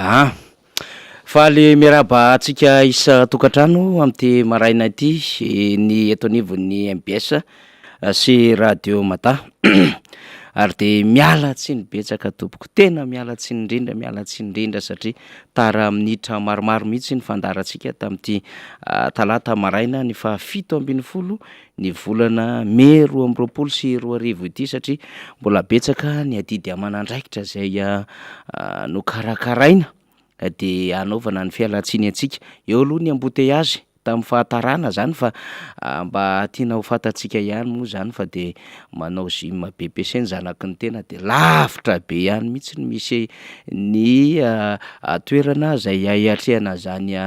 Ah, faly miaraba antsika isa tokantrano am'ty maraina ity ny eto anivon'ny MBS sy radio Mata ary de miala tsiny betsaka tompoko, tena miala tsiny indrindra satria tara minitra maromaro mihitsy ny fandarantsika tam'ty talata maraina ny fahafito ambin'ny folo ny volana May 2024 ity satria mbola betsaka ny adidy aman'andraikitra zay nokarakaraina de anaovana ny fialan-tsiny antsika. Eo aloha ny embouteillage tamin'ny fahatarana zany fa mba tiana ho fantatsika ihany moa zany fa de manao gym BPC ny zanaky ny tena de lavitra be ihany mihitsy misy ny toerana zay iatrehana zany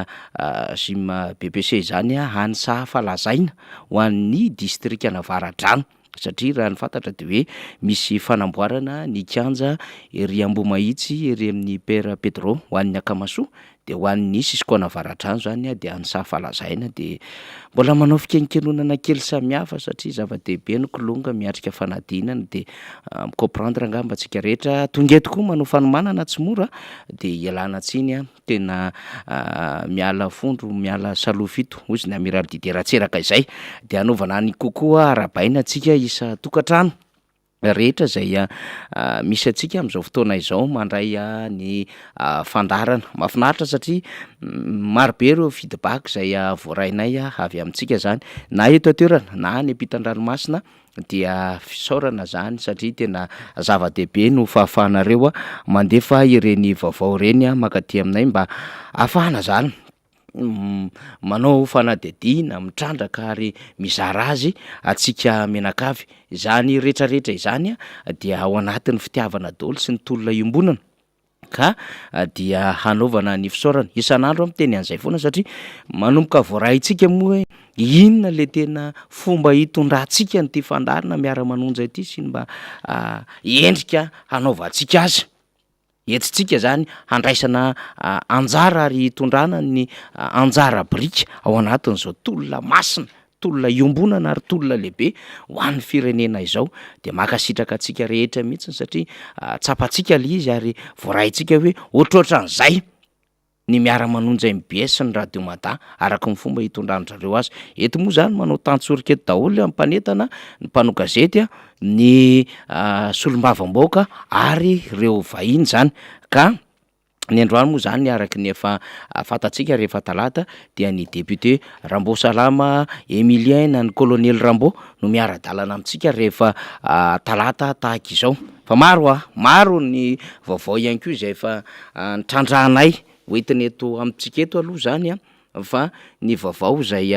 gym BPC zany any Sahafalazaina ho an'ny distrikana Avaradrano satria raha ny fantatra de hoe misy fanamboarana ny kianja ery Ambomahitsy ery amin'ny Père Pedro ho an'ny Akamasoa de ho an'ny Sisikona Avaradrano zany de any Sahafalazaina de mbola manao fikenikenonana kely samihafa satria zava-dehibe ny kolonga miatrika fanadinana de comprendre angamba antsika rehetra tonga eto koa manao fanomanana tsy mora de ialana tsiny tena miala fondro miala salofito ozy ny amiral dideraseraka izay de anaovana ny kokoa arabaina antsika isa tokantrano rehetra zay misy atsika am'izao fotoana izao mandray ny fandarana mahafinaritra satria marobe ireo feedback zay voarainay avy amintsika zany na eto atoerana na any ampitan-dranomasina dia fisaorana zany satria tena zava-dehibe no fahafahanareo mandefa ireny vaovao reny makaty aminay mba ahafahana zany manao fanadidina mitrandraka ary mizara azy atsika menakavy zany rehetrarehetra izany dia ao anatin'ny fitiavana daholo sy ny tolona iombonana ka dia hanaovana ny fisaorana isan'andro am'teny an'izay foana satria manomboka voarahintsika moa hoe inona le tena fomba hitondrantsika nyty fandarina miara-manonja ity sy mba endrika hanaovantsika azy etsitsika zany handraisana anjara ary hitondrana ny anjara brika ao anatin'izao tolona masina tolona iombonana ary tolona lehibe ho an'ny firenena izao de makasitraka antsika rehetra mihitsy satria tsapatsika le izy ary voarahintsika hoe ohatrohatran'izay ny miara-manonja MBS ny radio Mata araka ny fomba hitondran'zareo azy eto moa zany manao tantsorika eto daholo ampanetana ny mpanao gazety ny solombavam-baoaka ary ireo vahiny zany ka ny androany moa zany araky ny efa fantatsika rehefa talata dia ny député Rambo Salama Emilien na ny colonel Rambo no miara-dalana amintsika rehefa talata tahaka izao fa maro ny vaovao ihany koa izay efa nitrandrahanay hoentiny eto amintsika eto aloha zany fa ny vaovao zay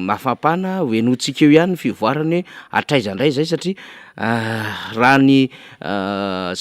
mafampana hoenotsika eo ihany ny fivoarany atraizandray zay satria raha ny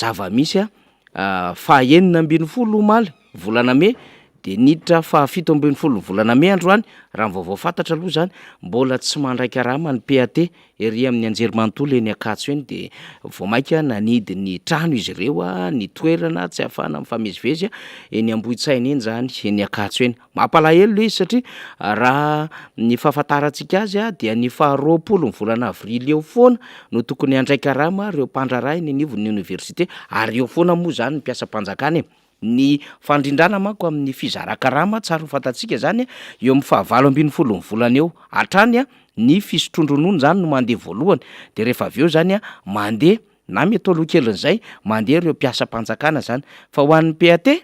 zava-misy faha 9 omaly volana May de niditra fahafito ambin'ny folo volana May androany raha ny vaovao fantatra aloha zany mbola tsy mandraika rama ny PAT ery amin'ny anjerimanontolo eny Akatso eny de voamaika nanidy ny trano izy ireo ny toerana tsy ahafahana mifamezivezy eny Ambohitsaina eny zany eny Akatso eny mampalahelo le izy satria raha ny fahafantarantsika azy dia ny faha 20 ny volana avrily eo foana no tokony andraika rama reo mpandraraha eny anivon'ny université ary eo foana moa zany ny mpiasam-panjakana ny fandrindrana manko amin'ny fizarakarama tsara ho fantatsika zany eo amin'ny faha 20 ny volana eo hatrany ny fisotrondronono zany no mandeha voalohany de rehefa avy eo zany mandeha na mety aloha kelin'izay mandeha ireo mpiasam-panjakana zany fa ho an'ny PAT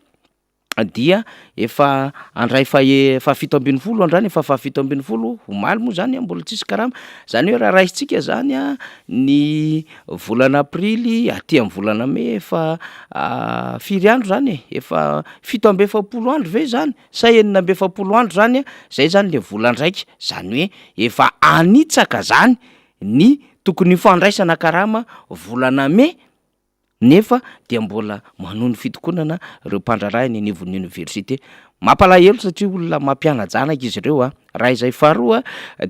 dia efa andray fahafito ambin'ny folo andrany efa fahafito ambin'ny folo omaly moa zany mbola tsisy karama zany hoe raha raisitsika zany ny volana aprily aty amin'ny volana May efa firy andro zany efa 17 andro ve zany sa 19 andro zany zay zany le volan-draiky zany hoe efa anitsaka zany ny tokony fandraisana karama volana May nefa dia mbola manono fitokonana ireo mpandraraha ny anivon'ny université mampalahelo satria olona mampiana-janaka izy ireo raha izay faharoa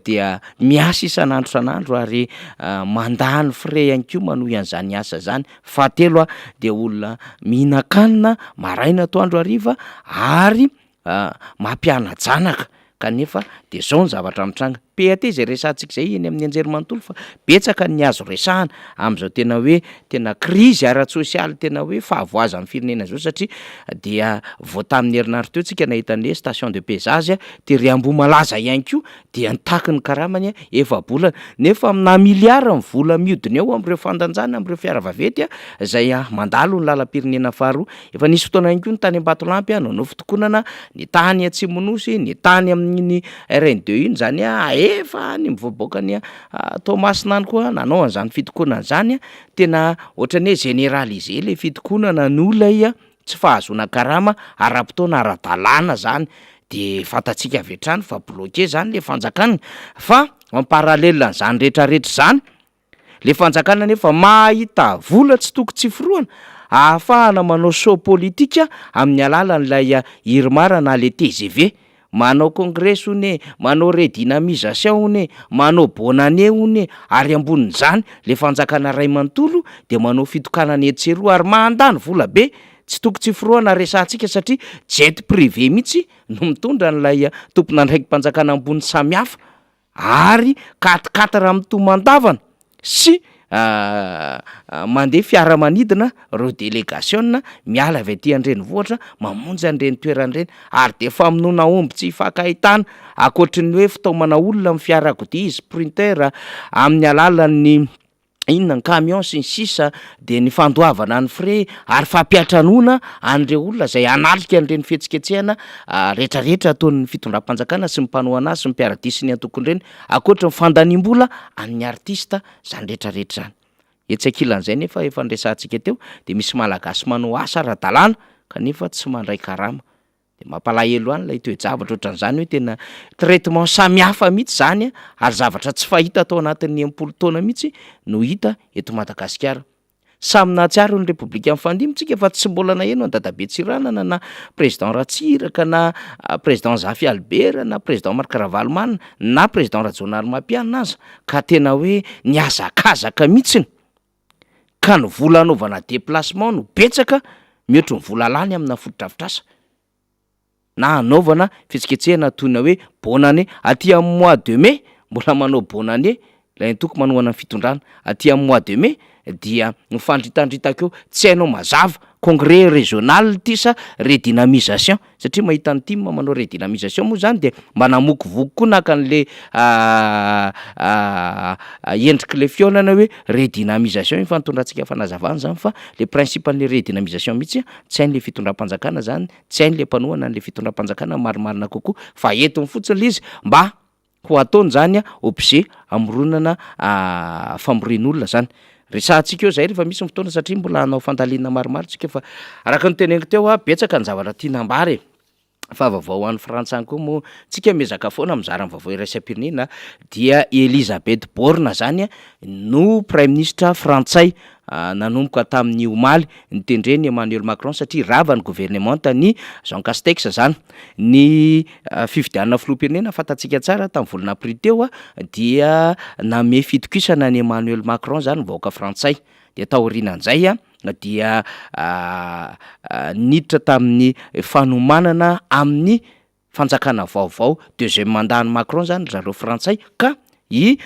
dia miasa isan'andro ary mandany frais ihany koa manohy an'izany asa zany fahatelo dia olona mihinan-kanina maraina atoandro hariva ary mampiana-janaka kanefa de zao ny zavatra mitranga PAT zay resantsika zay eny amin'ny anjerimanontolo fa betsaka ny azo resahana am'izao tena hoe tena krizy ara-tsosialy tena hoe fahavoaza amin'ny firenena zao satria dia vao tamin'ny herinandro teo tsika nahitany hoe station de pesage tery Ambohimalaza ihany koa dia nitaky ny karamany efa-bolana nefa amina miliara ny vola mihodina eo am'ireo fandanjana am'ireo fiara vaventy zay mandalo ny lalam-pirenena faharoa efa nisy fotoana ihany koa ny tany Ambatolampy nanao fitokonana ny tany Atsimonosy ny tany amin'ny RN2 iny zany efa ny mivoaboaka ny Toamasina any koa nanao an'izany fitokonana zany tena ohatran'ny hoe généraliser le fitokonana ny olona tsy fahazoana karama ara-potoana ara-dalàna zany de fantatsika avy hatrany fa bloqué zany le fanjakana fa en parallèle an'izany rehetrarehetra zany le fanjakana nefa mahita vola tsy toko tsy foroana ahafahana manao show politika amin'ny alalan'ilay Irmara na le TGV manao congrès one manao redynamisation one manao bonne année one ary ambonin'izany le fanjakana ray manontolo de manao fitokanana etseroa ary mandany vola be tsy toko tsy foroana resantsika satria jet privé mihitsy no mitondra n'ilay tompona andraikim-panjakana ambony samihafa ary 4x4 mitomandavana sy mandeha fiaramanidina reo délégation miala avy aty an-drenivohitra mamonjy an'ireny toeran'ireny ary de famonoana omby tsy hifankahitana ankoatry ny hoe fitaomana olona amin'ny fiarakodia sprinter amin'ny alalan'ny inona ny camion sy ny sisa de ny fandoavana ny frais ary fampiatranona an'ireo olona zay analika an'ireny fihetsiketsehana rehetrarehetra ataon'ny fitondram-panjakana sy ny mpanohana azy sy ny mpiaradisy ny antokony ireny ankoatra ny fandaniam-bola amin'ny artista zany rehetrarehetra zany etsakilan'izay nefa efa nresantsika teo de misy malagasy manao asa ara-dalàna kanefa tsy mandray karama de mampalahelo any lay toe-javatra ohatran'izany hoe tena traitement samihafa mihitsy zany ary zavatra tsy fahita atao anatin'ny 10 taona mihitsy no hita eto Madagasikara samy nahatsiaro ny Repoblika mifandimitsika fa tsy mbola naheno an Dadabe Tsiranana na président Ratsiraka na président Zafy Albert na président Marc Ravalomanana na président Rajonary Mapianina aza ka tena hoe niazakazaka mihitsiny ka ny vola anaovana déplacement no betsaka mihoatra ny vola lany amina fotodrafitrasa na anaovana fihetsiketsehana toina hoe bonne année aty amin'ny mois de mai mbola manao bonne année lay toko manohana ny fitondrana aty amin'ny mois de mai dia mifandritandritakeo tsy hainao mazava congrès régional ty sa redynamisation satria mahita ny team manao redynamisation moa zany de manamokovoko koa naka an'le endriky le fiaonana hoe redynamisation ifantondrantsika fanazavana zany fa le principe an'le redynamisation mihitsy tsy hain'le fitondram-panjakana zany tsy hain'le mpanohana an'le fitondram-panjakana marimarina kokoa fa entony fotsiny le izy mba ho ataony zany objet amoronana famoren'olona zany resantsika eo zay rehefa misy fotoana satria mbola hanao fandalina maromaro tsika fa araka ny teneniko teo betsaka ny zavatra tiana ambary fa vaovao an'ny Frantsa koa moa tsika mezaka foana mizara ny vaovao iraisam-pirenena dia Elisabeth Borne zany no prime ministre frantsay nanomboka tamin'ny omaly nitendreny Emmanuel Macron satria rava ny gouvernement tany Jean Castex zany ny fifidianana filoham-pirenena fantatsika tsara tamin'ny volana aprily teo dia name fitokisana ny Emmanuel Macron zany vahoaka frantsay de taorianan'izay dia niditra tamin'ny fanomanana amin'ny fanjakana vaovao deuxième mandat ny Macron zany zareo frantsay ka ny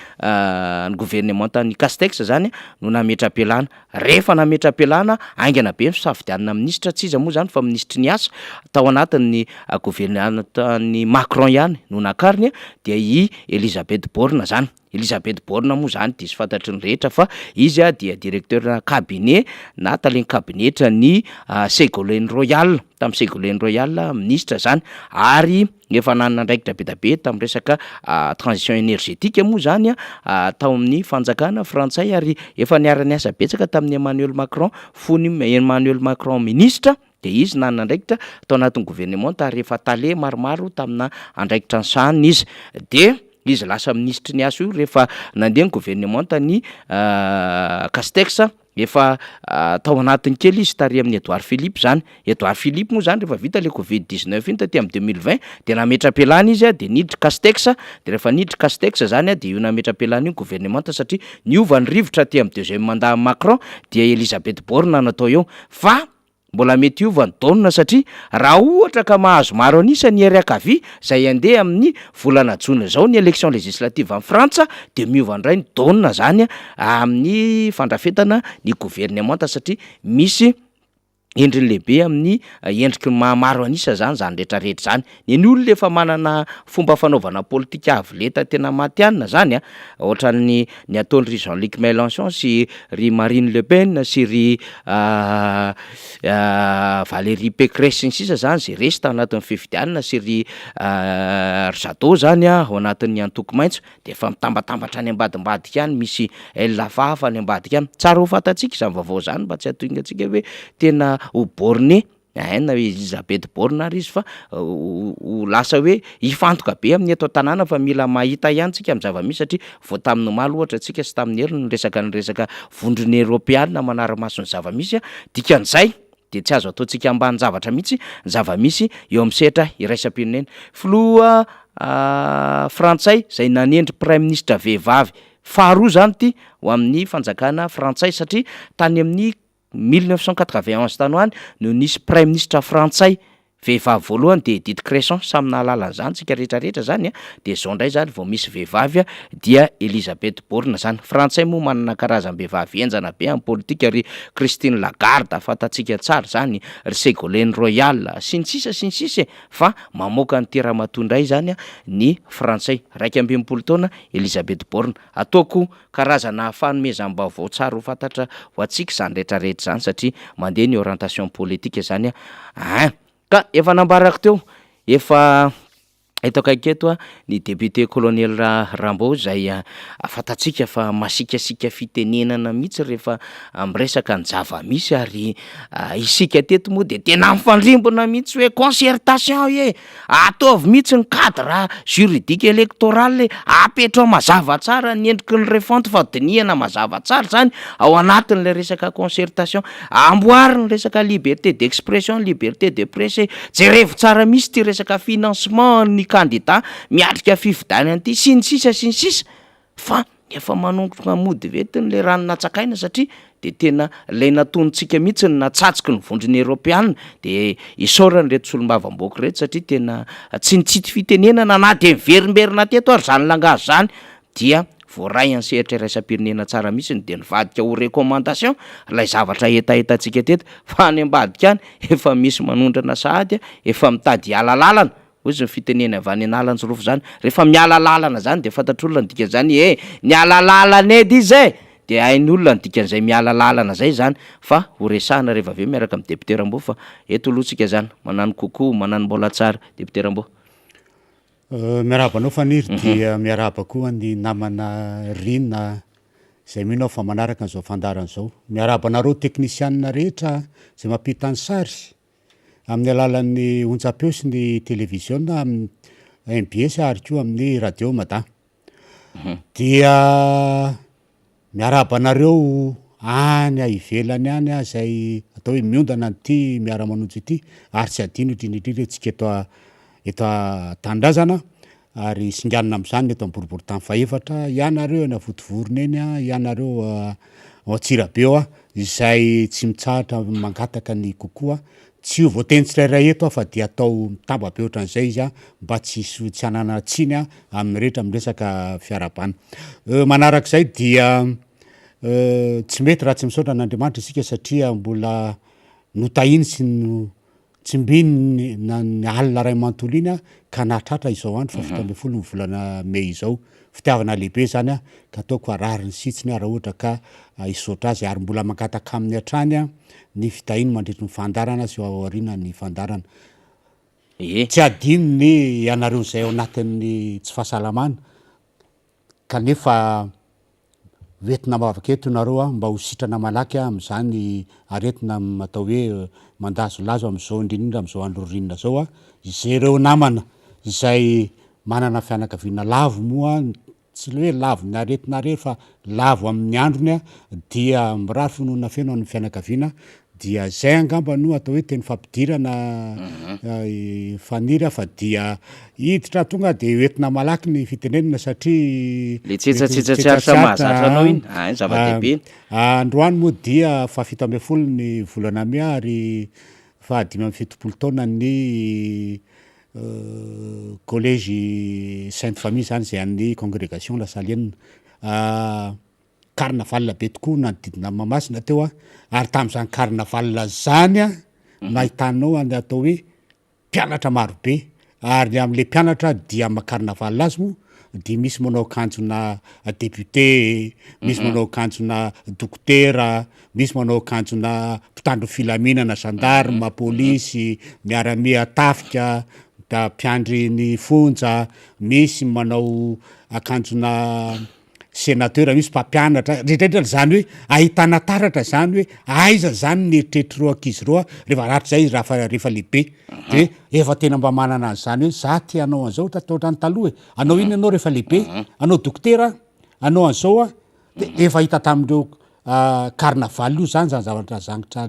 gouvernement tany Castex zany no nametra-pialana rehefa nametra-pialana aingana be misafidianana ministra tsy iza moa zany fa ministry ny asa tao anatin'ny gouvernement tany Macron ihany no nakariny dia Elisabeth Borne zany Elisabeth Borne moa zany diso fantatry ny rehetra fa izy dia directeur cabinet na taleny cabinetra ny Ségolène Royal tamin'ny Ségolène Royal ministra zany ary efa nanana andraikitra be da be tamin'ny resaka transition énergétique moa zany tao amin'ny fanjakana frantsay ary efa niara-ny asa betsaka tamin'ny Emmanuel Macron fony Emmanuel Macron ministra de izy nanana andraikitra tao anatin'ny gouvernement ary efa tale maromaro tamina andraikitra ny sahany izy de izy lasa ministry ny asa io rehefa nandeha ny gouvernement tany Castex efa tao anatiny kely izy tary amin'ny Edouard Philippe zany Edouard Philippe moa zany rehefa vita le Covid-19 iny taty amin'ny 2020 de nametra-pialana izy de niditra Castex de rehefa niditra Castex zany de io nametra-pialana io gouvernement satria niova ny rivotra aty amin'ny deuxième mandat Macron dia Elisabeth Borne natao eo fa mbola mety iovany taonina satria raha ohatra ka mahazo maro anisa ny RKV zay andeha amin'ny volana jona zao ny élection législative amin'ny Frantsa de miova indray ny taonina zany amin'ny fandrafetana ny gouvernemanta satria misy endriny lehibe amin'ny endriky maro anisa zany rehetrarehetra zany ny olona efa manana fomba fanaovana politika avoleta tena matianina zany ohatran'ny ny ataon'ny ry Jean-Luc Mélenchon sy ry Marine Le Pen sy ry Valérie Pécresse ny sisa zany zay resy tao anatin'ny fifidianana sy ry Jadot zany ao anatin'ny antoko maitso de efa mitambatambatra any ambadimbadika any misy lafahafa any ambadika any tsara ho fantatsika izany vaovao zany mba tsy hatoingatsika hoe tena ho borné na Elisabeth Borne ary izy fa ho lasa hoe hifantoka be amin'ny eto tanàna fa mila mahita ihany tsika amin'ny zava-misy satria vao tamin'ny omaly ohatra tsika sy tamin'ny herin'ny resaka vondrony Europeana manara-maso ny zava-misy dikan'izay de tsy azo ataontsika ambany zavatra mihitsy ny zava-misy eo amin'ny sehatra iraisam-pirenena filoha frantsay zay nanendry prime ministre vehivavy faharoa zany ty ho amin'ny fanjakana frantsay satria tany amin'ny 1991 tany hoany no nisy prime ministre frantsay vehivavy voalohany de Edith Cresson samy nahalala zany tsika rehetrarehetra zany de zao ndray zany vao misy vehivavy dia Elisabeth Borne zany frantsay moa manana karazam-behivavy enjana be amin'ny politika ry Christine Lagarde fantatsika tsara zany ry Ségolène Royal sy ny sisa fa mamoaka ny tera-mato ndray zany ny frantsay 12 taona Elisabeth Borne ataoko karazana fanomezam-baovao tsara ho fantatra ho atsika zany rehetrarehetra zany satria mandeha ny orientation politique zany ka efa nambarako teo efa eto akaiketo ny député colonel Rambo zay fantatsika fa masikasika fitenenana mihitsy rehefa amresaka ny zava-misy ary isika teto moa de tena mifandrimbona mihitsy hoe concertation ataovy mihitsy ny cadre juridique électoral apetrao mazava tsara ny endriky ny refonte fa dinihana mazava tsara zany ao anatin'le resaka concertation amboary ny resaka liberté d'expression liberté de presse jerevo tsara misy ty resaka financement ny candidat miatrika fifidianana ty sy ny sisa fa efa manongotra mody vetiny le rano natsakaina satria de tena lay natontsika mihitsy ny natsatsiky ny vondrony Europeana de isaorany reto solombavam-boaka reto satria tena tsy nitsity fitenenana na de miverimberina teto ary zany langazo zany dia voaray any sehatra iraisam-pirenena tsara mihitsy de nivadika ho recommandation lay zavatra etatsika teto fa any ambadika any efa misy manondrana sahady efa mitady hiala lalana ozy ny fitenena avy any analanjyrofo zany rehefa miala lalana zany de fantatr'olona ny dikan'izany niala lalana edy izy de hainy olona ny dikan'izay miala lalana zay zany fa ho resahana rehefa aveo miaraka amin'ny député Rambo fa eto alohatsika zany manano kokoa manano mbola tsara député Rambo. Miarabanao faniry dia miaraba koa ny namana Rina zay minao fa manaraka an'izao fandarana zao miarabanareo teknisianina rehetra zay mampita ny sary amin'ny alalan'ny onjam-peo sy ny télévision amin'ny MBS ary koa amin'ny radio Mada dia miarabanareo any ivelany any zay atao hoe miondana ty miara-manonjy ity ary tsy adino indrindrindrindra tsika eto Tandrazana ary singanina am'izany eto amboribory tany faefatra ianareo eny avotovorona eny ianareo ao Antsirabeo izay tsy mitsahatra mangataka ny kokoa tsy ho voateny tsirairay eto fa dia atao mitamba be ohatran'izay izy mba tsy hanana tsiny amin'ny rehetra miresaka fiarabana manarak'izay dia tsy mety raha tsy misaotra n'Andriamanitra isika satria mbola notahiny sy tsimbiny ny alina ray manontolo iny ka nahatratra izao andro fa 17 ny volana Mey izao fitiavana lehibe zany ka ataoko arary ny sitsiny raha ohatra ka isotra azy ary mbola mangataka amin'ny hatrany ny fitahiny mandritry ny fandarana sy ao aoriana ny fandarana tsy adino ny ianareo zay ao anatin'ny tsy fahasalamana kanefa vetina mavaka eto nareo mba ho sitrana malaky am'izany aretina atao hoe mandazo lazo am'izao indrindra am'izao andro rinina zao izay reo namana izay manana fianakaviana lavo moa tsy le hoe lavo ny aretina rery fa lavo amin'ny androny dia mirary finoana feno amin'ny fianakaviana dia zay angamba no atao hoe teny fampidirana faniry fa dia hiditra tonga de oentina malaky ny fitenenana satria le tsetsatsetsatsyaritra mahazatra anao iny zava-dehibe androany moa dia fa 7 ny volana mia ary fa 5 taona ny collège Sainte Famille zany zay an'ny congrégation la Salienne carnaval be tokoa nanodidina Mahamasina teo ary tam'izany carnaval zany nahitanao atao hoe mpianatra marobe ary am'le mpianatra dia carnaval azy mo dia misy manao akanjona député, misy manao akanjona dokotera, misy manao akanjona mpitandro filaminana gendarme, polisy, miaramia tafika, da mpiandry ny fonja, misy manao akanjona sénateur, misy mpampianatra, rehetrarehetra zany hoe ahitana taratra zany hoe aiza zany ny eritreritry roa ankizy roa rehefa ratra zay rehefa lehibe de efa tena mba manana zany hoe za ty anao an'izao taotrany taloha anao iny anao rehefa lehibe, anao dokotera, anao an'izao de efa hita tamindreo carnaval io zany zavatra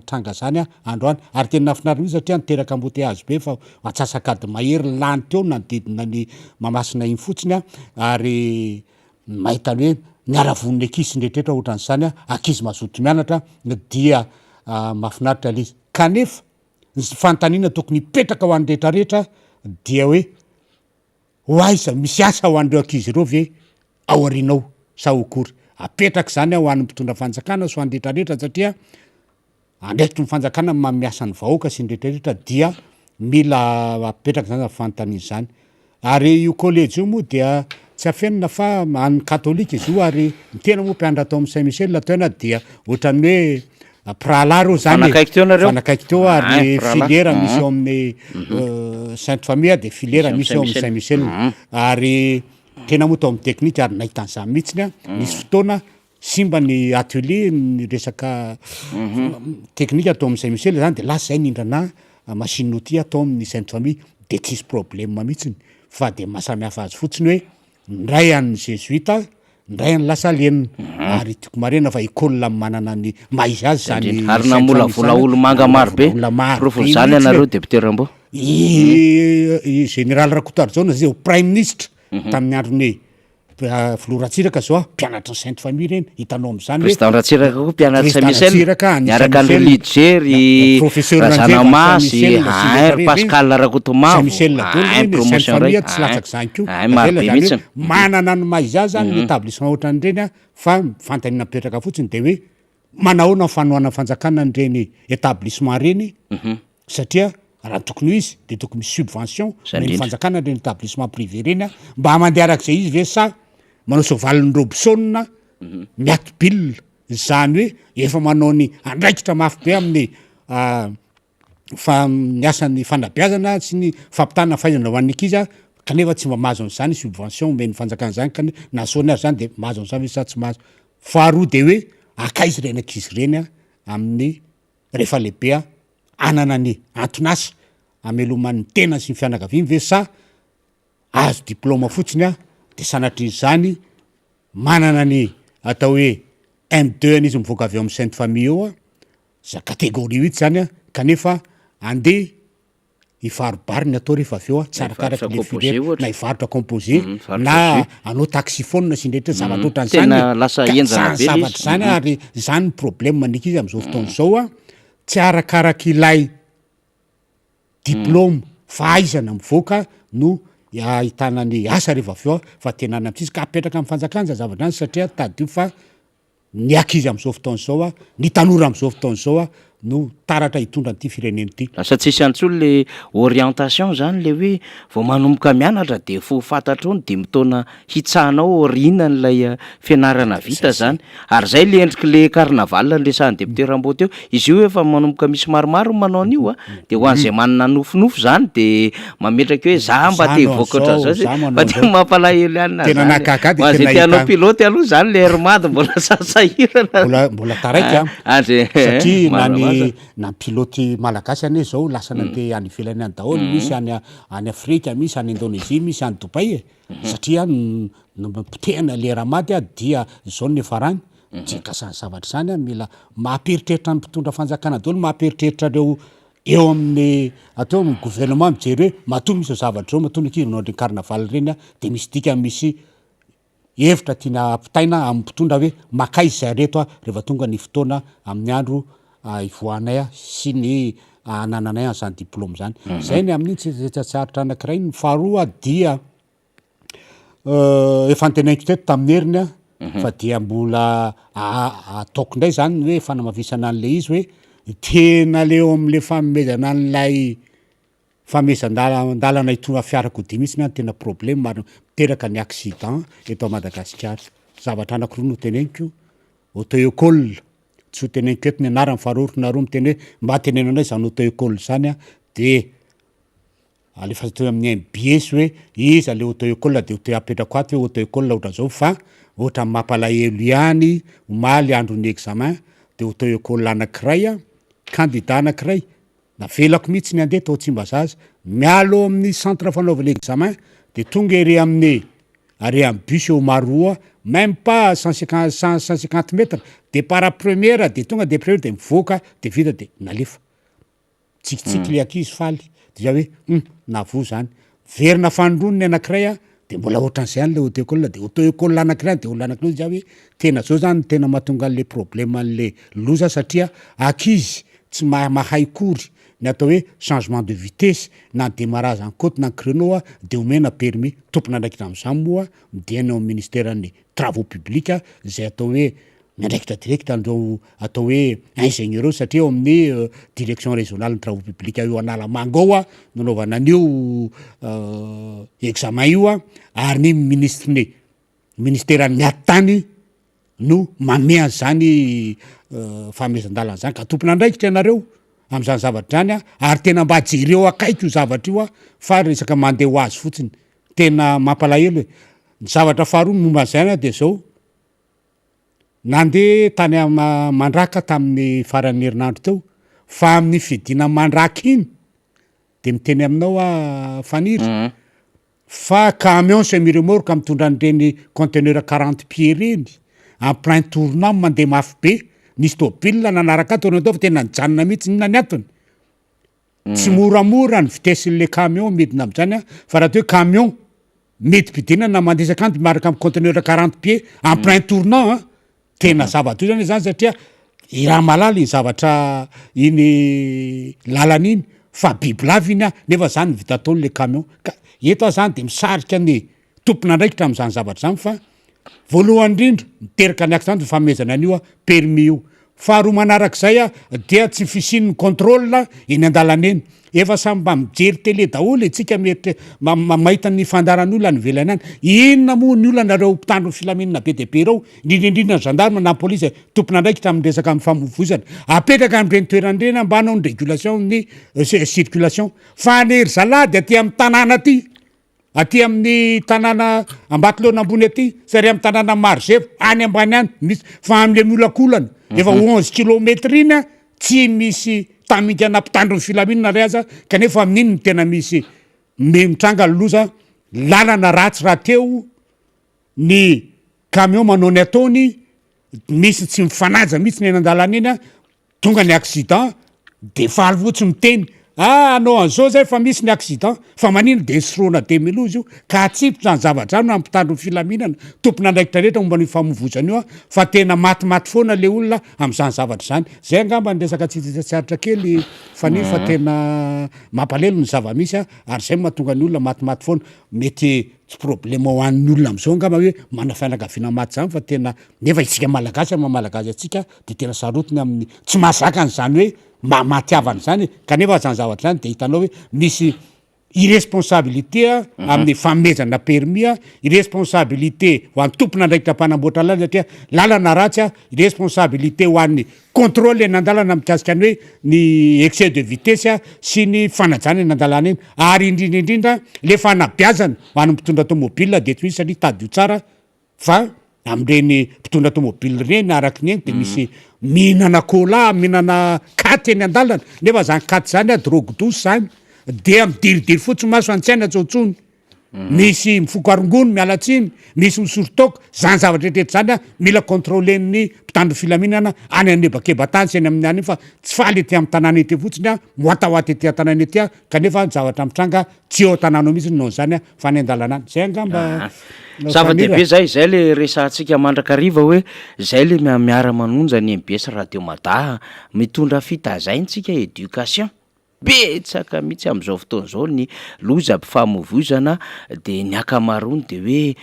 tranga zany androany ary tena nafinarina io satria niteraka embouteillage be fa atsasakady mahery lany teo nanodidina ny Mahamasina iny fotsiny ary mahita hoe miaravoniny ankizy ndraitrrehetra ohatran'izany ankizy mazoto mianatra dia mahafinaritra l'izy kanefa ny fanontaniana tokony hipetraka ho an'ny rehetrarehetra dia hoe hoaiza misy asa ho an'ireo ankizy ireo ve ao arinao sa okory apetraka zany ho an'ny mpitondra fanjakana so an'ny rehetrarehetra satria andraikitry ny fanjakana mamiasa ny vahoaka sy ny rehetrarehetra dia mila apetraka zany fanontaniana zany ary io collège io moa dia tsy afenina fa an'ny katolika izy io ary ny tena moa mpianatra atao amin'ny Saint Michel toena dia ohatrany hoe prala reo zany fanakaiky teo ary filiera misy eo amin'ny Sainte Famille de filiera misy eo amin'ny Saint Michel ary tena moa tao amin'ny teknika ary nahita an'izany mihitsiny misy fotoana simba ny atelier ny resaka teknika atao amin'ny Saint Michel zany de lasa zay nindrana machine outil atao amin'ny Sainte Famille de tsisy problème mihitsiny fa de mahasamihafa azy fotsiny hoe ndray an'ny jésuita ndray an'ny lasalenina ary tiako marena fa école manana ny maizy azy zany ary namola vola olo manga marobe profo zany anareo député Rambo général Rakotoarizao zay prime ministre tamin'ny androny Filoratsiraka zao mpianatra ny Sainte Famille reny hitanao am'izany président Ratsiraka koa mpianatra Saint Michel miaraka ny religieux professeur Razanamasy Pascal Rakotomavo Saint Michel promotion famille tsy latsaky zany ko manana ny maizy azy zany établissement ohatran'ireny fa fantanina mipetraka fotsiny de hoe manahoana fanoana fanjakana n'ireny établissement reny satria raha tokony izy de tokony misy subvention ny fanjakana reny établissement privé reny mba mandeha arak'izay izy ve sa manao sovalin'ny Robson miato bill zany hoe efa manao ny andraikitra mafy be amin'ny miasan'ny fanabeazana sy ny fampitana fahaizana ho an'ny ankizy kanefa tsy mba mahazo an'izany subvention omeny fanjakana zany ka nasoany azy zany de mahazo an'izany sa tsy mahazo faharoa de hoe akaizy reny ankizy reny amin'ny rehefa lehibe anana ny antonasa ameloman'ny tena sy ny fianakaviany ve sa azo diplôma fotsiny de sanatrizany manana ny atao hoe M2 izy mivoaka avy eo amin'ny Sainte Famille eo za catégorie 8 zany kanefa andeha ivarobariny atao rehefa avy eo tsarakaraka le filière na ivarotra composé na anao taxiphone sy ndraitra zavatra ohatran'izany zavatra zany ary zany ny problème manika izy am'izao fotoana zao tsy arakaraky ilay diplôme fahaizana mivoaka no ahitana ny asa rehefa avy eo fa tena namitsy ka apetraka amin'ny fanjakana zavatra any satria tadio fa ny ankizy am'izao fotoana zao ny tanora am'izao fotoana zao no taratra hitondra an'ity fireneny ity lasa tsisy antsolo le orientation zany le hoe vao manomboka mianatra de fo fantatro ny 10 taona hitsahanao orina n'ilay fianarana vita zany ary zay le endriky le carnaval le sahany député Rambo teo izy io efa manomboka misy maromaro manao an'io de ho an'izay manana nofinofo zany de mametraka hoe za mba te voakatra zao fa te mampalahelo ihany tena nakakady zay tianao pilote aloha zany le hermady mbola sasahirana mbola taraiky satria na piloty malagasy ane zao lasa nandeha any ivelany any daholo misy any Afrika misy any Indonésie misy any Dubai satria mpitehana le ramady dia zao ny farany tsikasany zavatra zany a mila mamperitreritra ny mpitondra fanjakana dolo mamperitreritra reo eo amin'ny atao amin'ny gouvernement mijery hoe matoa misy zavatra reo matoa nikirinao reny carnaval reny a de misy dika misy hevitra tiana ampitaina amin'ny mpitondra hoe makaizy zareto a rehefa tonga ny fotoana amin'ny andro ivoanay a sy ny anananay an'izany diplôme zany zay ny amin'iny tsetsatsarotra anankiray ny faharoa dia efa antenaiko teto tamin'ny heriny a fa dia mbola ataoko ndray zany hoe fanamafisana an'le izy hoe tena leo am'le fanomezana an'lay famezandalana itona fiarakodia mihitsy ny tena problème maro miteraka ny accident eto Madagasikara zavatra anankiroa no teneniko auto-école tsy ho teneniko eto ny anarany faharoa miteny hoe mba tenenanay zany auto-école zany a de alefa teo amin'ny MBS hoe iza le auto-école de te apetrako ato hoe auto-école ohatra zao fa ohatra mampalahelo ihany omaly andron'ny examen de auto-école anankiray a candidat anankiray navelako mihitsy ny andeha tao Tsimbazaza mialo amin'ny centre fanaovana examen de tonga ery amin'ny ary amin'ny bus eo maroa même pas 150 mètres de para première de tonga de première de mivoaka de vita de nalefa tsikitsiky le akizy faly de za hoe navo zany verina fandronony anankiray a de mbola ohatran'izay any le auto-école de auto-école anankiray de olo anankiray za hoe tena zao zany tena mahatonga an'le problème an'le loza satria akizy tsy mahay kory ny atao hoe changement de vitesse na démarrage en côte na créneau a de omena permis tompona andraikitra am'izany moa midihana ao ministèran'ny travaux publics zay atao hoe miandraikitra direct andreo atao hoe ingénieur eo satria eo amin'ny direction régionale ny travaux publics io Analamanga ao a nanaovana an'io examen io a ary ny ministèran'ny miatitany no mame an'izany famezan-dalana zany ka tompona andraikitra ianareo am'izany zavatra zany a ary tena mba jereo akaiky io zavatra io a fa resaka mandeha ho azy fotsiny tena mampalahelo hoe ny zavatra faharoa momba an'izay a de zao nandeha tany Mandraka tamin'ny faran'ny herinandro teo fa amin'ny fidina Mandraka iny de miteny aminao a faniry fa camion semi-remorque mitondra an'ireny conteneur 40 pieds reny en plein tournant mandeha mafy be nisy tôbila nanaraka ato fa tena nijanona mihitsy nina ny atony tsy moramora ny vitesse-n'le camion midina am'izany a fa raha hoe camion mety pidina na mandesaka any miaraka amin'ny conteneur 40 pieds en plein tournant tena zavatra io zany satria raha malala iny zavatra iny lalana iny fa bibilava iny a nefa zany vita ataon'le camion ka eto a zany de misarika ny tompona andraikitra am'izany zavatra zany fa voalohany indrindra miteraka ny accident famezana an'io a permis io faharoa manarak'izay a dia tsy fisin'ny contrôle eny an-dalana eny efa samy mba mijery télé daholo etsika mety mahita ny fandaran'olona ny velany any inona moa ny olona nareo mpitandro filaminana be de be reo indrindrindrindra ny gendarme na polisy tompona andraikitra amin'ny resaka amin'ny famovozana apetraka amin'ireny toeran'ireny ambanao ny régulation ny circulation fa anery zalady aty amin'ny tanàna aty amin'ny tanàna Ambatolaona ambony aty sary amin'ny tanàna Marzevo any ambany any misy fa amin'le miolakolana efa 11 kilomètre iny a tsy misy tamingana mpitandro ny filaminana ray aza kanefa amin'iny ny tena misy mitranga ny loza lalana ratsy raha teo ny camion manao ny ataony misy tsy mifanaja mihitsy ny eny an-dalana iny a tonga ny accident de faly fotsy miteny anao an'izao zay fa misy ny accident fa manino de sirona de miloza io ka atsipy zany zavatra zany na mpitandro ny filaminana tompona andraikitra rehetra momba ny famovozana io a fa tena matimaty foana le olona am'izany zavatra zany zay angamba ny resaka tsitsitsaritra kely fany fa tena mampalelo ny zava-misy a ary zay mahatonga ny olona matimaty foana mety tsy problème ho an'ny olona am'izao angamba hoe mana fianakaviana maty zany fa tena nefa isika malagasy amin'ny malagasy atsika de tena sarotiny amin'ny tsy mahazaka an'izany hoe matiavana zany kanefa zany zavatra zany de hitanao hoe misy irresponsabilité amin'ny famezana permis irresponsabilité ho an'ny tompona andraikitra mpanamboatra lalana satria lalana ratsy irresponsabilité ho an'ny contrôle eny an-dalana mikasika ny hoe ny excès de vitesse sy ny fanajana eny an-dalana eny ary indrindraindrindra le fanabeazana ho an'ny mpitondra tomobile de tsy misy satria tady io tsara fa am'ireny mpitondra tomobile reny araky ny eny de misy mihinana cola mihinana katy eny an-dalana nefa zany katy zany drogue douce zany de amidiridiry fotsiny maso any tsy aina tsaotsony misy mifoko arongony mialatsiny misy misorotoko zany zavatra etretra zany a mila contrôlen'ny mpitandro filaminana any anebakeba-tany sy any amin'ny any fa tsy faly ety amin'ny tanàna ety fotsiny a moatahoaty ety an-tanàna ety a kanefa zavatra mitranga tsy eo an-tanàna mihitsy noho zany a fa ny an-dalana any zay angamba zava-dehibe zay le resantsika mandrakariva hoe zay le miara-manonja ny MBS Radio Mada mitondra fitazaintsika éducation betsaka mihitsy am'izao fotoana zao ny loza mpifamovoizana de ny akamarony de hoe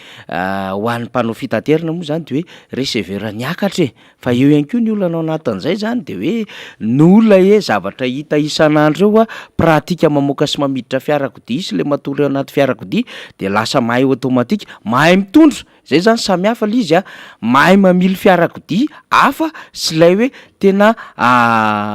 ho an'ny mpanao fitaterana moa zany de hoe receveur niakatra fa eo ihany koa ny olona anao anatin'izay zany de hoe ny olona zavatra hita isan'andro eo a pratika mamoaka sy mamiditra fiarakodia sy le matory ao anaty fiarakodia de lasa mahay automatique mahay mitondra zay zany samy hafa le izy a mahay mamily fiarakodia hafa sy lay hoe tena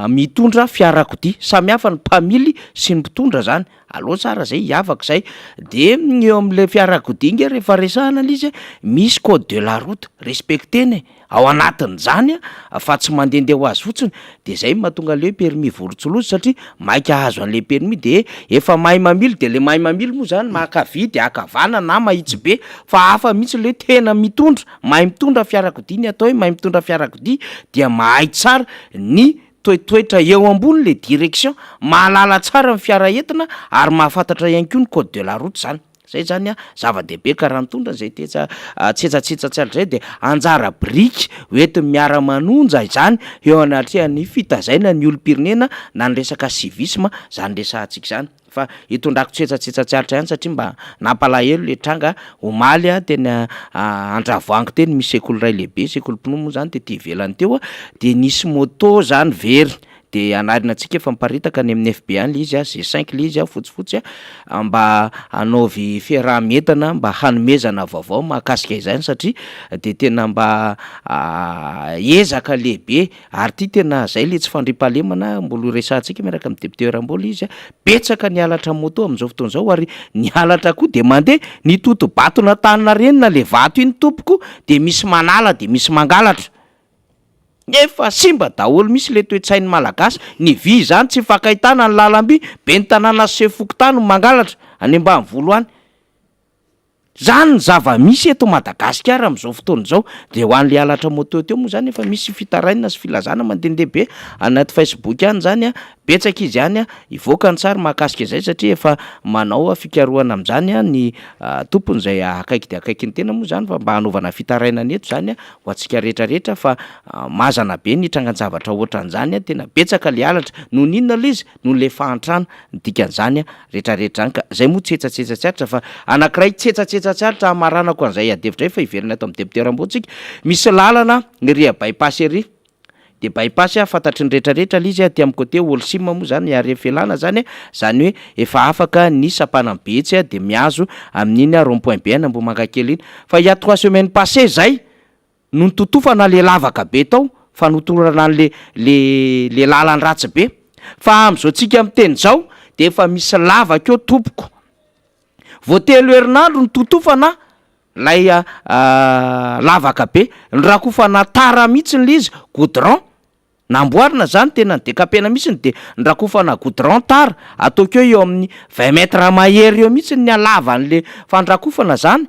mitondra fiarakodia samy hafa ny mpamily sy ny mpitondra zany aloha tsara zay hiavaka zay de eo am'le fiarakodia inge rehefa resahana le izy misy code de la route respecteny ao anatin'izany a fa tsy mandendeha ho azy fotsiny de zay mahatonga le permis volotsolozy satria maika hazo an'le permis de efa mahay mamily de le mahay mamily moa zany makavy de akavana na mahitsy be fa hafa mihitsy le tena mitondra mahay mitondra fiarakodia ny atao hoe mahay mitondra fiarakodia dia mahay tsara ny toetoetra eo ambony le direction mahalala tsara ny fiara entina ary mahafantatra ihany koa ny code de la route zany zay zany a zava-dehibe ka raha mitondra zay tsetsatsetsatsaly zay de anjara briky hoentiny miara-manonja izany eo anatrehan'ny fitazaina ny olom-pirenena na ny resaka civisme zany resantsika zany fa hitondrako tsetsatsetsatsalitra ihany satria mba nampalahelo le tranga omaly a tena andravoango teny misy sekoly ray lehibe sekoly mpino moa zany tety ivelany teo a de nisy moto zany very de anarina antsika efa miparitaka ny amin'ny FB any le izy a G5 le izy a fotsifotsy a mba anaovy fiaraha-mientana mba hanomezana vaovao mahakasika izany satria de tena mba ezaka lehibe ary ty tena zay le tsy fandripahalemana mbola resantsika miaraka amin'ny député Ramboly izy a betsaka ny halatra moto am'izao fotoana zao ary ny halatra koa de mandeha ny toto-batona tanina renina le vato iny tompoko de misy manala de misy mangalatra efa simba daholo misy le toe-tsainy malagasy ny vy zany tsy fakahitana ny lalamby be ny tanàna sefokotany mangalatra any ambany volo any zany ny zava-misy eto Madagasikara am'izao fotoana zao de ho an'le halatra moto teo moa zany efa misy fitaraina sy filazana mandendehibe anaty Facebook any zany a betsaka izy any a ivoaka ny tsara mahakasika izay satria efa manao fikarohana am'izany a ny tompony zay akaiky de akaiky ny tena moa zany fa mba hanaovana fitarainana eto zany a ho antsika rehetrarehetra fa mazana be ny trangan-javatra ohatran'izany a tena betsaka le halatra no ninona le izy no le fahantrana ny dikan'izany a rehetrarehetra any ka zay moa tsetsatsetsatsyaritra fa anankiray tsetsatsetsatsyaritra amaranako an'izay adevitra fa iverina ato amin'ny député Rambotsika misy lalana ny ria bypass ery de bypass a fantatry ny rehetrarehetra le izy a ty amin'ny côté Olsim moa zany ary felana zany zany hoe efa afaka ny sapana betsy a de miazo amin'iny a rond-point be Ambohimankakely iny fa il y a 3 semaines passées zay no nitotofana le lavaka be tao fa notorana le lalan'ny ratsy be fa am'izao tsika amin'ny teny zao de efa misy lavaka eo tompoko vao telo herinandro ny totofana lay lavaka be ny rakofana tara mihitsy le izy goudron namboarina zany tena ny dekapena mihitsy de ny rakofana goudron tara ataokeo eo amin'ny 20 mètres mahery eo mihitsy ny alava an'le fandrakofana zany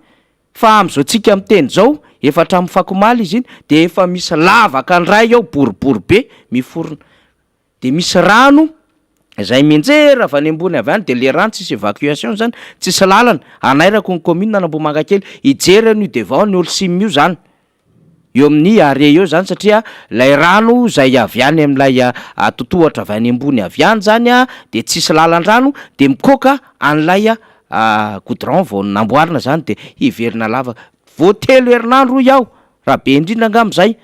fa am'izao tsika amin'ny teny zao efatra amin'ny fakomaly izy iny de efa misy lavaka ndray ao boribory be miforona de misy rano zay menjera avy any ambony avy any de le rano tsisy évacuation zany tsisy lalana anairako ny commune Ambohimankakely ijerany io de vao ny Olsim io zany eo amin'ny are eo zany satria lay rano zay avy any amin'ilay totohatra avy any ambony avy any zany a de tsisy lalan-drano de mikoka an'ilay goudron vao namboarina zany de hiverina lava vao telo herinandro iaho raha be indrindra angam'izay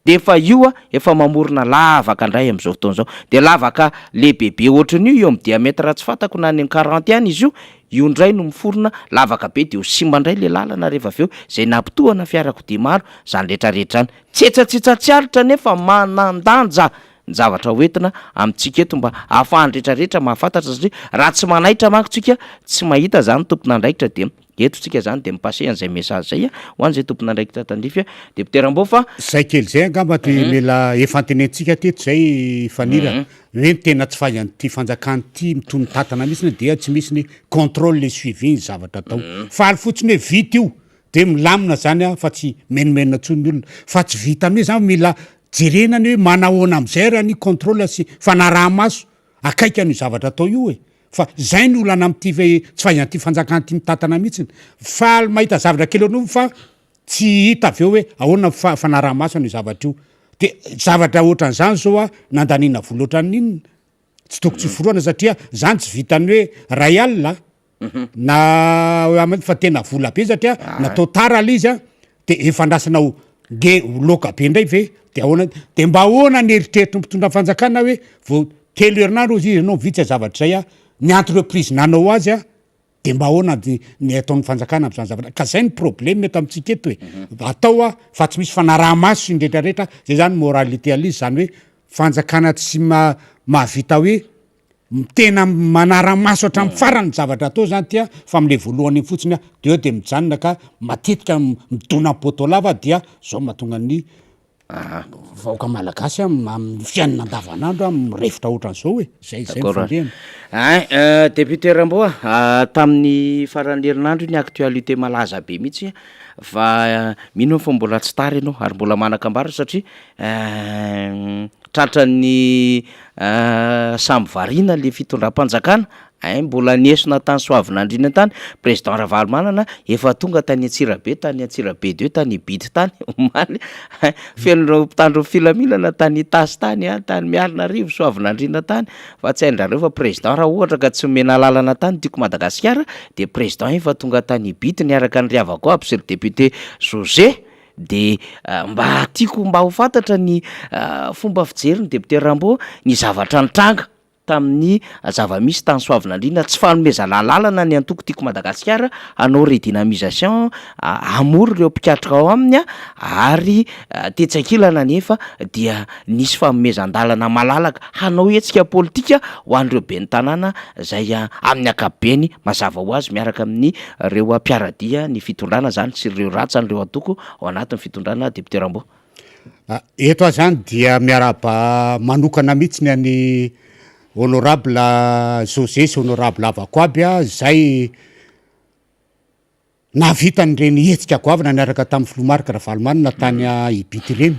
de efa io efa mamorona lavaka ndray am'izao fotoana zao de lavaka lehibebe ohatran'io eo amin'ny diamètre tsy fantako na ny 40 any izy io ndray no miforona lavaka be de ho simba ndray le lalana rehefa aveo zay nampitohana fiarakodia maro zany rehetrarehetra any tsetsatsetsatsyaritra nefa manandanja ny zavatra hoentina amintsika eto mba ahafahany rehetrarehetra mahafantatra satria raha tsy manaitra manko tsika tsy mahita zany tompon'andraikitra de etotsika zany de mipase an'izay message zay ho an'izay tompon'andraikitra tandrify deputeram-bo fa zay kely zay angamba ty mila efa antenentsika teto zay fanira hoe ny tena tsy fahan'ity fanjakany ty mitony tatana mihitsiny dia tsy misy ny contrôle le suivi ny zavatra atao faly fotsiny hoe vita io de milamina zany a fa tsy menomenina tsony ny olona fa tsy vita amin'io zany mila jerenany hoe manahoana am'izay raha ny contrôle sy fanaraha-maso akaiky an'io zavatra atao io e fa zay ny olana am'ty ve tsy fahan'ity fanjakany ty mitatana mihitsiny faly mahita zavatra kely anao fa tsy hita aveo hoe ahoana fanaraha-maso an'io zavatra io de zavatra ohatran'izany zao a nandanina vola ohatran'inona tsy toko tsy foroana satria zany tsy vitany hoe ray alina na fa tena vola be satria natao tara la izy a de efa andrasanao loka be ndray ve de ahoana de mba ahoana ny eritreritry mpitondra fanjakana hoe vao telo herinandro izy anao vitsy zavatra zay a ny entreprise nanao azy a de mba ahoana ny ataon'ny fanjakana am'zany zavatra ka zay ny problème eto amitsika eto hoe atao a fa tsy misy fanaraha-maso sy ndretrarehetra zay zany moralité alizy zany hoe fanjakana tsy mahavita hoe tena manara-maso hatramin'ny farany zavatra atao zany tya fa am'le voalohany iny fotsiny a de eo de mijanona ka matetika midona poto lava dia zao mahatonga ny vahoaka malagasy amin'ny fiainana andavanandro a mirefotra ohatran'izao hoe zay fandrehana deputeram-bo tamin'ny faran'ny herinandro ny actualité malaza be mihitsy fa mino fa mbola tsy tary ianao ary mbola manakambara satria tratran'ny samby variana le fitondram-panjakana mbola niesona tany soavinandrina tany président Ravalomanana efa tonga tany Antsirabe de tany Bity tany omaly feno mpitandro filaminana tany Tasy tany tany Mialinarivo soavinandrina tany fa tsy haindrareo fa président raha ohatra ka tsy mena lalana tany tiako Madagasikara de président efa tonga tany Bity niaraka ny riavako aby sy le député José de mba tiako mba ho fantatra ny fomba fijeriny député Rambo ny zavatra nitranga tamin'ny zava-misy tany soavinandrina tsy fanomezana lalana ny antoko tiako Madagasikara hanao redynamisation amory ireo mpikatrika ao aminy ary tetsakilana nefa dia nisy fanomezan-dalana malalaka hanao hetsika politika ho an'ireo ben'ny tanàna zay amin'ny akabeny mazava ho azy miaraka amin'ny reo mpiaradia ny fitondrana zany sy ireo ratsan'ireo antoko ao anatin'ny fitondrana député Rambo eto zany dia miaraba manokana mihitsy ny any honorable José sy honorable avako aby zay navitany reny hetsika goavana niaraka tamin'ny filomarika Ravalomanana tany Ibity reny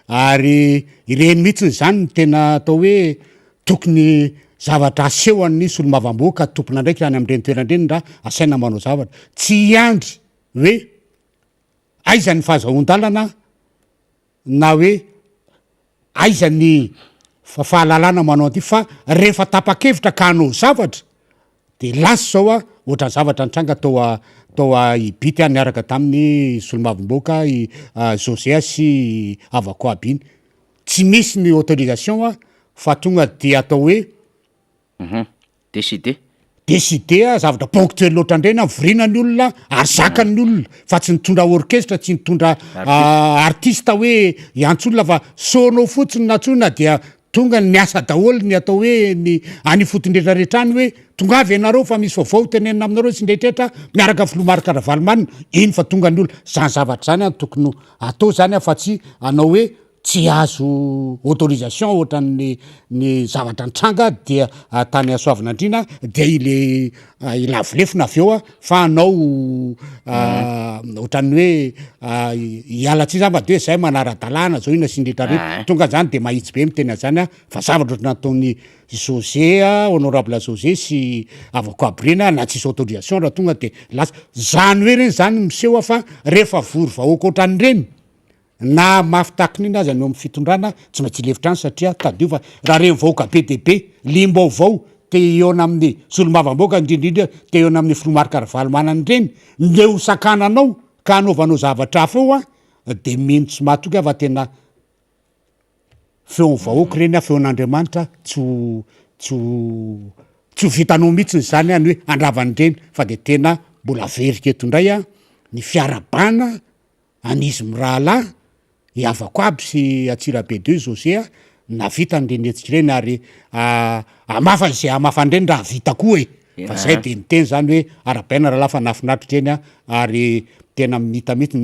ary ireny mihitsy zany tena atao hoe tokony zavatra aseho an'ny solomavam-boaka tompona ndraiky any am'ireny toerandreny raha asaina manao zavatra tsy iandry hoe aiza ny fahazahoan-dalana na hoe aiza ny fahalalana manao an'ity fa rehefa tapa-kevitra ka hanao zavatra de lasa zao ohatran'ny zavatra nitranga tao Ibity niaraka tamin'ny solomavim-boaka José sy avako aby iny tsy misy ny autorisation fa tonga de atao hoe décidé zavatra ponctuel loatrandreny virina ny olona ary zakany olona fa tsy nitondra orchestre tsy nitondra artiste hoe iantsolona fa sonao fotsiny natsona dia tonga ny asa daholo ny atao hoe ny any fotondretrarehetrany hoe tonga avy ianareo fa misy vaovao tenenina aminareo sy ndrehetrrehetra miaraka filomarika Ravalomanana iny fa tonga ny olona zany zavatra zany tokony atao zany fa tsy anao hoe tsy azo autorisation ohatran'ny zavatra nitranga dia tany Soavinandrina dia ile ilavilefina avy eo fa anao ohatran'ny hoe hialatsy zany fa de zay manara-dalàna zao ina sy ndretrarehetra tonga zany de mahitsy be mitena zany fa zavatra ohatry nataony José honorable José sy avako aby reny na tsisy autorisation raha tonga de lasa zany hoe reny zany miseho fa rehefa vory vahoaka ohatran'ireny na mafitaky niny azy any amin'ny fitondrana tsy maintsy lefitra any satria tadio fa raha reny vahoaka be de be limbaovao te eona amin'ny solomavamboaka indrindrindra te eona amin'ny filomarika Ravalomanana reny le ho sakananao ka anaovanao zavatra hafa eo de mino tsy mahatoky fa tena feon'ny vahoaka reny feon'Andriamanitra tsy ho vitanao mihitsy zany any hoe andravany reny fa de tena mbola verika eto indray ny fiarabana anizy mirahalahy iavako aby sy Antsirabe 2 José navita nyrenetsika ireny ary amafany zay amafandreny raha vita koa fa zay de niteny zany hoe arabaina raha lafa nafinaritra reny ary tena mitamity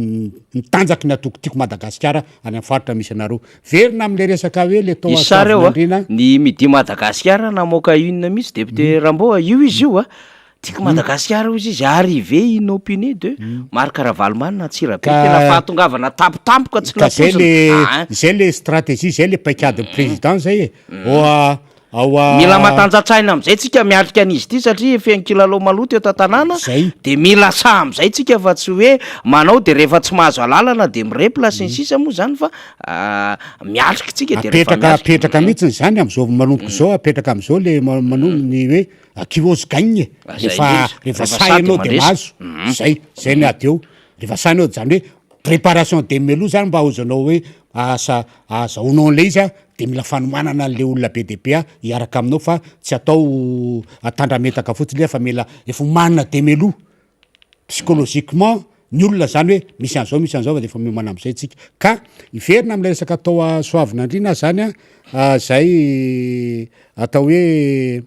nitanjaky ny atokotiako Madagasikara any faritra misy anareo verina am'le resaka hoe le tao isary eo ny midi Madagasikara namoaka inona misy député Ramboa io izy io tiako Madagasikara izy izy arrivé inopiné de Marc Ravalomanina Antsirabe tena fahatongavana tampotampoka tsy laposiny zay le stratégie zay le paikady président zay mila matanjatsaina am'izay tsika miatrika an'izy ity satria efa kilalo maloto eto tanàna de mila sa am'izay tsika fa tsy hoe manao de rehefa tsy mahazo alalana de mirepla sy ny sisa moa zany fa miatrika tsika de apetraka mihitsy zany am'izao manomboka zao apetraka am'izao le manombony hoe kiosy gagne rehefa sainao de mahazo zay ny ady eo rehefa sainao zany hoe préparation de melo zany mba aozanao hoe azahoanao an'le izy de mila fanomanana an'le olona be de be hiaraka aminao fa tsy atao atandrametaka fotsiny le fa mila efa manana demelo psychologiquement ny olona zany hoe misy an'izao fa de efa miomana am'izay tsika ka iverina am'le resaka atao soavinandrina zany zay atao hoe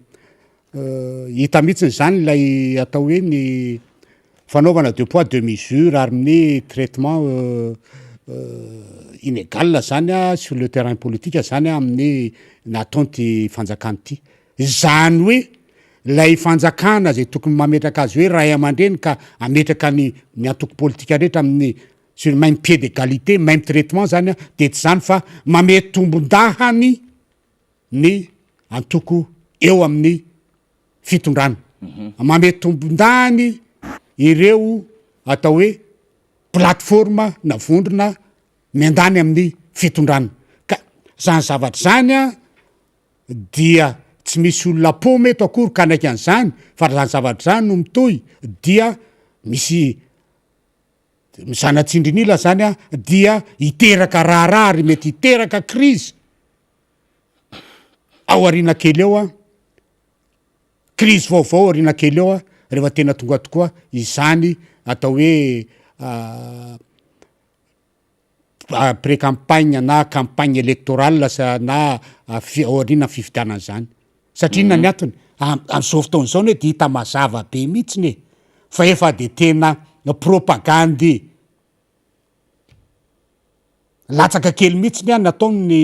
hita mihitsiny zany lay atao hoe ny fanaovana deux poids deux mesures ary ny traitement inégal zany sur le terrain politique zany amin'ny nataonty fanjakana ty zany hoe lay fanjakana zay tokony mametraka azy hoe ray aman-dreny ka ametraka ny antoko politika rehetra amin'ny sur même pied d'égalité même traitement zany de tsy zany fa mamety tombondahany ny antoko eo amin'ny fitondrana mamety tombondahany ireo atao hoe plateforme navondrona miandany amin'ny fitondrana ka zany zavatra zany dia tsy misy olona po meto akory ka naiky an'izany fa zany zavatra zany no mitoy dia misy zanatsindrinila zany dia hiteraka raharaha ary mety hiteraka crise ao arina kely eo crise vaovao arina kely eo rehefa tena tonga tokoa izany atao hoe pré-campagne na campagne électorale na aorina fividianana zany satria inona ny antony am'izao fotoan'izao hoe de hita mazava be mihitsiny fa efa de tena propagandy latsaka kely mihitsiny nataony ny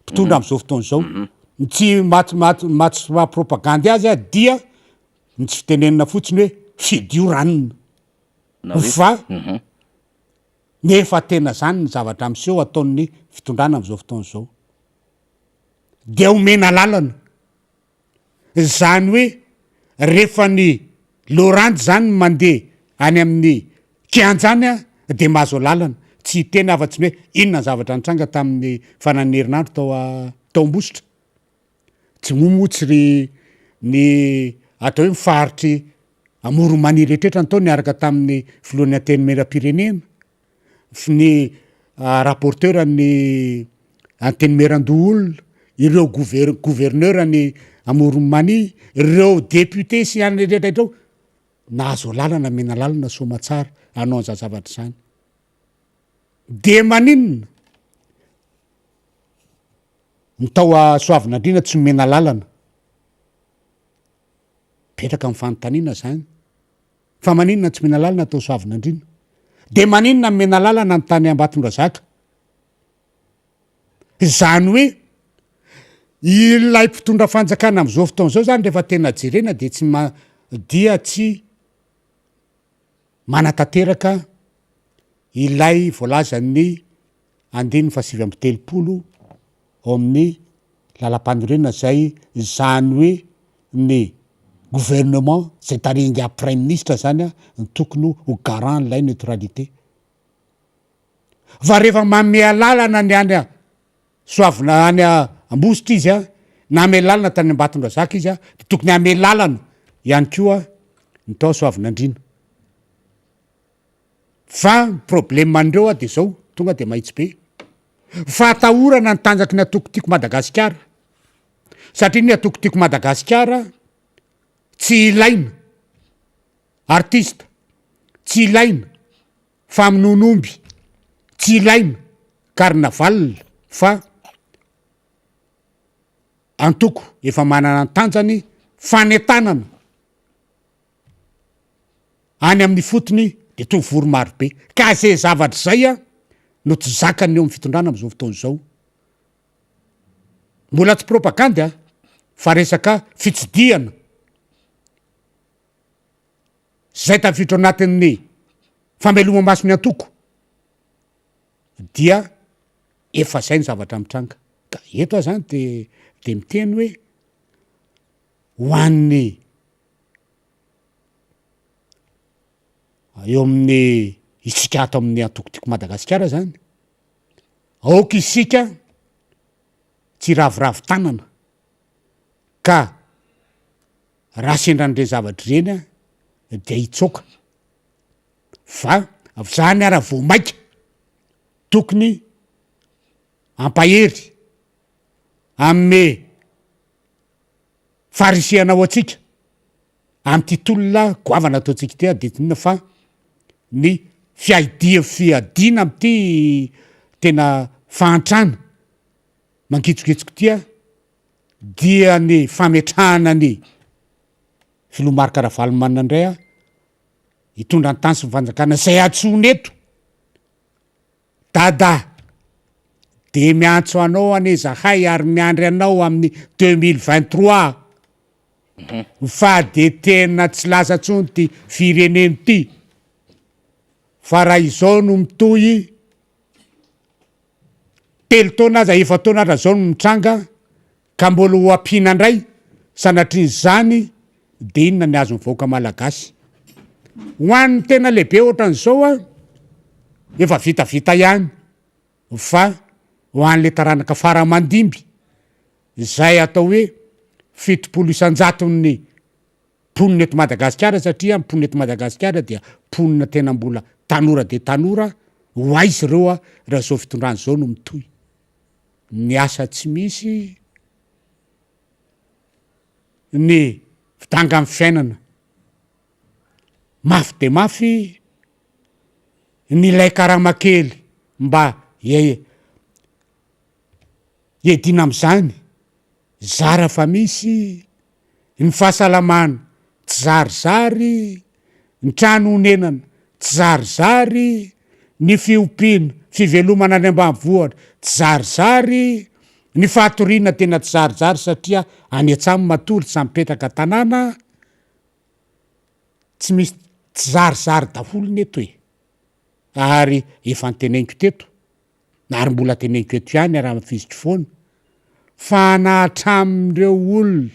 mpitondra am'izao fotoan'izao tsy maty propagandy azy dia ny tsy fitenenina fotsiny hoe fidio ranona fa nefa tena zany ny zavatra amseho ataon'ny fitondrana am'izao fotoan'izao de omena lalana zany hoe rehefa ny lorandy zany mandeha any amin'ny kianjany de mahazo lalana tsy tena afa-tsy hoe inona ny zavatra nitranga tamin'ny fananerinandro tao ambositra tsy momotsy ny atao hoe mifaharitry amoro maniry rehetrehtra nytao niaraka tamin'ny filohan'ny antenimera-pirenena ny rapporteur ny antenimera-ndoolona ireo gouverneur ny amoromani ireo député sy any rehetrarehetrao nahazo lalana mena lalana somatsara anao an'za zavatra zany de maninona nytao soavinandrina tsy mena lalana petraka amin'ny fanontaniana zany fa maninona tsy mena lalana atao soavinandrina de maninona mena lalana ny tany Ambatondrazaka zany hoe ilay mpitondra fanjakana am'izao fotoan'izao zany rehefa tena jerena de dia tsy manatanteraka ilay voalazan'ny 2017 ao amin'ny lalam-panorenana zay zany hoe ny gouvernement zay taringa prime ministre zany ny tokony ho garant lay neutralité fa rehefa mamea lalana ny any soavina any ambositra izy na ame lalana tany Ambatondrazaka izy de tokony ame lalana ihany koa ny tao soavinandrina fa problème andreo de zao tonga de mahitsy be fa atahorana ny tanjaky ny atokotiako Madagasikara satria ny atokotiako Madagasikara tsy ilaina artista tsy ilaina famononomby tsy ilaina carnaval fa antoko efa manana ntanjany fanetanana any amin'ny fotony de tovoro marobe ka zay zavatra zay a no tsy zakany eo amin'ny fitondrana am'izao fotoana zao mbola tsy propagandy a fa resaka fitsidiana zay tafiditra anatin'ny fameloma maso ny antoko dia efa zay ny zavatra mitranga ka eto a zany de miteny hoe hoan'ny eo amin'ny isika ato amin'ny antokotiako Madagasikara zany aoka isika tsy ravoravo tanana ka raha sendran'ireny zavatra reny a dia hitsoaka fa zany ara vo maika tokony ampahery ame farisiana ao atsika am'ty tolona goavana ataotsika ty de tinona fa ny fiadiana am'ty tena fahantrana mankitsokitsoko tya dia ny fametrahana ny filomarika Ravalomanana indray a hitondra ny tany sy mifanjakana zay atsony eto dada de miantso anao ane zahay ary miandry anao amin'ny 2023 fa de tena tsy laza tsony ty fireneny ty fa raha izao no mitoy telo taona aza efa taona aza zao no mitranga ka mbola ho ampina indray sanatr'izany de inona ny azo mivoaka malagasy hoan'ny tena lehibe ohatran'izao a efa vitavita ihany fa ho an'le taranaka faramandimby zay atao hoe 700 ponina eto Madagasikara satria ponina eto Madagasikara dia ponina tena mbola tanora de tanora ho aizy reo a raha zao fitondrany zao no mitoy ny asa tsy misy ny fitanga amin'ny fiainana mafy de mafy ny lay karamakely mba iedina am'izany zara fa misy ny fahasalamana tsy zarizary ny trano honenana tsy zarizary ny fiompiana fivelomana any ambanivohitra tsy zarizary ny fahatoriana tena tsy zarizary satria any an-tsamy matory tsy mipetraka tanàna tsy misy tsy zarizary daholo ny eto e ary efa nyteneniko teto ary mbola teneniko eto ihany raha mafizitry foana fa nahatramin'ireo olona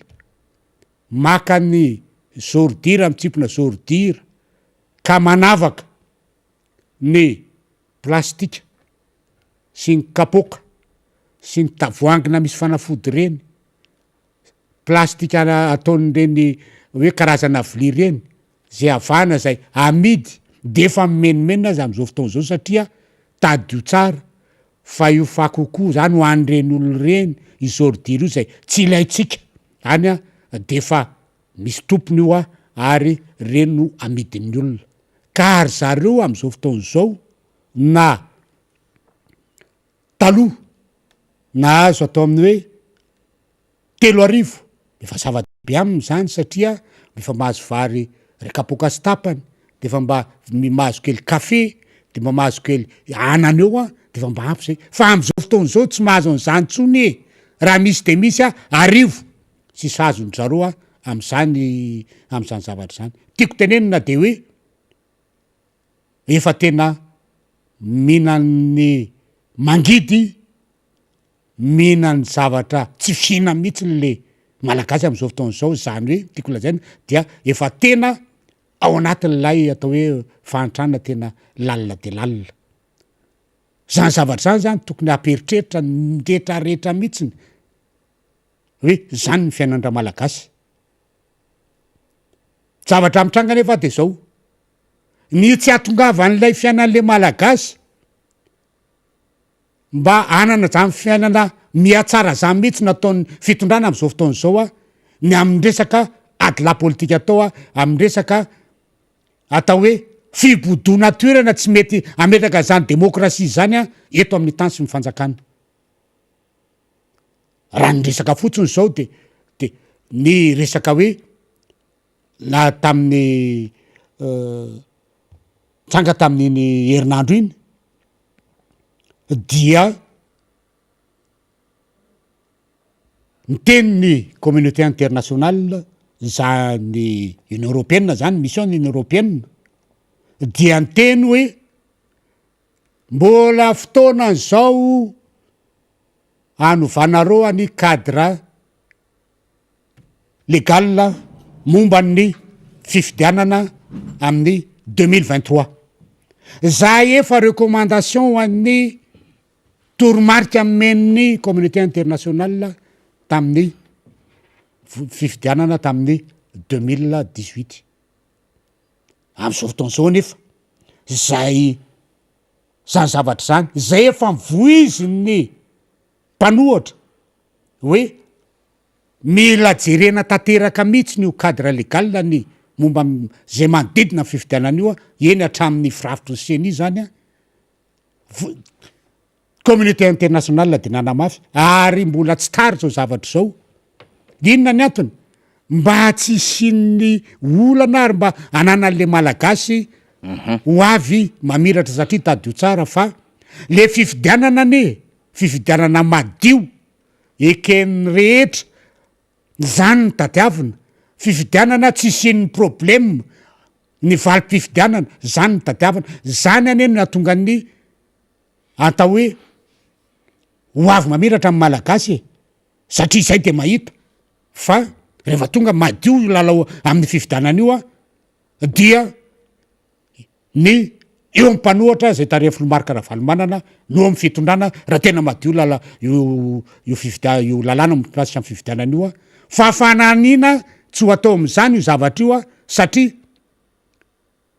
maka ny zordira mitsipona zordira ka manavaka ny plastika sy ny kapoka sy ny tavoangina misy fanafody reny plastika ataon'ireny hoe karazana vilia reny zay avana zay amidy de efa mimenomenona azy am'izao fotoana zao satria tadio tsara fa io fakoko zany ho an'ireny olo reny izordira io zay tsy ilaitsika any a de efa misy tompony io a ary reny no amidin'ny olona ka ary zareo am'izao fotoana zao na taloha na azo atao amin'ny hoe 3 efa zava-dehibe aminy zany satria efa mahazo vary ray kapoka sy tapany de efa mba mahazo kely kafe de mba mahazo kely anana eo a de efa mba ampy zay fa am'izao fotoana zao tsy mahazo an'izany tsony e raha misy de misy a arivo sy sazony zareo a am'izany zavatra zany tiako tenenina de hoe efa tena mihinan'ny mangidy mihinany zavatra tsy fihina mihitsy le malagasy am'izao fotoana zao zany hoe tiako lazaina dia efa tena ao anatin'lay atao hoe fahantrana tena lalina de lalina zany zavatra zany zany tokony aperitreritra nretrarehetra mihitsiny hoe zany ny fiainan'ra malagasy zavatra mitranga nefa de zao ny tsy atongavan'lay fiainan'le malagasy mba anana zany fiainana miatsara zany mihitsy nataon'ny fitondrana am'izao fotoana zao a ny amin'ny resaka ady la politika atao a amin'ny resaka atao hoe fibodona toerana tsy mety ametraka zany demokrasia zany a eto amin'ny tany sy mifanjakana raha ny resaka fotsiny zao de ny resaka hoe na tamin'ny tsanga tamin'iny herinandro iny dia ny tenin'ny communauté internationale zany union européenne zany mission union européenne dia ny teny hoe mbola fotoana zao anovanareo any cadre légal momba ny fifidianana amin'ny 2023 za efa recommandation ho an'ny toromarika amen'ny communauté internationale tamin'ny fifidianana tamin'ny 2018 am'izao fotoana zao nefa zay zany zavatra zany zay efa mivoiziny mpanohatra hoe mila jerena tanteraka mihitsy ny cadre légal ny momba zay manodidina ny fifidianana io eny hatramin'ny firafitry ny seny zany communauté internationale de nanamafy ary mbola tsy tary zao zavatra zao inona ny antony mba tsy isin'ny olana ary mba ananan'le malagasy ho avy mamiratra satria tadio tsara fa le fifidianana fifidianana madio eken'ny rehetra zany ny tadiavina fifidianana tsy isin'ny problème ny valim-pifidianana zany ny tadiavana zany ane no natonga ny atao hoe ho avy mamiratra amin'ny malagasy satria izay de mahita fa rehefa tonga madio lalao amin'ny fifidianana io dia ny eo amin'ny mpanohatra zay tareha folomarika Ravalomanana no amin'ny fitondrana raha tena madio lala io lalàna miplasia amin'ny fifidianana io fa fananina tsy ho atao am'izany io zavatra io satria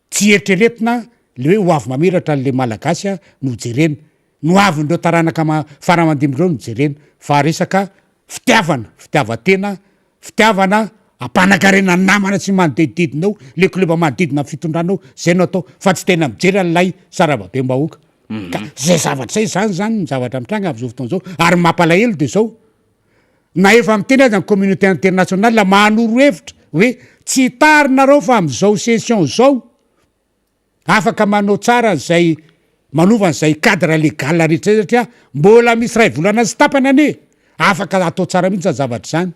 tsy eritreretina le hoe ho avy mamiratra le malagasy no jerena no avindreo taranaka faramandimindreo no jerena fa resaka fitiavatena fitiavana ampanakarena namana tsy manodididinao le koleba manodidina fitondranao zay no atao fa tsy tena mijery an'lay sarababe mbahoaka ka zay zavatra zay zany ny zavatra mitranga am'izao fotoana zao ary mampalahelo de zao na efa miteny azy ny communauté internationale manoro hevitra hoe tsy tarinareo fa am'izao session zao afaka manao tsara zay manovany zay cadre légal rehetra satria mbola misy ray volana sy tapany ane afaka atao tsara mihitsy zavatra zany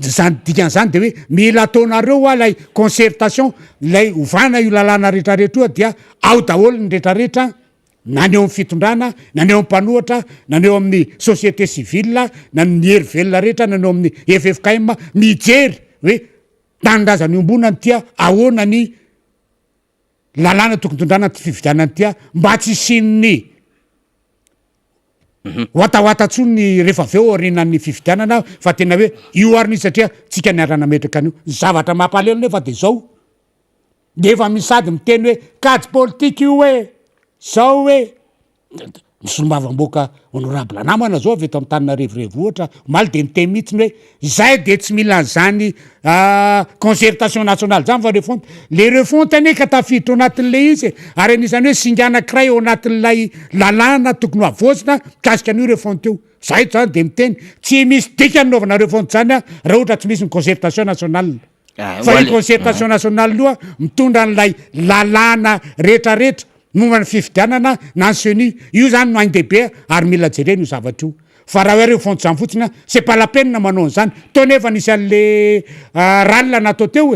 zany dikan'izany de hoe mila ataonareo lay concertation lay ovana io lalàna rehetrarehetra io dia ao daholo ny rehetrarehetra naneo amin'ny fitondrana naneo amin'ny mpanohatra naneo amin'ny société civile na ny hery velona rehetra naneo amin'ny FFKM mijery hoe tanindrazany ombonany tia ahoana ny lalàna tokontondrana ty fividianany tia mba tsy isin'ny oataoatantsony rehefa aveo arinan'ny fifidianana fa tena hoe io ary nizy satria tsika niarana metraka an'io zavatra mampalelo nefa de zao de efa misady miteny hoe kajy politika io hoe zao hoe misy lombavamboaka honorable namana zao avy eto amin'ny tanina revirevo ohatra maly de niteny mihitsiny hoe zay de tsy mila an'zany concertation nationale zany fa refonte le refonte ane ka tafiditra ao anatin'le izy ary anisany hoe singa anankiray ao anatin'lay lalàna tokony avoazina kasika an'io refonte io zay zany de miteny tsy misy dika nanaovana refonte zany raha ohatra tsy misy ny concertation nationale fa ny concertation nationale io mitondra an'lay lalàna rehetrarehetra momba ny fifidianana na ny seni io zany no ain-dehibe ary mila jerena io zavatra io fa raha hoe refonte zany fotsiny c'est pas la peine manao an'izany to nefa nisy an'le ralina natao teo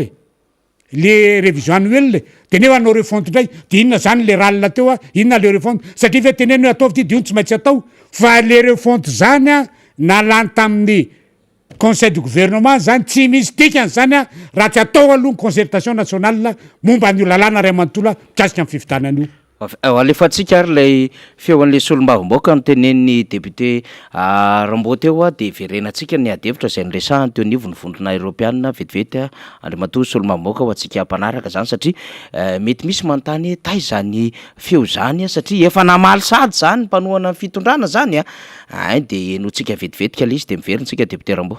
le révision annuelle de nefa anao refonte ndray de inona zany le ralina teo inona le refonte satria ve teneny hoe ataovy ty de io tsy maintsy atao fa le refonte zany nalany tamin'ny conseil du gouvernement zany tsy misy dikany zany raha tsy atao aloha ny concertation nationale momba an'io lalàna ray amanontolo mikasika amin'ny fifidianana io alefatsika ary lay feo an'le solombavamboaka no tenen'ny député Rambo teo de verenantsika ny adevitra zay niresahany teo nivo ny vondrona européenne vetivety andrimatoa solombavamboaka ho antsika mpanaraka zany satria mety misy manontany tay zany feo zany satria efa namaly sady zany mpanohana fitondrana zany ay de notsika vetivetika le izy de miverintsika député Rambo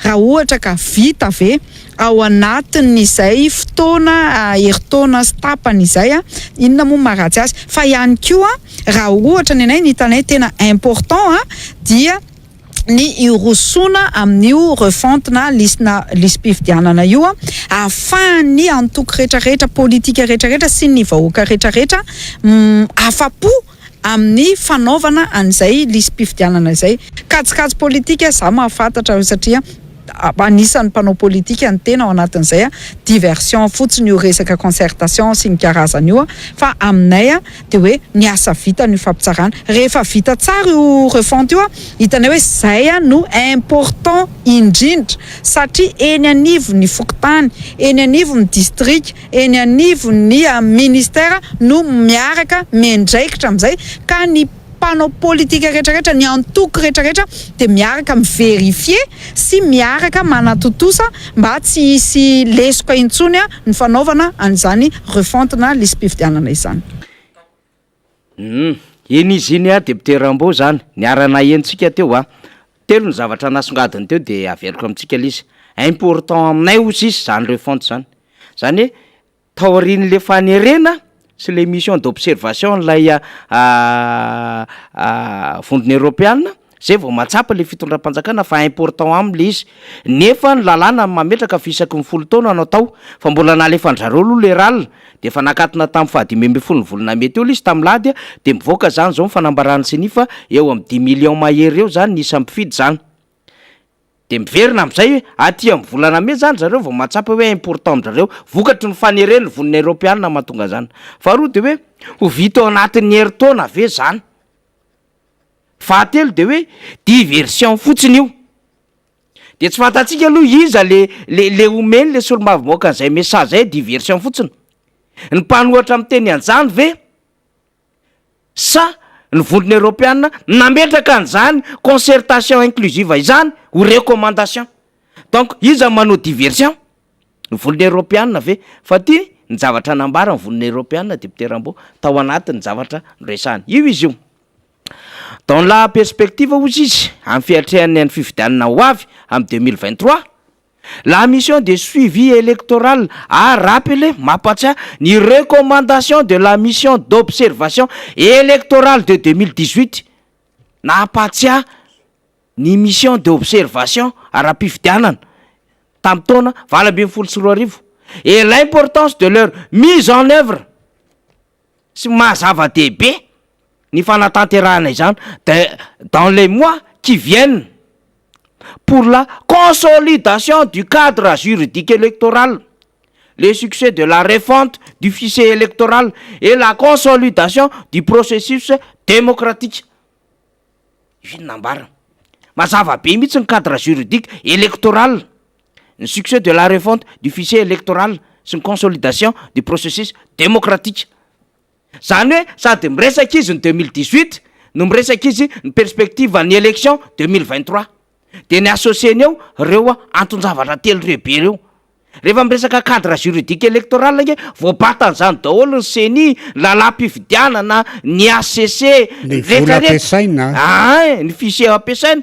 raha ohatra ka vita ve ao anatin'izay fotoana heritaona sy tapany izay inona moa maharatsy azy fa ihany koa raha ohatra ny anay nitanay tena important dia ny irosona amin'io refontina lisym-pifidianana io ahafahany antoky rehetrarehetra politika rehetrarehetra sy ny vahoaka rehetrarehetra afapo amin'ny fanaovana an'izay lisym-pifidianana izay katsikajy politika za mahafantatra satria anisan'ny mpanao politika ny tena ao anatin'izay diversion fotsiny io resaka concertation sy ny karazany io fa aminay de hoe ny asa vita ny fampitsarana rehefa vita tsara io refonte io hitanay hoe zay no important indrindra satria eny anivo ny fokotany eny anivo ny district eny anivo ny ministère no miaraka miandraikitra amin'izay ka ny mpanao politika rehetrarehetra ny antoky rehetrarehetra de miaraka miverifie sy miaraka manatotosa mba tsy hisy lesoka intsony ny fanaovana an'izany refontina lisym-pifidianana izany. Eny izy iny député Rambo zany niarana entsika teo telo ny zavatra nasongadiny teo de averiko amintsika izy important aminay ozy izy zany refonte zany zany taorian'le fanerena sy les missions d'observation lay vondrony européenne zay vao matsapa le fitondram-panjakana fa important am'le izy nefa ny lalàna mametraka fisaky ny 10 taona anao tao fa mbola nalefandrareo aloha le ralina de fa nakatina tamin'ny 5 volana mety eo izy tamin'ny lady de mivoaka zany zao fanambarany sy ny fa eo amin'ny 10 millions mahery eo zany nisy ampifidy zany de miverina am'izay aty amin'ny volana me zany zareo vao matsapa hoe important amin'zareo vokatry ny fanereny vonina européenne mahatonga zany faharoa de hoe ho vita ao anatin'ny heritaona ve zany fahatelo de hoe diversion fotsiny io de tsy fantatsika aloha iza le omeny le solombavy an'izay message zay diversion fotsiny ny mpanohatra amin'ny teny an'izany ve sa ny vondrony européenne nametraka an'izany concertation inclusive izany ou recommandation donc iza manao diversion ny vondrony européenne ve fa ty ny zavatra nambara ny vondrony européenne député Rambo tao anatin'ny zavatra resany io izy io dans la perspective ozy izy amin'ny fiatrehan'ny ny fifidianana ho avy amin'ny 2023 la mission de suivi électoral a rappelé mampatsiahy ny recommandation de la mission d'observation électorale de 2018 nampatsiahy ny mission d'observation ara-pifidianana tamin'ny taona 2024 et l'importance de leur mise en œuvre sy mahazava-dehibe ny fanatanterahana izany dans les mois qui viennent pour la consolidation du cadre juridique électoral, le succès de la refonte du fichier électoral et la consolidation du processus démocratique. Mazava be mihitsy ny cadre juridique électoral, le succès de la refonte du fichier électoral sy ny consolidation du processus démocratique. Zany hoe sady miresaka izy ny 2018 no miresaka izy ny perspective ny élection 2023 de ny associeny eo reo antonjavatra telo rebe reo rehefa miresaka cadre juridique électoral nge voabatan'izany daholo ny CENI lalam-pifidianana ny ACC ny vola ampiasaina ny fichier ampiasaina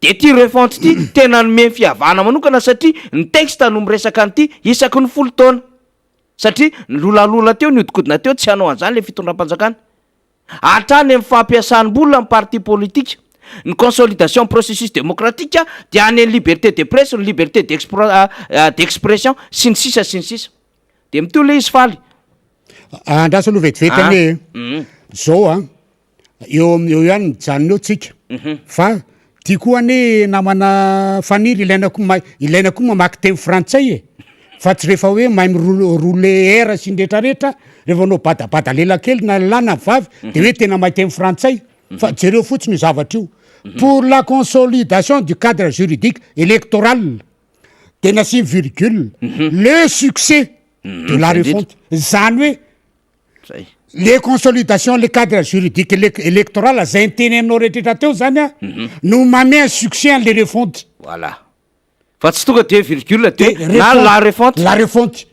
de ty refonte ty tena nome fiavana manokana satria ny texte no miresaka an'ity isaky ny 10 taona satria ny lolalola teo ny odikodina teo tsy hanao an'izany le fitondram-panjakana hatrany amin'ny fampiasan'olona amin'ny parti politique ny consolidation processus démocratique dia any ny liberté de presse ny liberté d'expression sy ny sisa de miteo le izy faly andrasa aloha vetivety hoe zao eo ihany mijanona eo tsika fa ty koa ane namana faniry ilaina koa mamaky teny frantsay fa tsy rehefa hoe mahay mirole era sy ndretrarehetra rehefa anao badabada lelakely na lana vavy de hoe tena mahay teny frantsay fa jereo fotsiny zavatra io pour la consolidation du cadre juridique électoral de nasi virgule le succès de la refonte zany hoe les consolidations le cadre juridique électoral zay nyteny aminao rehetrarehetra teo zany no mame un succès an'le refonte voilà fa tsy tonga de virgule de na la refonte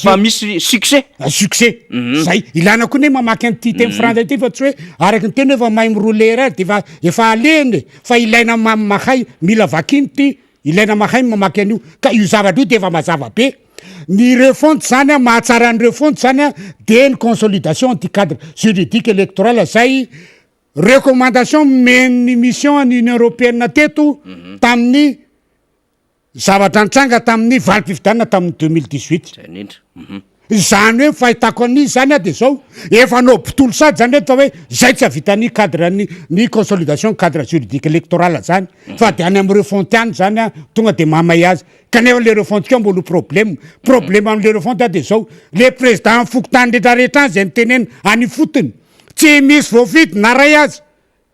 fa misy succès zay ilana koa ne mamaky an'ty teny frantsay ty fa tsy hoe araky ny teny efa mahay mirolera de efa aleny fa ilaina mahay mila vakiny ty ilaina mahay mamaky an'io ka io zavatra io de efa mazava be ny refonte zany a mahatsara ny refonte zany a de ny consolidation anty cadre juridique électoral zay recommandation men'ny mission any union européenne teto tamin'ny zavatra nitranga tamin'ny valim-pifidianana tamin'ny 2018 zay indrindra zany hoe fahitako an'izy zany a de zao efa nao mpitolo sady zany reto fa hoe zay tsy avitany cadre ny consolidation cadre juridique électoral zany fa de any amin'ny refonte any zany a tonga de mamay azy kanefa le refonte keo mbolo problème am'le refonte a de zao le président fokotany rehetrarehetra any zay nitenena any fotony tsy misy voafidy na ray azy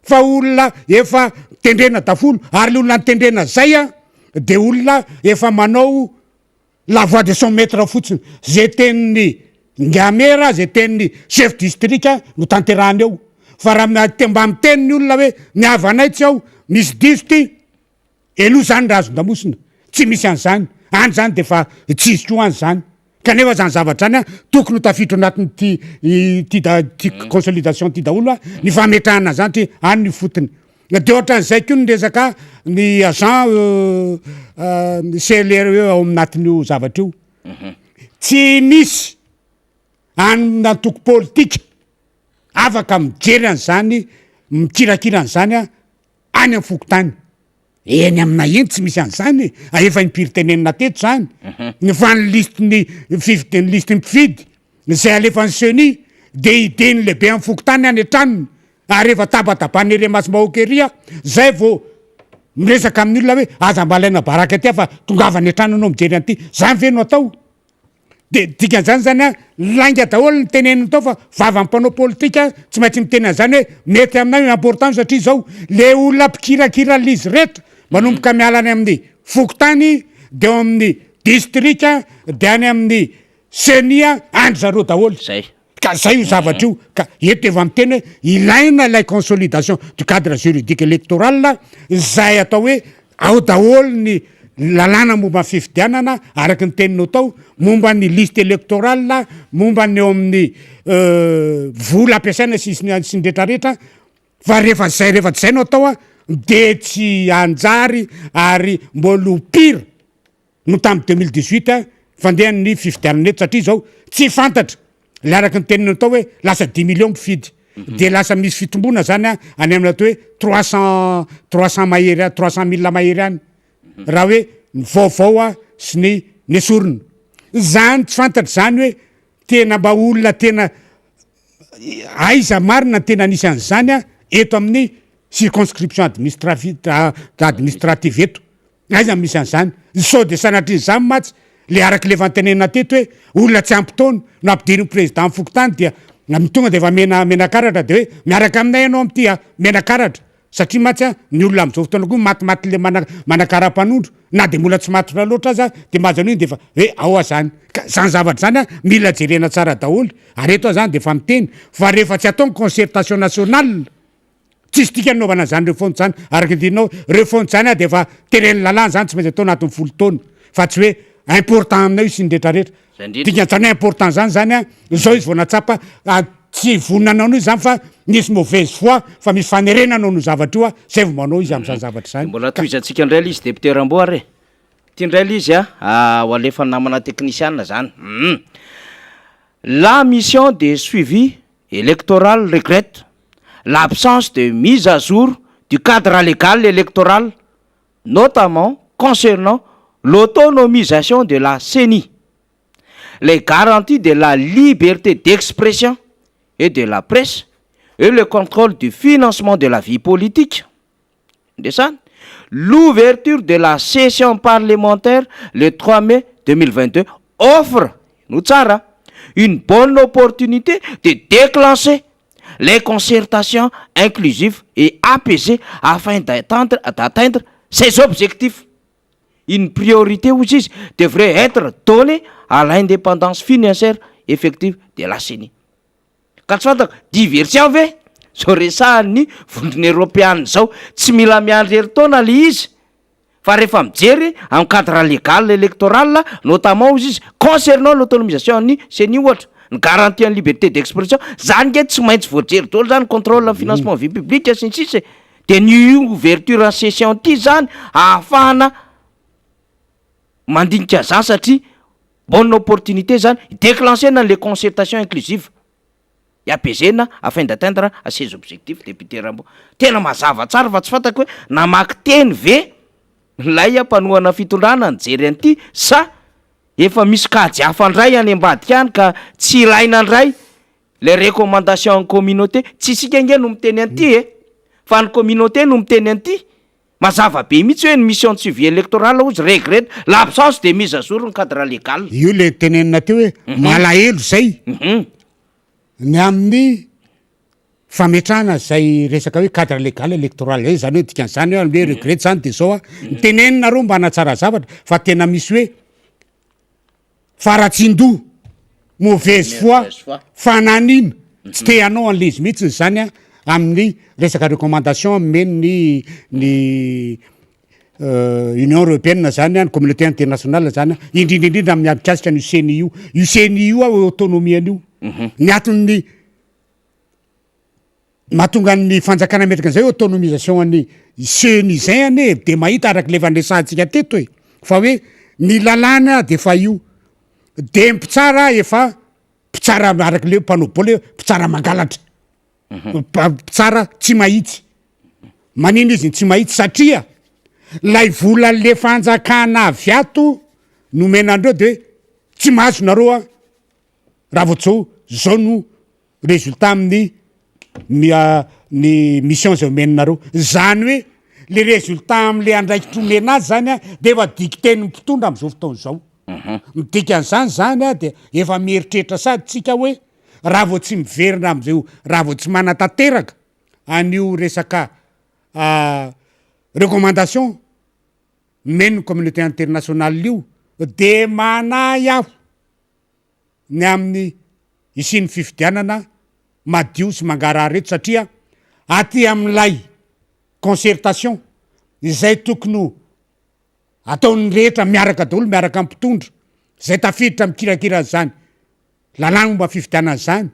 fa olona efa tendrena dafolo ary le olona nytendrena zay a de olona efa manao la voix de son maître fotsiny zay tenin'ny ngamera zay tenin'ny chef district no tanterahany eo fa raha mba miteniny olona hoe miavanay tsy ao misy diso ty elo zany raha azondamosina tsy misy an'zany any zany de fa tsisy ko any zany kanefa zany zavatra zany a tokony ho tafitro anatin'ny ty consolidation ty daholo a ny fametrahana zany ty any ny fotony de ohatran'izay ko ny resaka ny agent CLRE ao aminatin'io zavatra io tsy misy anatoko politika afaka mijery an'zany mikirakira an'zany a any amin'ny fokotany eny amina eny tsy misy an'zany efa impiry-tenenina teto zany ny fa ny listeny listeny mpifidy zay alefan'ny seni de ideny lehibe amin'ny fokotany any antranony ary efa tabatabany ere masom-bahokeria zay vao miresaka amin'ny olona hoe aza mbalaina baraka aty fa tongavany antranonao mijery an'ity zany ve no atao de dikan'zany zany a lainga daholo ny teneniny tao fa vava mpanao politika tsy maintsy miteny an'zany hoe mety aminay important satria zao le olona mpikirakira lizy rehetra manomboka mialany amin'ny fokotany de eo amin'ny district de any amin'ny senia andry zareo daholo zay ka zay io zavatra io ka eto efa miteny hoe ilaina ilay consolidation du cadre juridique électoral zay atao hoe ao daholo ny lalàna momba ny fifidianana araky ny teninao tao momba ny liste électorale momba ny eo amin'ny vola ampiasaina sy ny retrarehetra fa rehefa zay rehefa tsy zay no atao a de tsy anjary ary mbolo pire no tamin'ny 2018 fandehan'ny fifidianana eto satria zao tsy fantatra le araky ny tenina atao hoe lasa 10 millions mpifidy de lasa misy fitombona zany a any amin'ny atao hoe 300 mahery 300 000 mahery any raha hoe ny vaovao a sy ny esorona zany tsy fantatra zany hoe tena mba olona tena aiza marina tena nisy an'zany a eto amin'ny circonscription administrative eto aiza misy an'zany sao de sanatry zany matsy le araky le fantenena teto hoe olona tsy ampitaona no ampidirin'ny président fokotany dia tonga de efa menakaratra de hoe miaraka aminay ianao am'ty menakaratra satria matsy a ny olona am'izao fotoana koa matimaty le manakara-panondro na de mbola tsy matona loatra aza de mazan'iny de fa hoe ao a zany ka zany zavatra zany a mila jerena tsara daholo ary eto a zany de fa miteny fa rehefa tsy ataony concertation nationale tsisy tika naovana zany refonte zany araky dinao refonte zany a de fa tereny lalàna zany tsy maintsy atao anatin'ny folo taona fa tsy hoe important aminay io sy ny retrarehetra dikan'zany hoe important zany a zao izy vao natsapa tsy vonanao noho zany fa nisy mauvaise foi fa misy fanerenanao no zavatra io a zay vo manao izy am'zany zavatra zany mbola toizantsika indray izy député Ramboary ty indray izy ho alefa namana technicien zany la mission de suivi électoral regrette l'absence de mise à jour du cadre légal électoral notamment concernant l'autonomisation de la CENI, les garanties de la liberté d'expression et de la presse et le contrôle du financement de la vie politique. L'ouverture de la session parlementaire le 3 mai 2022 offre une bonne opportunité de déclencher les concertations inclusives et apaisées afin d'atteindre ces objectifs. Une priorité aussi devrait être donnée à l'indépendance financière effective de la CENI. Ka tsy fantako diversion ve zao resahan'ny vondrony européenne zao tsy mila miandry herintaona le izy fa rehefa mijery amin'ny cadre légal électoral notamment izy concernant l'autonomisation ny CENI ohatra ny garantie en liberté d'expression zany nge tsy maintsy voajery daholo zany contrôle en financement vie publique sy ny sisa de ny ouverture en session ty zany ahafahana mandinika zany satria bonne opportunité zany déclenchena les concertations inclusive iapezena afin d'atteindre à ces objectifs député Rambo tena mazava tsara fa tsy fantako hoe namaky teny ve lay mpanohana fitondrana nijery an'ity sa efa misy kajy hafandray any ambadika any ka tsy ilaina andray les recommandations en communauté tsy isika nge no miteny an'ity fa ny communauté no miteny an'ity mazava be mihitsy hoe ny mission de suivi électoral ozy regrette l'absence de mise à jour ny cadre légal io le tenenina teo hoe malahelo zay ny amin'ny fametrahana zay resaka hoe cadre légal électoral zay zany hoe dikan'izany hoe le regrette zany de zao ny tenenina mba hanatsara zavatra fa tena misy hoe faratsindoa mauvaise foi fananina tsy te hanao an'izy mihitsy zany amin'ny resaka recommandation meny ny Union européenne zany ny communauté internationale zany indrindrindrindra amin'ny abikasika ny UCNI autonomie an'io ny aton'ny mahatonga ny fanjakana metraka an'izay autonomisation any CNI zay ane de mahita araky le fandraisantsika teto fa hoe ny lalàna de fa io de mpitsara efa mpitsara araky le mpanobole mpitsara mangalatra mpitsara tsy mahitsy manino izy tsy mahitsy satria lay vola le fanjakana aviato nomenandreo de tsy mahazo nareo raha votsao zao no résultat amin'ny ny mission zay omeninareo zany hoe le résultat am'le andraikitry omena azy zany de efa dicteny mpitondra am'izao fotoana zao midikan'izany zany de efa mieritreritra sady tsika hoe raha vo tsy miverina am'izao raha vo tsy manatanteraka an'io resaka recommandation meny communauté internationale io de manahy aho ny amin'ny isiny fifidianana madio sy mangarah reto satria aty am'lay concertation izay tokony ataon'ny rehetra miaraka daholo miaraka ampitondra zay tafiditra mikirakira zany lalàna mba fifidianana zany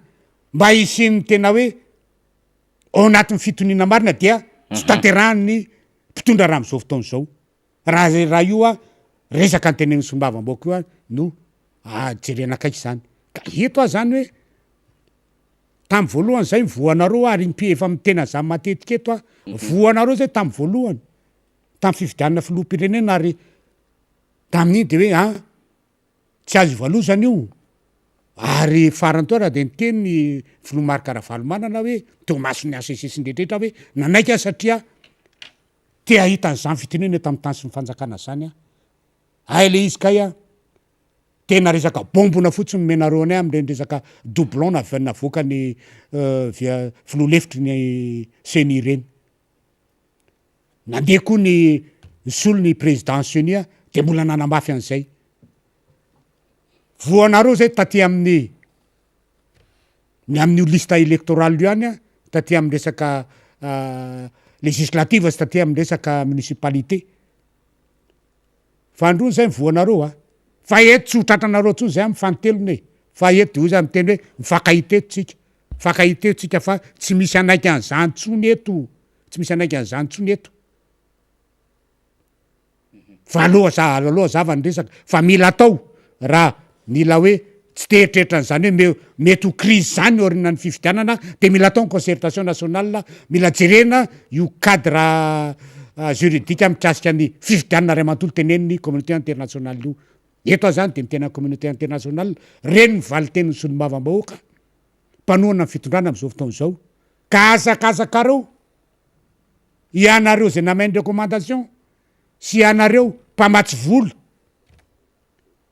mba isiny tena hoe ao anatin'ny fitoniana marina dia tsy tanterahany mpitondra raha am'izao fotoana zao raha io resaka anteneny sombavamboako io no jerenakaiky zany ka eto a zany hoe tamy voalohany zay voanareo ary efa mitena zany matetika eto voanareo zay tamy voalohany tamy fifidianana filoham-pirenena ary tamin'iny de hoe tsy azo ivalozana io ary farany teo raha de niteny ny filoha Marc-Ravalomanana hoe teo masony ACC ndretrehtra hoe nanaiky satria te ahitan'izany fitenena tamy tany sy ny fanjakana zany ay le izy kay tena resaka bombona fotsiny menareo anay am'reny resaka doublon navoaka ny via filoha lefitry ny CNI reny nandeha koa ny solo ny président CNI de mbola nanamafy an'izay voanareo zay taty amin'ny lista électorale io any taty amin'ny resaka législative sy taty amin'ny resaka municipalité fa androny zay voanareo fa eto tsy ho tratranareo tsony zay am'fanotelony fa eto de ozy am'teny hoe mifankahiteto tsika fa tsy misy anaiky an'izany tsony eto tsy misy anaiky an'izany tsony eto fa aloha zavany resaka fa mila atao raha mila hoe tsy tehitreritra an'izany hoe mety ho crise zany orinany fifidianana de mila atao ny concertation nationale mila jerena io cadre juridique mikasika ny fifidianana ray amantolo teneniny communauté internationale io eto zany de mitena communauté internationale reny mivaly tenin'ny solomavambahoaka mpanohana ny fitondrana am'izao fotoana zao ka azakazakareo ianareo zay namainy recommandation sy ianareo mpamatsy vola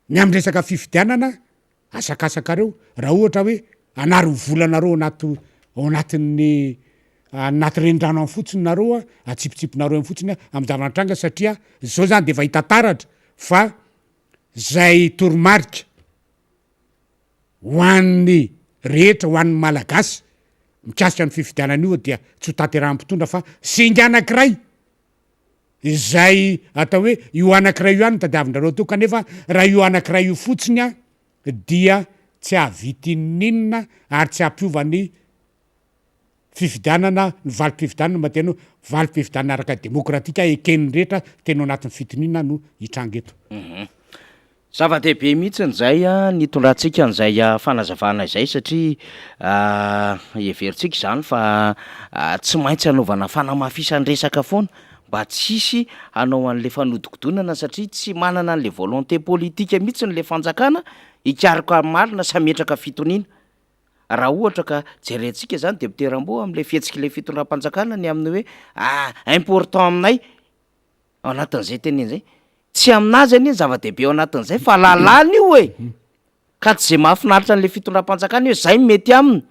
ny am'ny resaka fifidianana asakasakareo raha ohatra hoe anary volanareo anaty rendrano am fotsiny nareo atsipitsipinareo am fotsiny am'zavanatranga satria zao zany de efa hitataratra fa zay toromarika hoan'ny rehetra hoan'ny malagasy mikasika ny fifidianan'io dia tsy ho tanteraha-mpitondra fa singa anankiray zay atao hoe io anankiray io any tadiavindrareo teo kanefa raha io anankiray io fotsiny dia tsy avitin'inona ary tsy ampiovany fifidianana ny valim-pifidianana matena valim-pifidianana araka demokratika eken'ny rehetra tena anatin'ny fitinina no hitrangeto Zava-dehibe mihitsy nizay a nitondrantsika n'izay fanazavana izay satria everitsika izany fa tsy maintsy hanaovana fanamafisany resaka foana mba tsisy hanao an'le fanodikodonana satria tsy manana an'le volonté politika mihitsy n'le fanjakana hikaroka marina sametraka fitoniana. Raha ohatra ka jerentsika zany député Rambo am'le fihetsiky le fitondram-panjakana ny amin'ny hoe important aminay ao anatin'izay teneny zay. Tsy aminazy anie zava-dehibe ao anatin'izay fa lalàna io e. Ka tsy zay mahafinaritra an'le fitondram-panjakana io zay mety aminy.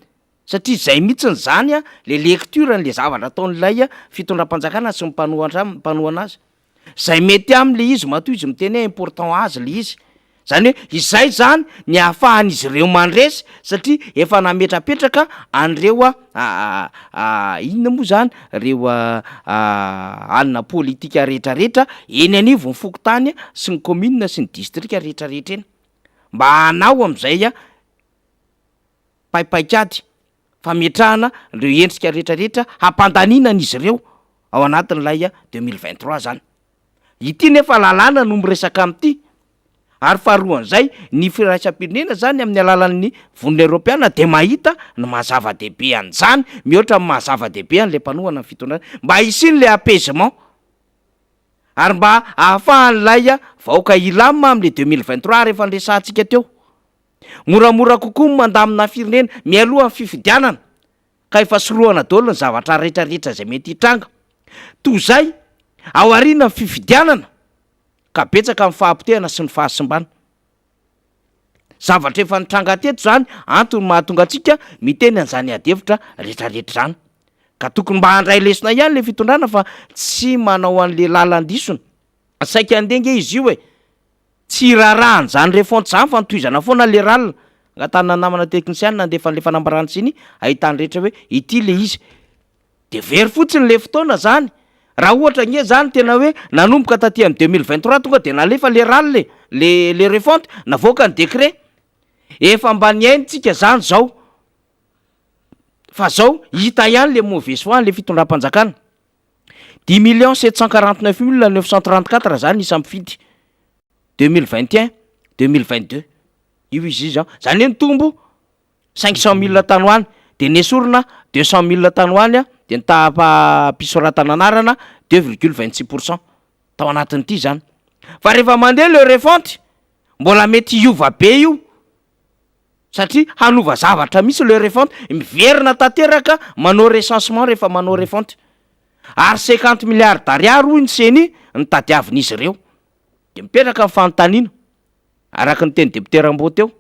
Satria zay mihitsy ny zany le lecture n'le zavatra ataon'ilay fitondram-panjakana sy mpanohana azy. Zay mety aminy le izy matoa izy miteny important azy le izy. Zany hoe izay zany ny ahafahan'izy ireo mandresy satria efa nametrapetraka an'ireo inona moa zany reo alina politika rehetrarehetra eny anivo ny fokotany sy ny commune sy ny distrika rehetrarehetra eny mba hanao am'izay paipaikady fametrahana reo endrika rehetrarehetra hampandaninan'izy ireo ao anatin'ilay 2023 zany. Ity nefa lalàna no miresaka am'ty. Ary faharoan'izay ny firaisam-pirenena zany amin'ny alalan'ny vonona Europeana de mahita ny mahazava-dehibe an'izany mihoatra amin'ny mahazava-dehibe an'le mpanohana ny fitondrana mba isian'le apaisement ary mba ahafahan'ilay vahoaka ilama am'le 2023 rehefa andresantsika teo. Moramora kokoa ny mandamina firenena mialoha amin'ny fifidianana ka efa sorohana daholo ny zavatra rehetrarehetra zay mety hitranga. Toy izay ao aoriana ny fifidianana ka betsaka amin'ny fahampotehana sy ny fahasimbana. Zavatra efa nitranga teto zany antony mahatonga antsika miteny an'izany adevitra rehetrarehetra zany. Ka tokony mba handray lesona ihany le fitondrana fa tsy manao an'le lalandisona. Saika andenge izy io e. Tsy rarahany zany refonty zany fa nitohizana foana le ralina. Angatana namana teknisiana nandefa an'le fanambarana siny ahitany rehetra hoe ity le izy. De very fotsiny le fotoana zany. Raha ohatra nge zany tena hoe nanomboka taty amin'ny 2023 tonga de nalefa le rally le refonte navoaka ny décret. Efa mba niaintsika zany zao. Fa zao hita ihany le mauvaise foi le fitondram-panjakana. 10 749 934 zany isa mifidy 2021 2022 io izy zao. Zany hoe nitombo 500 000 tanoany de nesorina 200 000 tanoany de nitapa-pisoratana anarana 2,26% tao anatin'ity zany. Fa rehefa mandeha le refonte mbola mety hiova be io satria hanova zavatra misy le refonte miverina tanteraka manao recensement rehefa manao refonte. Ary 50 milliards d'ariary hoy ny seny ny tadiavin'izy ireo. De mipetraka amin'ny fanontaniana araka ny teny député Rambo teo.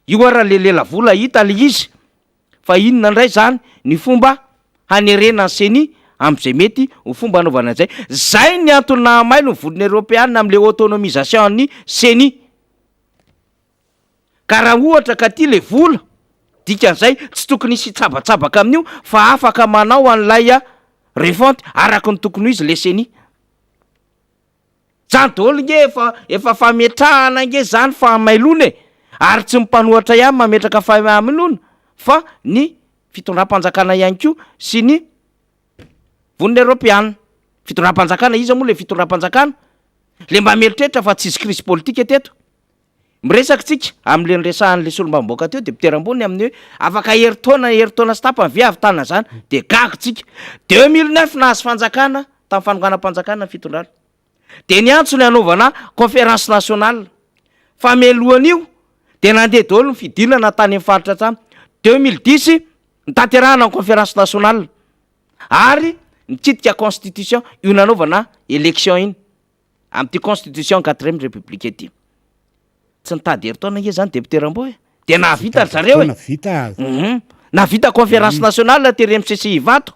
Io ara le lela vola hita le izy. Fa inona ndray zany ny fomba hanerena ny seny am'izay mety ho fomba hanaovana an'izay. Zay ny antony nahamailo ny vonona Europeana am'le autonomisation ny seny. Ka raha ohatra ka ty le vola dikan'izay tsy tokony hisy tsabatsabaka amin'io fa afaka manao an'ilay refonte araka ny tokony izy le seny. Zany daholo nge efa fametrahana nge zany fahamailona ary tsy mipanohatra ihany mametraka fahamailona fa ny fitondram-panjakana ihany koa sy ny vonona Europeana. Fitondram-panjakana iza moa le fitondram-panjakana le mba mieritreritra fa tsisy crise politique teto. Miresaka tsika am'le niresahan'le solombamboaka teo député Rambony amin'ny hoe afaka heritaona sy tapany viavy tana zany de gago tsika. 2009 nahazo fanjakana tamin'ny fanokana mpanjakana fitondrana. De ny antony hanaovana conférence nationale. Fa melohan'io de nandeha daholo ny fidinana tany amin'ny faritra tamy 2010 nitanterahana ny conférence nationale ary nitsidika constitution io nanaovana élection iny amin'ity constitution 4e république ity. Tsy nitady heritaona nge zany député Rambo de nahavita ry zareo e. Nahavita conférence nationale tery MCC Ivato.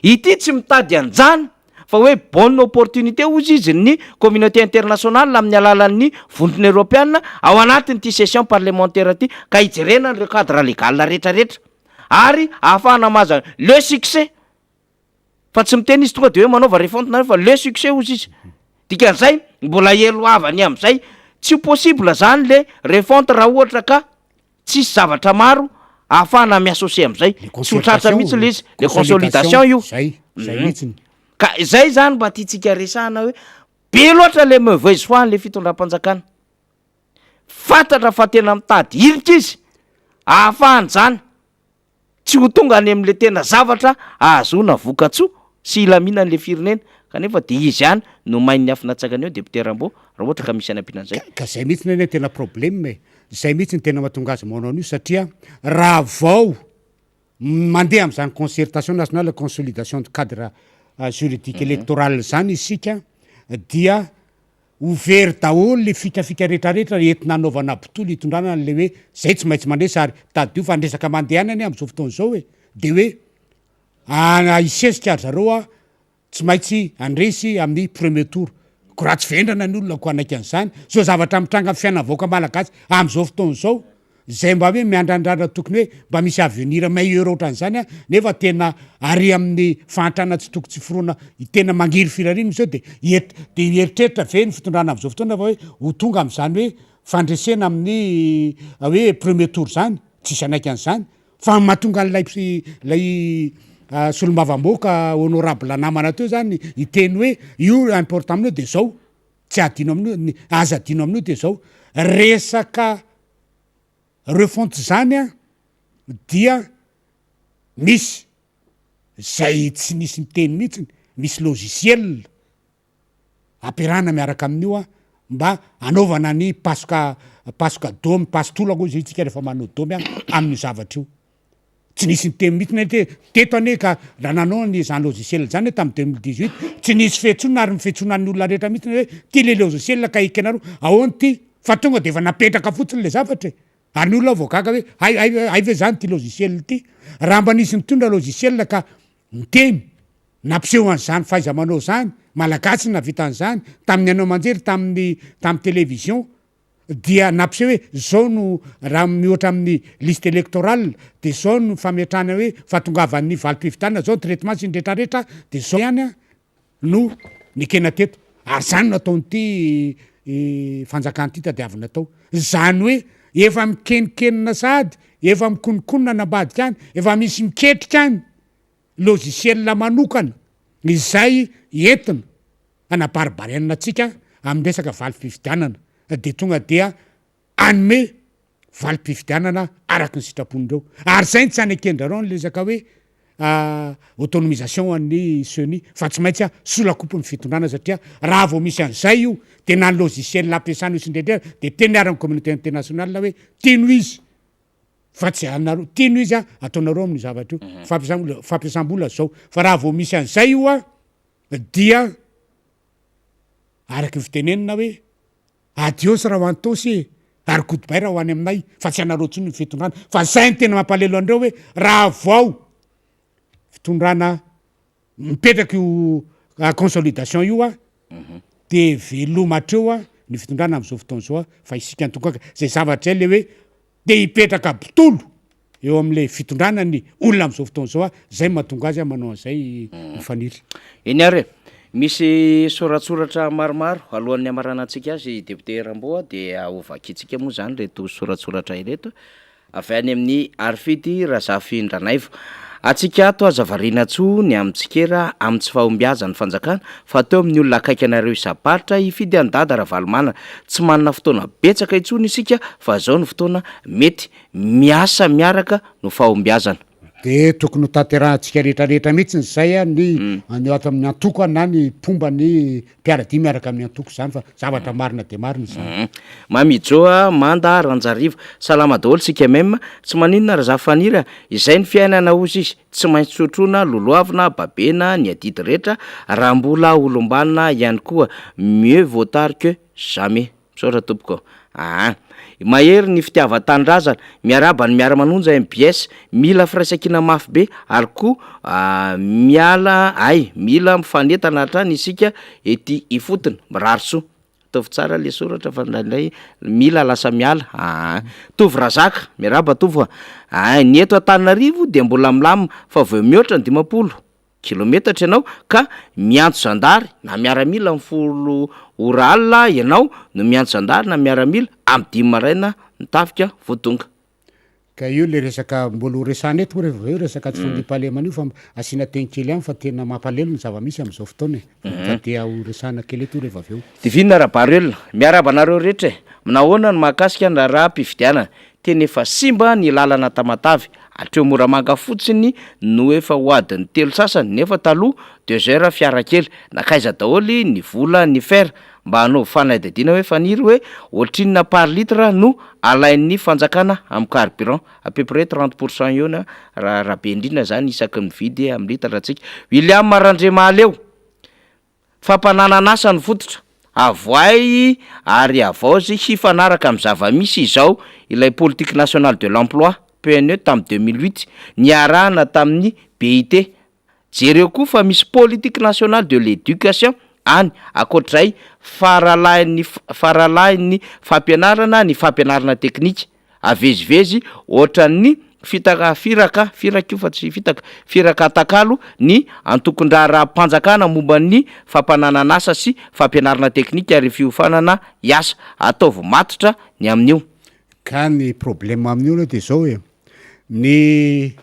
Ity tsy mitady anjany fa hoe bonne opportunité ozy izy ny communauté internationale amin'ny alalan'ny vondrona Europeana ao anatin'ity session parlementaire ty ka hijerena le cadre légal rehetrarehetra ary ahafahana maza le succès. Fa tsy miteny izy tonga de hoe manaova refonte na fa le succès ozy izy. Dikan'izay mbola elo avany am'izay tsy possible zany le refonte raha ohatra ka tsisy zavatra maro ahafahana miassocier am'izay. Tsy ho tratra mihitsy le izy le consolidation io. Zay mihitsy. Ka zay zany mba tiatsika resahana hoe be loatra le mauvaise foi le fitondram-panjakana. fantatra fa tena mitady ilika izy ahafahany zany tsy ho tonga any am'le tena zavatra ahazona vokatsoa sy ilaminany le firenena kanefa de izy ihany no mainy afinatsakany eo député Rambo raha ohatra ka misy anam-pinan'izay ka zay mihitsy neny tena problème zay mihitsy ny tena mahatonga azy manao an'io satria raha vao mandeha am'zany concertation nationale consolidation de cadre juridique électoral zany isika dia ouvert daholo le fikafika rehetrarehetra entina anaovana abitolo hitondrana le hoe zay tsy maintsy mandresy ary tady io fa andresaka mandehanany am'izao fotoana zao hoe de hoe isesika ary zareo tsy maintsy andresy amin'ny premier tour ko raha tsy vendrana ny olona ko anaiky an'izany so zavatra mitranga amin'ny fiainavoaka malagasy am'izao fotoana zao zay mba hoe miandrandrana tokony hoe mba misy avenir meilleur ohatran'izany nefa tena ary amin'ny fahantrana tsy toko tsy foroana tena mangiry firariny zao de eritreritra ve ny fitondrana am'izao fotoana fa hoe ho tonga am'izany hoe fandresena amin'ny hoe premier tour zany tsisy anaiky an'izany fa mahatonga an'lay solombavam-boaka honorable namana teo zany iteny hoe io important amin'io de zao tsy adino amin'io aza adino amin'io de zao resaka refonte zany dia misy zay tsy nisy miteny mihitsiny misy logiciel ampiarahana miaraka amin'io mba anaovana ny pasoka dômy pasitolako izy itsika rehefa manao dômy amin'io zavatra io tsy nisy niteny mihitsy teto ane ka raha nanao ny zany logiciel zany hoe tamin'ny 2018 tsy nisy fetsona ary mifetsonan'ny olona rehetra mihitsy hoe ty le logiciel ka ikanareo ahoany ty fa tonga de efa napetraka fotsiny le zavatra ary ny olona voagaga hoe ay ve zany ty logiciel ty raha mba nisy mitondra logiciel ka miteny nampiseho an'izany faiza manao zany malagasy navita an'izany tamin'ny anao manjery tamin'ny télévision dia nampiseho hoe zao no raha mihoatra amin'ny liste électorale de zao no fametrana hoe fahatongavan'ny valim-pivitanana zao traitement sy ny rehetrarehetra de zao ihany no nikena teto ary zany nataonyty fanjakany ty tadiavina tao zany hoe efa mikenikenina sady efa mikonikonina nambadika any efa misy miketrika any logiciel manokana izay entina anabaribarianina atsika amin'ny resaka valim-pividianana de tonga dia anome valim-pividianana araky ny sitraponindreo ary zay tsy anekendrareo ny lesaka hoe autonomisation an'ny seni fa tsy maintsy solakopony fitondrana satria raha vao misy an'izay io de na ny logiciel ampiasana io sindrendrera de tenyarany communauté internationale hoe tino izy fa tsy anareo tino izy ataonareo amin'ny zavatra io fampiasam-bola zao fa raha vao misy an'izay io dia araky ny fitenenina hoe adios raha ho antosy ary goodbye raha ho any aminay fa tsy anareo tsony ny fitondrana fa zay ny tena mampalelo andreo hoe raha vao fitondrana mipetraky io consolidation io de velomatreo ny fitondrana am'izao fotoana zao fa isika nytongaka zay zavatra zay le hoe de hipetraka bitolo eo am'le fitondrana ny olona am'izao fotoana zao zay mahatonga azy manao an'izay mifaniry eny ary misy soratsoratra maromaro alohan'ny amaranantsika azy député Rambo de ovakitsika moa zany reto soratsoratra ireto avy any amin'ny Arfidy Razafindranaivo atsika ato azavarina-tsoa ny amintsikera amin'ny tsy fahombiazany fanjakana fa teo amin'ny olona akaiky anareo isaparitra hifidy andada raha valomana tsy manana fotoana betsaka itsony isika fa zao ny fotoana mety miasa miaraka no fahombiazana de tokony ho taterahantsika rehetrarehetra mihitsy zay ny ato amin'ny antoko na ny pomba ny mpiaradia miaraka amin'ny antoko zany fa zavatra marina de marina zany mamijoa manda ranjarivo salama daholo sika meme tsy maninona raha zafaniry izay ny fiainana ozy izy tsy maintsy sotrona loloavina babena ny adidy rehetra raha mbola olombanina ihany koa mieux vaut tard que jamais misaotra tompoko mahery ny fitiava-tanindrazana miaraba ny miara-manonja MBS mila firaisankina mafy be ary koa mila mifanetana hatrany isika ety ifotony mirarosoa tovy tsara le soratra fa ndraindray mila lasa miala tovy razaka miaraba tovy ny eto Antananarivo de mbola milamina fa vao mihoatra ny 50 kilometatra ianao ka miantso zandary na miaramila amin'ny 10 ora alina ianao no miantso zandary na miaramila amin'ny 5 maraina mitafika voatonga ka io le resaka mbola horesana eto rehefa eo resaka tsy fondrim-pahalemana io fa asiana teny kely ihany fa tena mampalelo ny zava-misy am'izao fotoana fa dia horesana kely eto rehefa avy eo divinina raha-barelona miarabanareo rehetra nahoana ny mahakasika ny raha mpividiana teny efa simba ny lalana tamatavy atreo moramanga fotsiny no efa hoadiny 3 sasany nefa taloha 2 heures fiara kely nakaiza daholy ny vola ny fer mba hanao fanadidina hoe faniry hoe ohatrinina par litre no alain'ny fanjakana amin'ny carburant à peu près 30% eo raha be indrindra zany isaky mividy amin'ny litre atsika. William Marandremaleo fampanananasa ny fototra avoay ary avaozy hifanaraka amin'ny zava-misy izao ilay politique nationale de l'emploi PNE tamin'ny 2008 niarahana tamin'ny BIT. Jereo koa fa misy politique nationale de l'éducation any akoatr'izay faralahin'ny fampianarana ny fampianarana teknika avezivezy ohatran'ny firaka takalo ny antokondrara-panjakana momba ny fampanananasa sy fampianarana teknika ary fiofanana iasa ataovy matotra ny amin'io. Ka ny problème amin'io aloha de zao hoe ny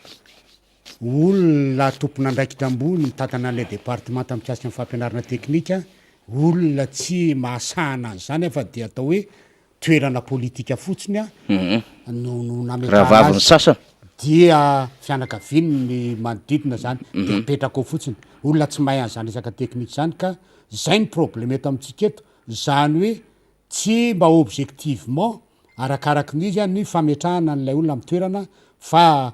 olona tompona andraikitra ambony mitantana an'ilay département mikasika ny fampianarana teknika olona tsy mahasahana zany fa de atao hoe toerana politika fotsiny no nameravaviny sasany dia fianakaviany ny manodidina zany de mipetraka ao fotsiny olona tsy mahay an'izany resaka teknika zany ka zay ny problème eto amintsika eto zany hoe tsy mba objectivement arakaraky n'izy ny fametrahana n'ilay olona amin'ny toerana fa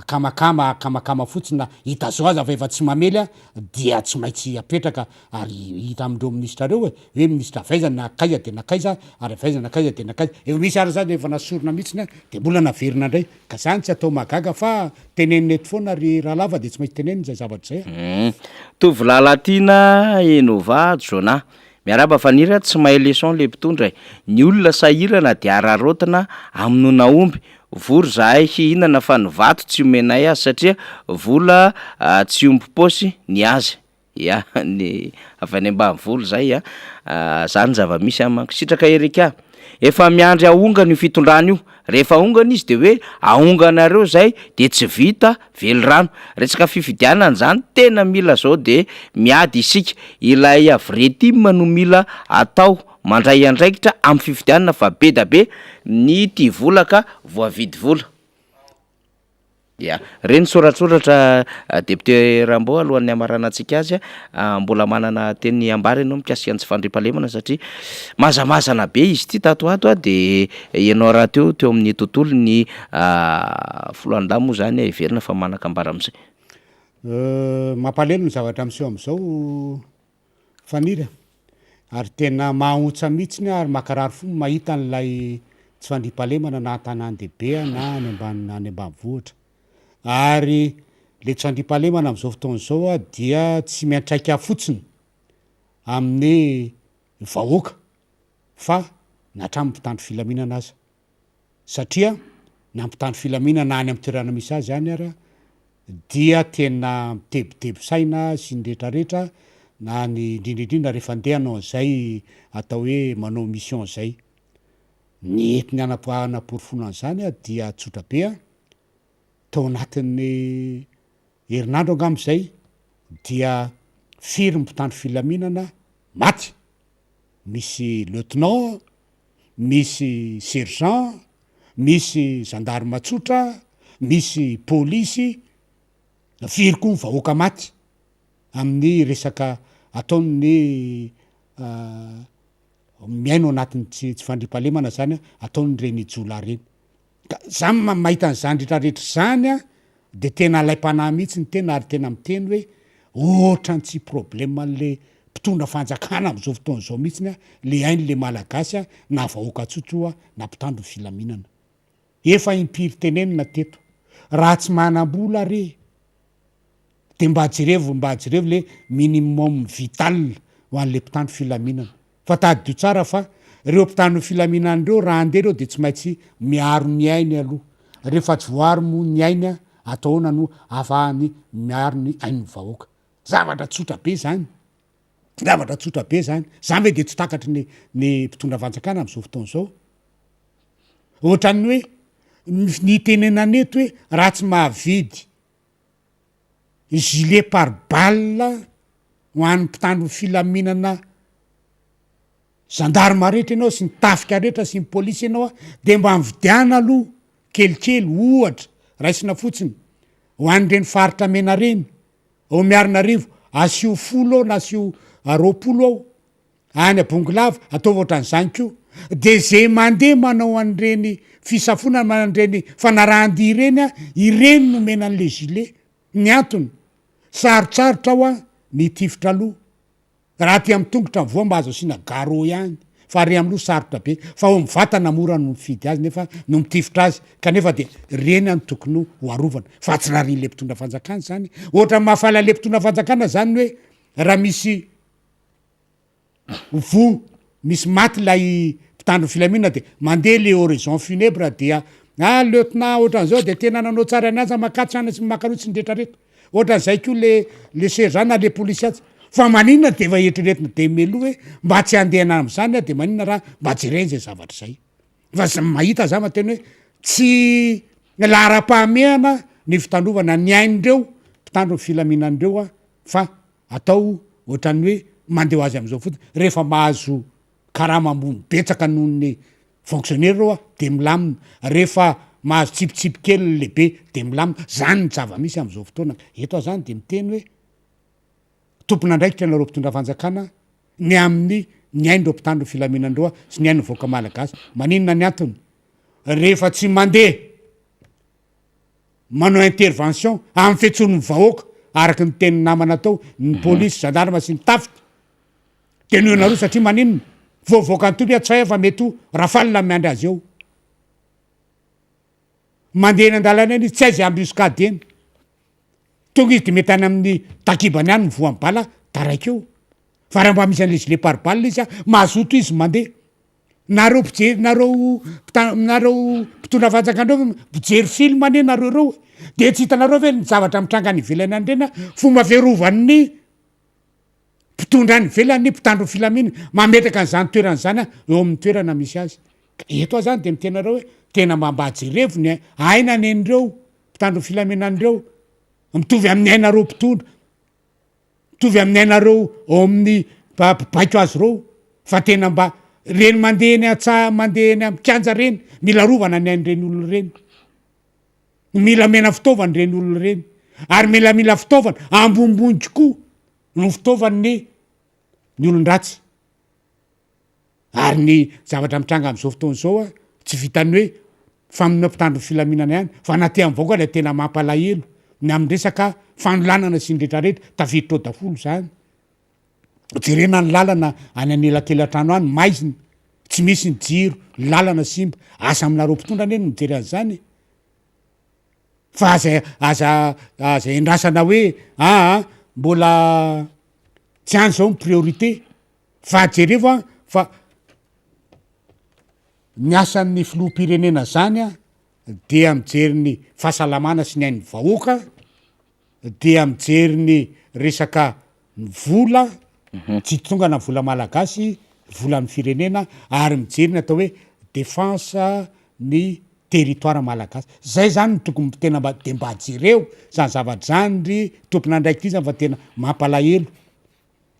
kamakama fotsiny hita zao aza fa efa tsy mamely dia tsy maintsy apetraka ary hita amindreo ministra reo hoe ministra vaizana nakaiza de nakaiza ary vaizana nakaiza de nakaiza efa misy ary zany efa nasorona mihitsiny de mbola naverina indray ka zany tsy atao magaga fa tenenina eto foana ary raha lava de tsy maintsy tenenina zay zavatra zay tovolalantiana Enova Jona miaraba fanira tsy mahay leçon le mpitondra ny olona sahirana de ararotana amin'ny naomby vory zahay hihinana fa ny vato tsy omenay azy satria vola tsy omby paosy ny azy ya ny avy any ambanivoly zay zany zava-misy sitraka erika efa miandry aongana io fitondrana io rehefa ongana izy de hoe aonganareo zay de tsy vita vely rano resaka fifidianana zany tena mila zao de miady isika ilay avretima no mila atao mandray andraikitra amin'ny fifidianana fa be da be ny ty volaka voavidy vola ya reny soratsoratra député Rambo alohan'ny amaranantsika azy mbola manana teny ambary ianao mikasika ny tsy fandriampahalemana satria mazamazana be izy ty tatoato de ianao raha teo amin'ny tontolo ny Floandamo moa zany iverina fa manaka ambara am'izay mampalelo ny zavatra am'seo am'izao fanira ary tena mahaontsa mihitsiny ary makarary fo mahita n'lay tsy fandriampahalemana na tanàn-dehibe na any ambanivohitra ary le tsy fandriampahalemana am'izao fotoana zao dia tsy miantraika fotsiny amin'ny vahoaka fa natramy mpitandro filaminana aza satria na mpitandro filaminana any amin'ny toerana misy azy any ara dia tena mitebitebo-saina sy ny rehetrarehetra na ny indrindraindrindra rehefa andehanao an'izay atao hoe manao mission zay ny entiny anaporofonana zany dia tsotra be tao anatin'ny herinandro angam'izay dia firy mpitandro filaminana maty misy lieutenant misy sergent misy gendarme tsotra misy polisy firy koa ny vahoaka maty amin'ny resaka ataony miaino anatin'ny tsy fandriampahalemana zany ataony reny jola reny ka zany mahita an'izany rehetrarehetra zany de tena alaim-panahy mihitsy ny tena ary tena miteny hoe ohatrany tsy problème an'le mpitondra fanjakana am'izao fotoana zao mihitsiny le ainy le malagasy na vahoaka tsotro na mpitandro filaminana efa impiry tenenina teto raha tsy manam-bola re de mba jerevo le minimum vital ho an'le mpitandro filaminana fa tady dio tsara fa reo mpitandro filaminanareo raha andeha reo de tsy maintsy miaro ny ainy aloha rehefa tsy voaro mo ny ainy ataona no afahany miaro ny ain'ny vahoaka zavatra tsotra be zany zany hoe de tsy takatry ny mpitondra fanjakana am'izao fotoana zao ohatran'ny hoe ny tenenaneto hoe raha tsy mahavidy gilet pare balle ho an'ny mpitandro filaminana gendarme rehetra ianao sy ny tafika rehetra sy ny polisy ianao de mba mividiana aloha kelikely ohatra raisina fotsiny ho an'ireny faritra mena reny ao miarina rivo asio folo ao na asio roapolo ao any abongilava ataova ohatran'izany ko de zay mandeha manao an'ireny fisafona manan'ireny fanarahandy ireny ireny no mena an'le gilet ny antony sarotsarotra ao ny tifitra aloha raha ty amy tongotra mivoa mba azo asina garo ihany fa re amloha sarotra be fa o mivatana mora no mifidy azy nefa no mitifitra azy kanefa de reny any tokony ho arovana fa tsy raha ry le mpitondra fanjakana zany ohatra mahafaly le mpitondra fanjakana zany hoe raha misy misy maty lay mpitandro filaminana de mandeha le oraison funèbre dia lieutenant ohatran'izao de tena nanao tsara ny azy makatry sy makarotsy ny retraretra ohatran'izay ko le sergent na le polisy azy fa maninona de efa eritreretina de melo hoe mba tsy andehana am'zany de maninona raha mba jereny zay zavatra zay fa mahita za mateny hoe tsy lahara-pahamehana ny fitandrovana ny ain'ireo mpitandro filaminan'ireo fa atao ohatran'ny hoe mandeha azy am'izao fotsiny rehefa mahazo karama ambony betsaka noho ny fonctionnaire reo de milamina rehefa mahazo tsipitsipi kely lehibe de milamina zany ny java misy am'izao fotoana eto zany de miteny hoe tompona ndraikitra nareo mpitondra fanjakana ny amin'ny ny aindreo mpitandro filaminandreo sy ny ainy voaka malagasy maninona ny antony rehefa tsy mandeha manao intervention amin'ny fiantson'ny vahoaka araky ny teny namana atao ny polisy gendarme sy ny tafika de noho nareo satria maninona voavoaka ny tomby tsy fa mety ho rafalina miandry azy eo mandeha ny andalana eny izy tsy aizy ambuscade eny tonga izy de mety any amin'ny takibany any mivoa bala taraikeo fa raha mba misy an'le gilet pare-balle izy mazoto izy mandeha nareo mpijery nareo mpitondra fanjakandreo mpijery film ane nareo reo de tsy hitanareo ve ny zavatra mitranga ny ivelany andrena fomba fiarovan'ny mpitondra any ivelany mpitandro filamina mametraka an'izany toerana zany eo amin'ny toerana misy azy eto zany de mitenareo hoe tena mba jerevony aina nen'ireo mpitandro filaminan'ireo mitovy amin'ny ainareo mpitondra mitovy amin'ny ainareo ao amin'ny baiko azy reo fa tena mba reny mandeha eny mandeha eny amikanja reny mila rovana ny ain'ireny olona reny mila mena fitaovany reny olona reny ary mila fitaovana ambombonjy koa no fitaovany ny olon-dratsy ary ny zavatra mitranga am'izao fotoana zao tsy vitany hoe famonina mpitandro filaminana ihany fa naty am'vaoka le tena mampalahelo ny amin'ny resaka fanolanana sy ny retraretra tafiditra ao dafolo zany jerena ny lalana any anelakelatrano any maizina tsy misy ny jiro lalana simba asa aminareo mpitondra any eny mijery an'zany fa aza endrasana hoe mbola tsy any zao ny priorité fa jerevo fa ny asan'ny filoham-pirenena zany dia mijery ny fahasalamana sy ny ain'ny vahoaka dia mijery ny resaka vola tsy tongana vola malagasy volan'ny firenena ary mijery ny atao hoe défense ny territoire malagasy zay zany tokony tena mba de mba jereo zany zavatra zany ry tompona ndraiky ty zany fa tena mampalahelo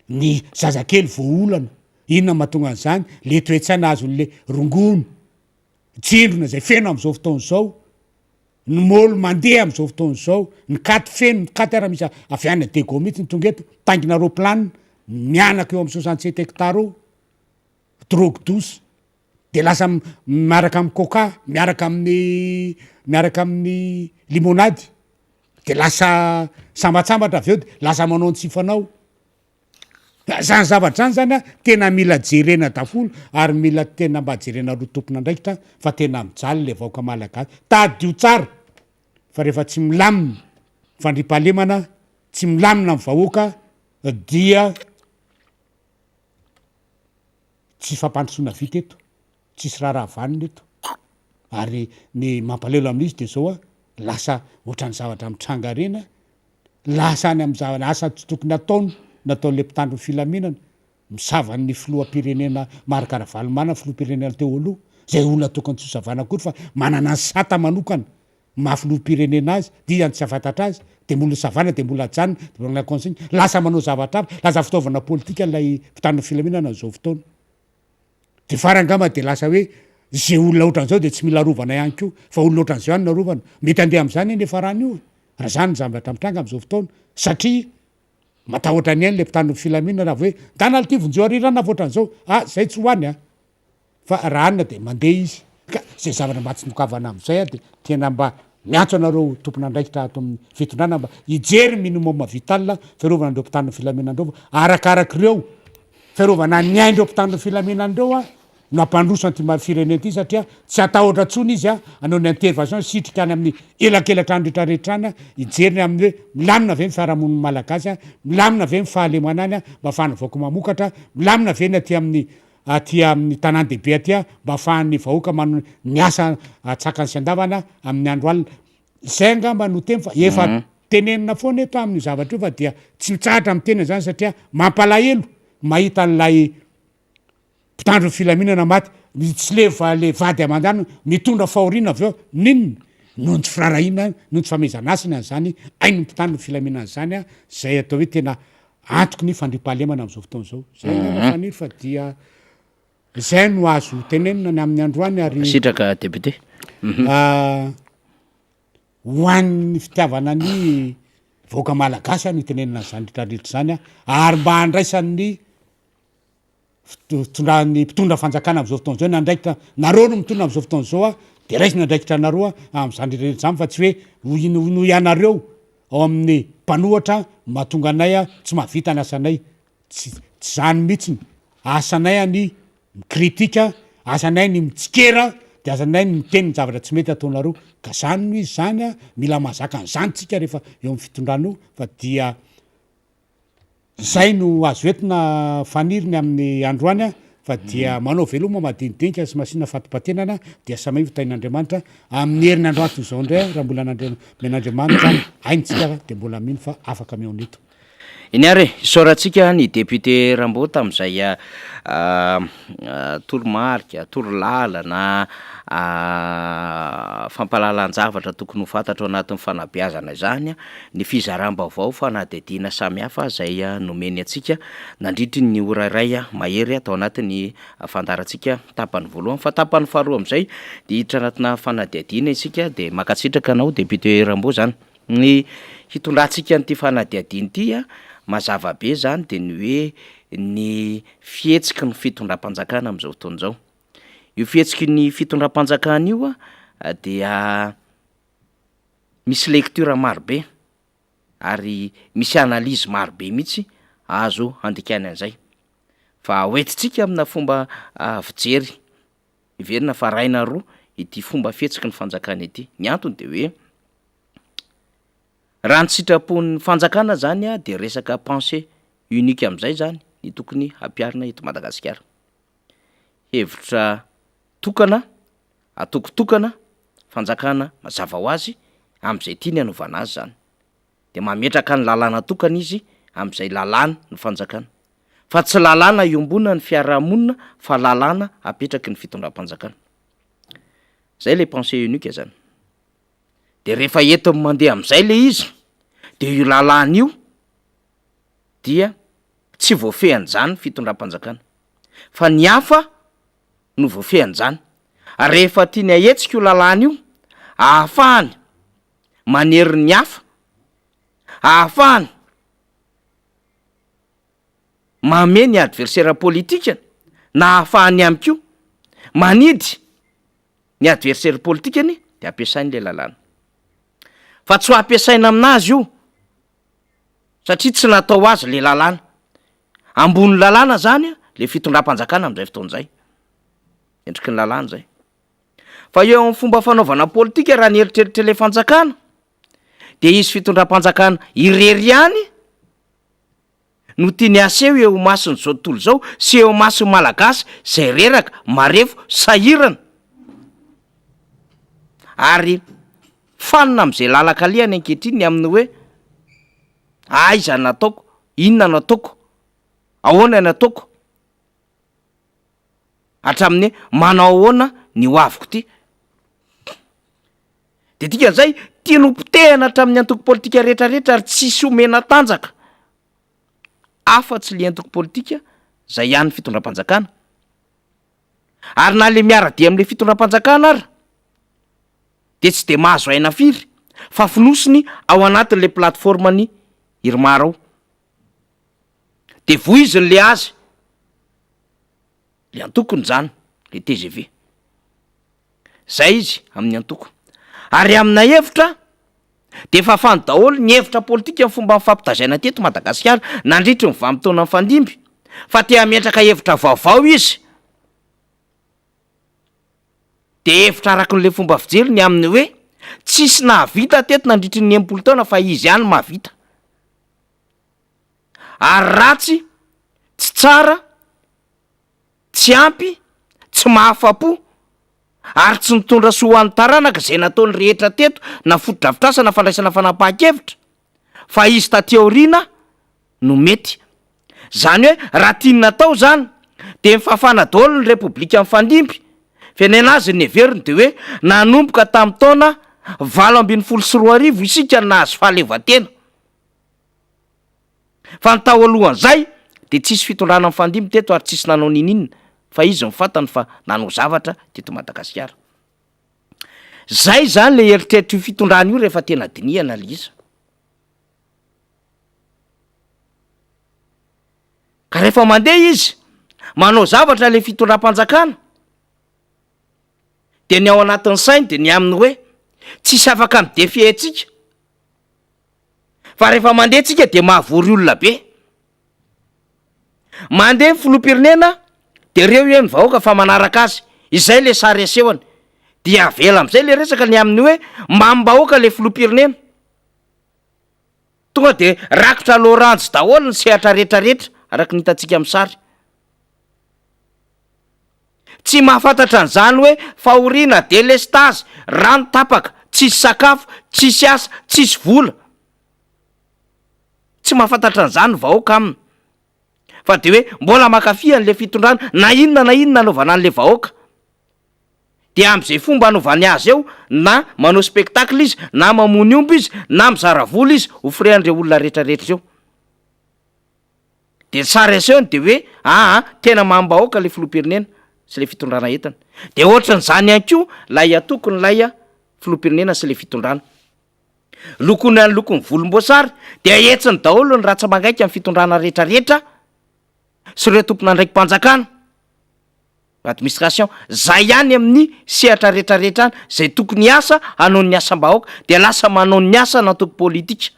ny zazakely voaolana inona mahatonga an'izany le toetsaina azon'le rongono tsindrona zay feno am'izao fotoana zao ny molo mandeha am'izao fotoana zao ny katy feno ny katy ara misy avy any dego mihitsy ny tonga eto tangina roplanina mianaka eo amy 67 hectare eo drogue douce de lasa miaraka amy coca miaraka amin'ny limonady de lasa sambatsambatra avy eo de lasa manao ny tsifanao zany zavatra zany tena mila jerena dafolo ary mila tena mba jerena ro tompona ndraikitra fa tena mijaly le vaoka malagasy tadio tsara fa rehefa tsy milamina fandripahalemana tsy milamina my vahoaka dia tsy fampandrosoana vita eto tsisy raha vanina eto ary ny mampalelo amin'izy de zao lasa ohatran'ny zavatra mitranga rena lasa any am'zavana asa tsy tokony nataon'le mpitandro filaminana misavan'ny filoham-pirenena marikaravalomana filoham-pirenena teo aloha zay olona tokony tsy hosavana kory fa manana ny sata manokana mahafiloham-pirenena azy dia any tsy afantatra azy de mbola savana de mbola janona de mbola conseil lasa manao zavatra aby lasa fitaovana politika lay mpitandro filaminana zao fotoana de farangama de lasa hoe zay olona ohatran'zao de tsy mila rovana ihany ko fa olona ohatran'zao any narovana mety andeha am'zany eny efa rany io raha zany zavatra mitranga am'zao fotoana satria matahotra ny eny le mpitandro filaminana raha hoe tanala ty vonjeo arirana voatran'zao zay tsy hoany a fa raha anina de mandeha izy ka zay zavatra mba tsy nokavana am'zay a de tena mba miantso anareo tompona andraikitra ato amin'ny fitondrana mba hijery minimum vital fiarovana andreo mpitandro filaminandreo arakarak'ireo fiarovana ny aindreo mpitandro filaminandreo a no ampandroso antifirenena ty satria tsy atahotra tsony izy a anao ny intervention sitrika any amin'ny elakelatran retraretrany hijeriny amin'ny hoe milamina ve ny fiarahamoniny malagasy a milamina ve ny fahalemana any a mba ahafahany vahoaka mamokatra milamina ve ny aty amin'ny tanàn-dehibe aty a mba ahafahan'ny vahoaka mano ny asa tsakany sy andavana amin'ny andro alina zay angamba no teny fa efa tenenina foana eto amin'ny zavatra io fa dia tsy mitsahatra amin'ny tenany zany satria mampalahelo mahita n'lay mpitandro filaminana maty tsy leva le vady amandano mitondra fahoriana avy eo ninona noho ny tsy firarahina noho tsy famezanasina zany aino mpitandro filaminana zany a zay atao hoe tena antoky ny fandripahalemana am'izao fotoana zao zay faniry fa dia zay no azo tenenina ny amin'ny androany ary sitraka député hoan'ny fitiavana ny vahoaka malagasy a ny tenenina zany retraretra zany a ary mba andraisan'ny tondrany mpitondra fanjakana am'izao fotoana zao nandraikitra nareo no mitondra am'izao fotoana zao a de raisy nandraikitra anareo a am'zany retraretra zany fa tsy hoe no ianareo ao amin'ny mpanohatra mahatonga anay a tsy mahavita ny asanay tsy zany mihitsiny asanay any mikritika asanay ny mitsikera de asanay ny miteny ny zavatra tsy mety ataonareo ka zany no izy zany a mila mahazaka nyzany tsika rehefa eo amin'ny fitondrana io fa dia zay no azo entina faniriny amin'ny androany a fa dia manao veloma madinidinika sy masina fatipatenana dia samay vitain'andriamanitra amin'ny herin'ny androany toy zao indray raha mbola men'andriamanitra ainitsika de mbola mino fa afaka meoneto iny ary isaorantsika ny député Rambo tam'izay toromarika torolalana fampalalan-javatra tokony ho fantatra ao anatin'ny fanabeazana zany ny fizaram-baovao fanadidina samihafa zay nomeny atsika nandritry ny ora iray mahery atao anatin'ny fandarantsika tapany voalohany fa tapany faharoa am'izay de hiditra anatina fanadihadina isika de makatsitraka anao député Rambo zany ny hitondrantsika n'ity fanadihadiny ity mazava be zany de ny hoe ny fihetsiky ny fitondram-panjakana am'izao fotoana zao io fihetsiky ny fitondram-panjakana io dia misy lecture marobe ary misy analyse marobe mihitsy azo andikany an'izay fa hoentitsika amina fomba fijery iverina fa raina roa ity fomba fihetsiky ny fanjakana ity ny antony de hoe raha ny sitrapon'ny fanjakana zany de resaka pensée unique am'izay zany ny tokony hampiarina eto Madagasikara hevitra tokana atokotokana fanjakana mazava ho azy am'izay tia ny anovana azy zany de mametraka ny lalàna tokana izy am'izay lalàna ny fanjakana fa tsy lalàna iombona ny fiarahamonina fa lalàna apetraky ny fitondram-panjakana zay le pensée unique zany de rehefa eto mandeha am'izay le izy de io lalàna io dia tsy voafehan'izany fitondram-panjakana fa ny hafa no voafehan'izany rehefa tia ny ahetsika io lalàna io ahafahany manery ny hafa ahafahany mame ny adversaire politika na ahafahany amiko io manidy ny adversaire politikany de ampiasainy le lalàna fa tsy ho ampiasaina aminazy io satria tsy natao azy le lalàna ambony lalàna zany le fitondram-panjakana am'izay fotoan'izay endriky ny lalàna zay fa eo amin'ny fomba fanaovana politika raha ny eritreritra le fanjakana de izy fitondram-panjakana irery ihany no tiany aseho eo masiny zao tontolo zao sy eo masiny malagasy zay reraka marefo sahirana ary fanina am'izay lalaka alihany ankehitriny amin'ny hoe aiza nataoko inona nataoko ahoana nataoko hatramin'ny manao ahoana ny hoaviko ty de dikan'izay tia nompotehana hatramin'ny antoko politika rehetrarehetra ary tsisy omena tanjaka afa-tsy le antoko politika zay ihany fitondram-panjakana Ary na le miara-dia amin'le fitondram-panjakana ary de tsy de mahazo aina firy fa finosiny ao anatin'le plateformany Irmara ao. De voiziny le azy le antokony zany le TGV. Zay izy amin'ny antoko. Ary amina hevitra de efa fany daholo ny hevitra politika amin'ny fomba mifampitazaina teto Madagasikara nandritry ny vanim-taona fandimby fa te hametraka hevitra vaovao izy. De hevitra arakin'le fomba fijeriny amin'ny hoe tsisy nahavita teto nandritry ny 90 taona fa izy ihany mahavita. Ary ratsy, tsy tsara, tsy ampy, tsy mahafa-po ary tsy nitondra soa an'ny taranaka zay nataony rehetra teto na foto-drafitrasa na fandraisana fanapahan-kevitra fa izy taty aoriana no mety. Zany hoe raha tiany natao zany de mifafana daholo ny repoblika amin'ny fandimby. Fiainana azy ny heveriny de hoe nanomboka tamin'ny taona 824 isika nahazo fahaleovan-tena. Fa ny tao alohan'izay de tsisy fitondrana amin'ny fandimby teto ary tsisy nanao ninina fa izy mifantany fa nanao zavatra teto Madagasikara. Zay zany le eritreritry fitondrana io rehefa tena dinihana le izy. Ka rehefa mandeha izy manao zavatra le fitondram-panjakana de ny ao anatin'ny sainy de ny aminy hoe tsisy afaka midefy antsika. Fa rehefa mandeha tsika de mahavory olona be. Mandeha filoham-pirenena de reo hoe ny vahoaka fa manaraka azy. Izay le sary asehony. Dia avela am'izay le resaka ny aminy hoe mambahoaka le filoham-pirenena. Tonga de rakotra loranjy daholo ny sehatra rehetrarehetra araky ny hitantsika amin'ny sary. Tsy mahafantatra an'izany hoe fahoriana, délestage, rano tapaka, tsisy sakafo, tsisy asa, tsisy vola. Tsy mahafantatra an'izany vahoaka aminy. Fa de hoe mbola makafy an'le fitondrana na inona anaovana an'le vahoaka. De am'izay fomba anaovany azy eo na manao spectacle izy, na mamony omby izy, na mizara vola izy, ofrehandreo olona rehetrarehetra eo. De sary asehony de hoe tena mambahoaka le filoham-pirenena sy le fitondrana entana. De ohatran'izany ihany koa lay atokony lay filoham-pirenena sy le fitondrana. Lokony any lokony volomboasary de ahetsiny daholo ny ratsa mangaika amin'ny fitondrana rehetrarehetra sy ireo tompon'andraiki-panjakana. Administration zay ihany amin'ny sehatra rehetrarehetra any zay tokony asa hanao ny asam-bahoaka de lasa manao ny asa nantoko politika.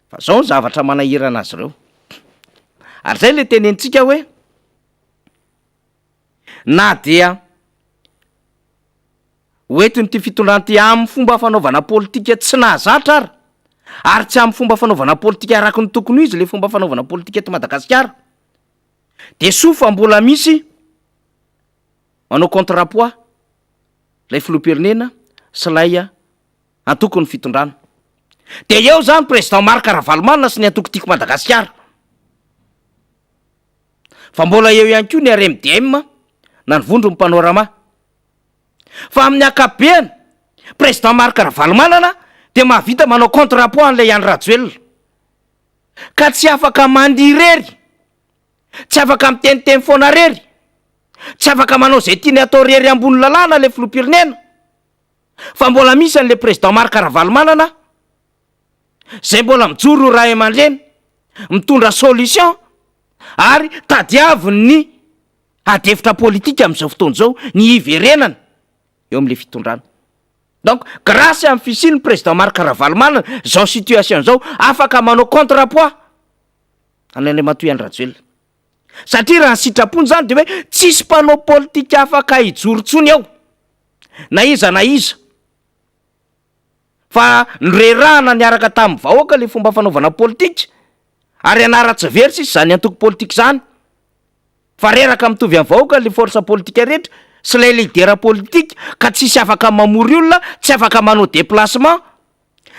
Fa zao ny zavatra manahirana azy ireo. Ary zay le tenentsika hoe na dia hoetiny ty fitondrana ty amin'ny fomba fanaovana politika tsy nahazatra ary tsy amin'ny fomba fanaovana politika araky ny tokony izy le fomba fanaovana politika eto Madagasikara. De sofa mbola misy manao contre-poids lay filoham-pirenena sy lay antokony fitondrana. De eo zany président Marc Ravalomanana sy ny antoko tiako Madagasikara. Fa mbola eo ihany koa ny RMDM na ny vondro ny panorama. Fa amin'ny akabeany président Marc Ravalomanana de mahavita manao contre-poids an'ilay Andry Rajoelina. Ka tsy afaka mandirery, tsy afaka miteniteny foana rery, tsy afaka manao zay tiany atao rery ambony lalàna le filoham-pirenena. Fa mbola misy an'le président Marc Ravalomanana zay mbola mijoro ray aman-dreny, mitondra solution ary tadiaviny ny adefitra politika amin'izao fotoana izao ny iverenana eo amin'le fitondrana. Donc grâce amin'ny fisiany président Marc Ravalomanana zao situation zao afaka manao contre-poids an'ilay matoy Andry Rajoelina. Satria raha ny sitrapony zany de hoe tsisy mpanao politika afaka hijorotsony ao na iza na iza. Fa nirerahana niaraka tamin'ny vahoaka le fomba fanaovana politika ary anara-tsy very sisy zany antoko politika zany. Fa reraka mitovy amin'ny vahoaka le force politika rehetra sy lay lidera politika ka tsisy afaka mamory olona, tsy afaka manao déplacement,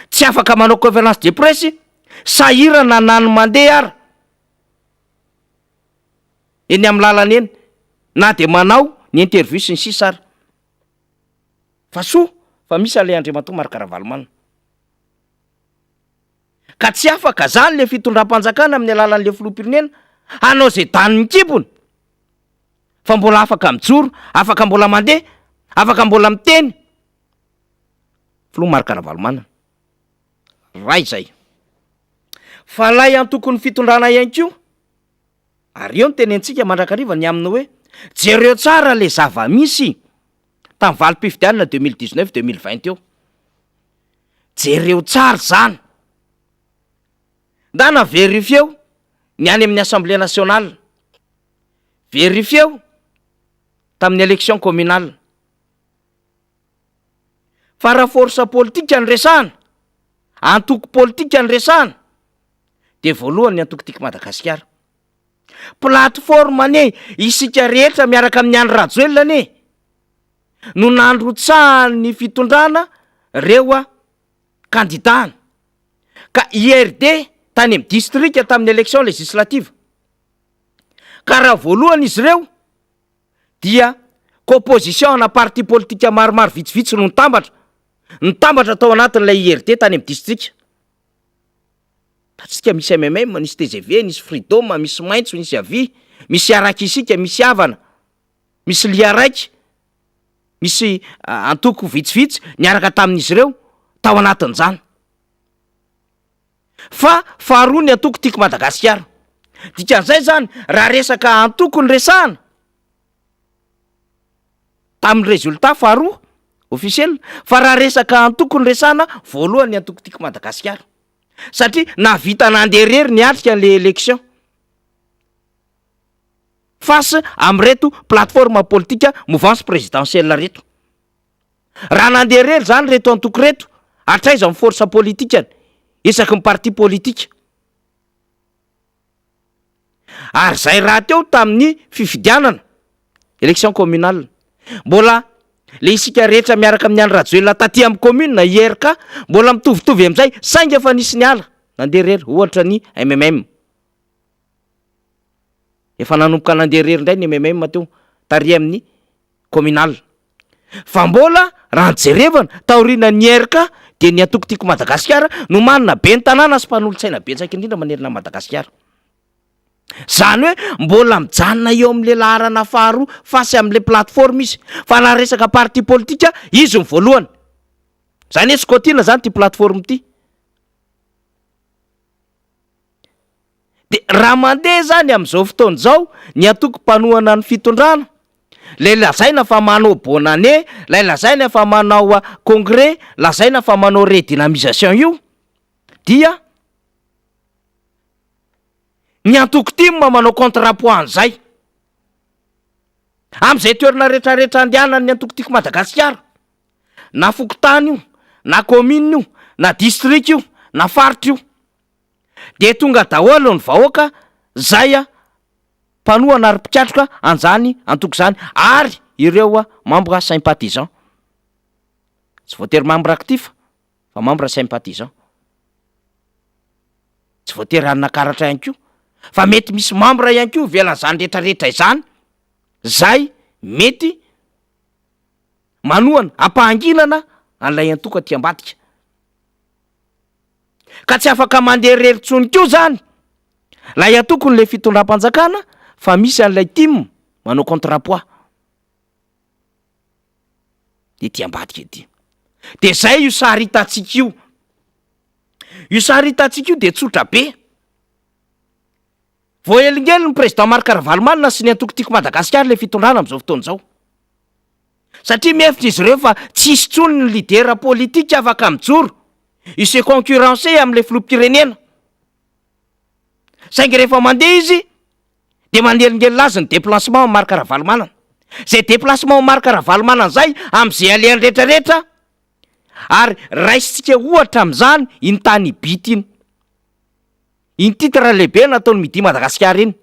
tsy afaka manao conférence de presse, sahirana na ny mandeha ary eny amin'ny lalana eny na de manao ny interview sy ny sisa ary. Fa soa fa misy an'ilay Andriamatoa Marc Ravalomanana. Ka tsy afaka zany le fitondram-panjakana amin'ny alalan'le filoham-pirenena hanao zay tany mikipony fa mbola afaka mijoro, afaka mbola mandeha, afaka mbola miteny. Filoha Marc Ravalomanana ray zay. Fa lay antokony fitondrana ihany koa, ary eo ny tenentsika mandrakariva ny aminy hoe jereo tsara le zava-misy tamin'ny valim-pifidianana 2019-2020 eo. Jereo tsara zany. Ndana verifieo ny any amin'ny Assemblée nationale, verifieo tamin'ny élection communale. Fa raha force politika ny resana, antoko politika ny resana, de voalohany ny antokotika Madagasikara. Plateforme ane isika rehetra miaraka amin'ny andro rajoelona ane no nandrotsahany ny fitondrana reo kandidana. Ka IRD tany amin'ny distrika tamin'ny élection législative. Ka raha voalohany izy reo dia composition na parti politika maromaro vitsivitsy no nitambatra tao anatin'ilay IRD tany amin'ny distrika. Tatsika misy MMM, misy TGV, misy Freedom, misy Maintso, misy Avy, misy Arakisika, misy Havana, misy Liaraiky, misy antoko vitsivitsy niaraka tamin'izy ireo tao anatin'izany. Fa faharoa ny antoko tiako Madagasikara. Dikan'izay zany, raha resaka antoko ny resana tamin'ny résultat faharoa officiel, fa raha resaka antoko ny resana voalohany ny antoko tiako Madagasikara. Satria navita nanderery ny atrika le élection face am'reto plateforme politika mouvance présidentielle reto. Raha nanderery zany reto antoko reto, atraiza amin'ny force politika isaky ny parti politika. Ary zay raha teo tamin'ny fifidianana élection communale, mbola le isika rehetra miaraka amin'ny andro rajoelona taty amin'ny commune na IRK mbola mitovitovy amin'izay, saingy efa nisy ny ala nanderery ohatra ny MMM. Efa nanomboka nanderery indray ny MMM teo tary amin'ny communal. Fa mbola raha jerevana taorina ny IRK de ny antoko tiako Madagasikara no manana be ny tanàna sy mpanolontsaina betsaka indrindra manerana Madagasikara. Zany hoe mbola mijanona eo amin'le laharana faharoa fasy amin'le plateforme izy. Fa na resaka parti politika izy ny voalohany. Zany hoe skotina zany ty plateforme ty. De raha mandeha zany amin'izao fotoana zao ny antoko mpanohana ny fitondrana, le lazaina fa manao bonane, le lazaina fa manao congrès, lazaina fa manao redynamisation io, dia ny antoko ty manao contre-poids an'izay. Am'izay toerana rehetrarehetra andehanany ny antoko tiako Madagasikara, na fokotany io, na commune io, na district io, na faritra io, de tonga daholo ny vahoaka zay mpanohana ary mpitratroka an'izany antoko zany, ary ireo membre sympathisant. Tsy voatery membre actif fa membre sympathisant. Tsy voatery anakaratra ihany koa, fa mety misy membre ihany koa velan'izany rehetrarehetra izany, zay mety manohana ampahanginana an'ilay antoko aty ambadika. Ka tsy afaka manderery tsony koa zany lay antoko n'le fitondram-panjakana, fa misy an'ilay team manao contre-poids ety ambadika ety. De zay io sary hitantsika io. Io sary hitantsika io de tsotra be. Voaelingely ny président Marc Ravalomanana sy ny antoko tiako Madagasikara le fitondrana amin'izao fotoana izao. Satria mihevitra izy ireo fa tsisy tsony ny lidera politika afaka mijoro ise concurrencé amin'le filoham-pirenena. Saingy rehefa mandeha izy de manelingely lazy ny déplacement Marc Ravalomanana. Zay déplacement Marc Ravalomanana zay am'izay alehany rehetrarehetra, ary raisitsika ohatra amin'izany iny tany bity iny. Iny titre lehibe nataony midi Madagasikara iny,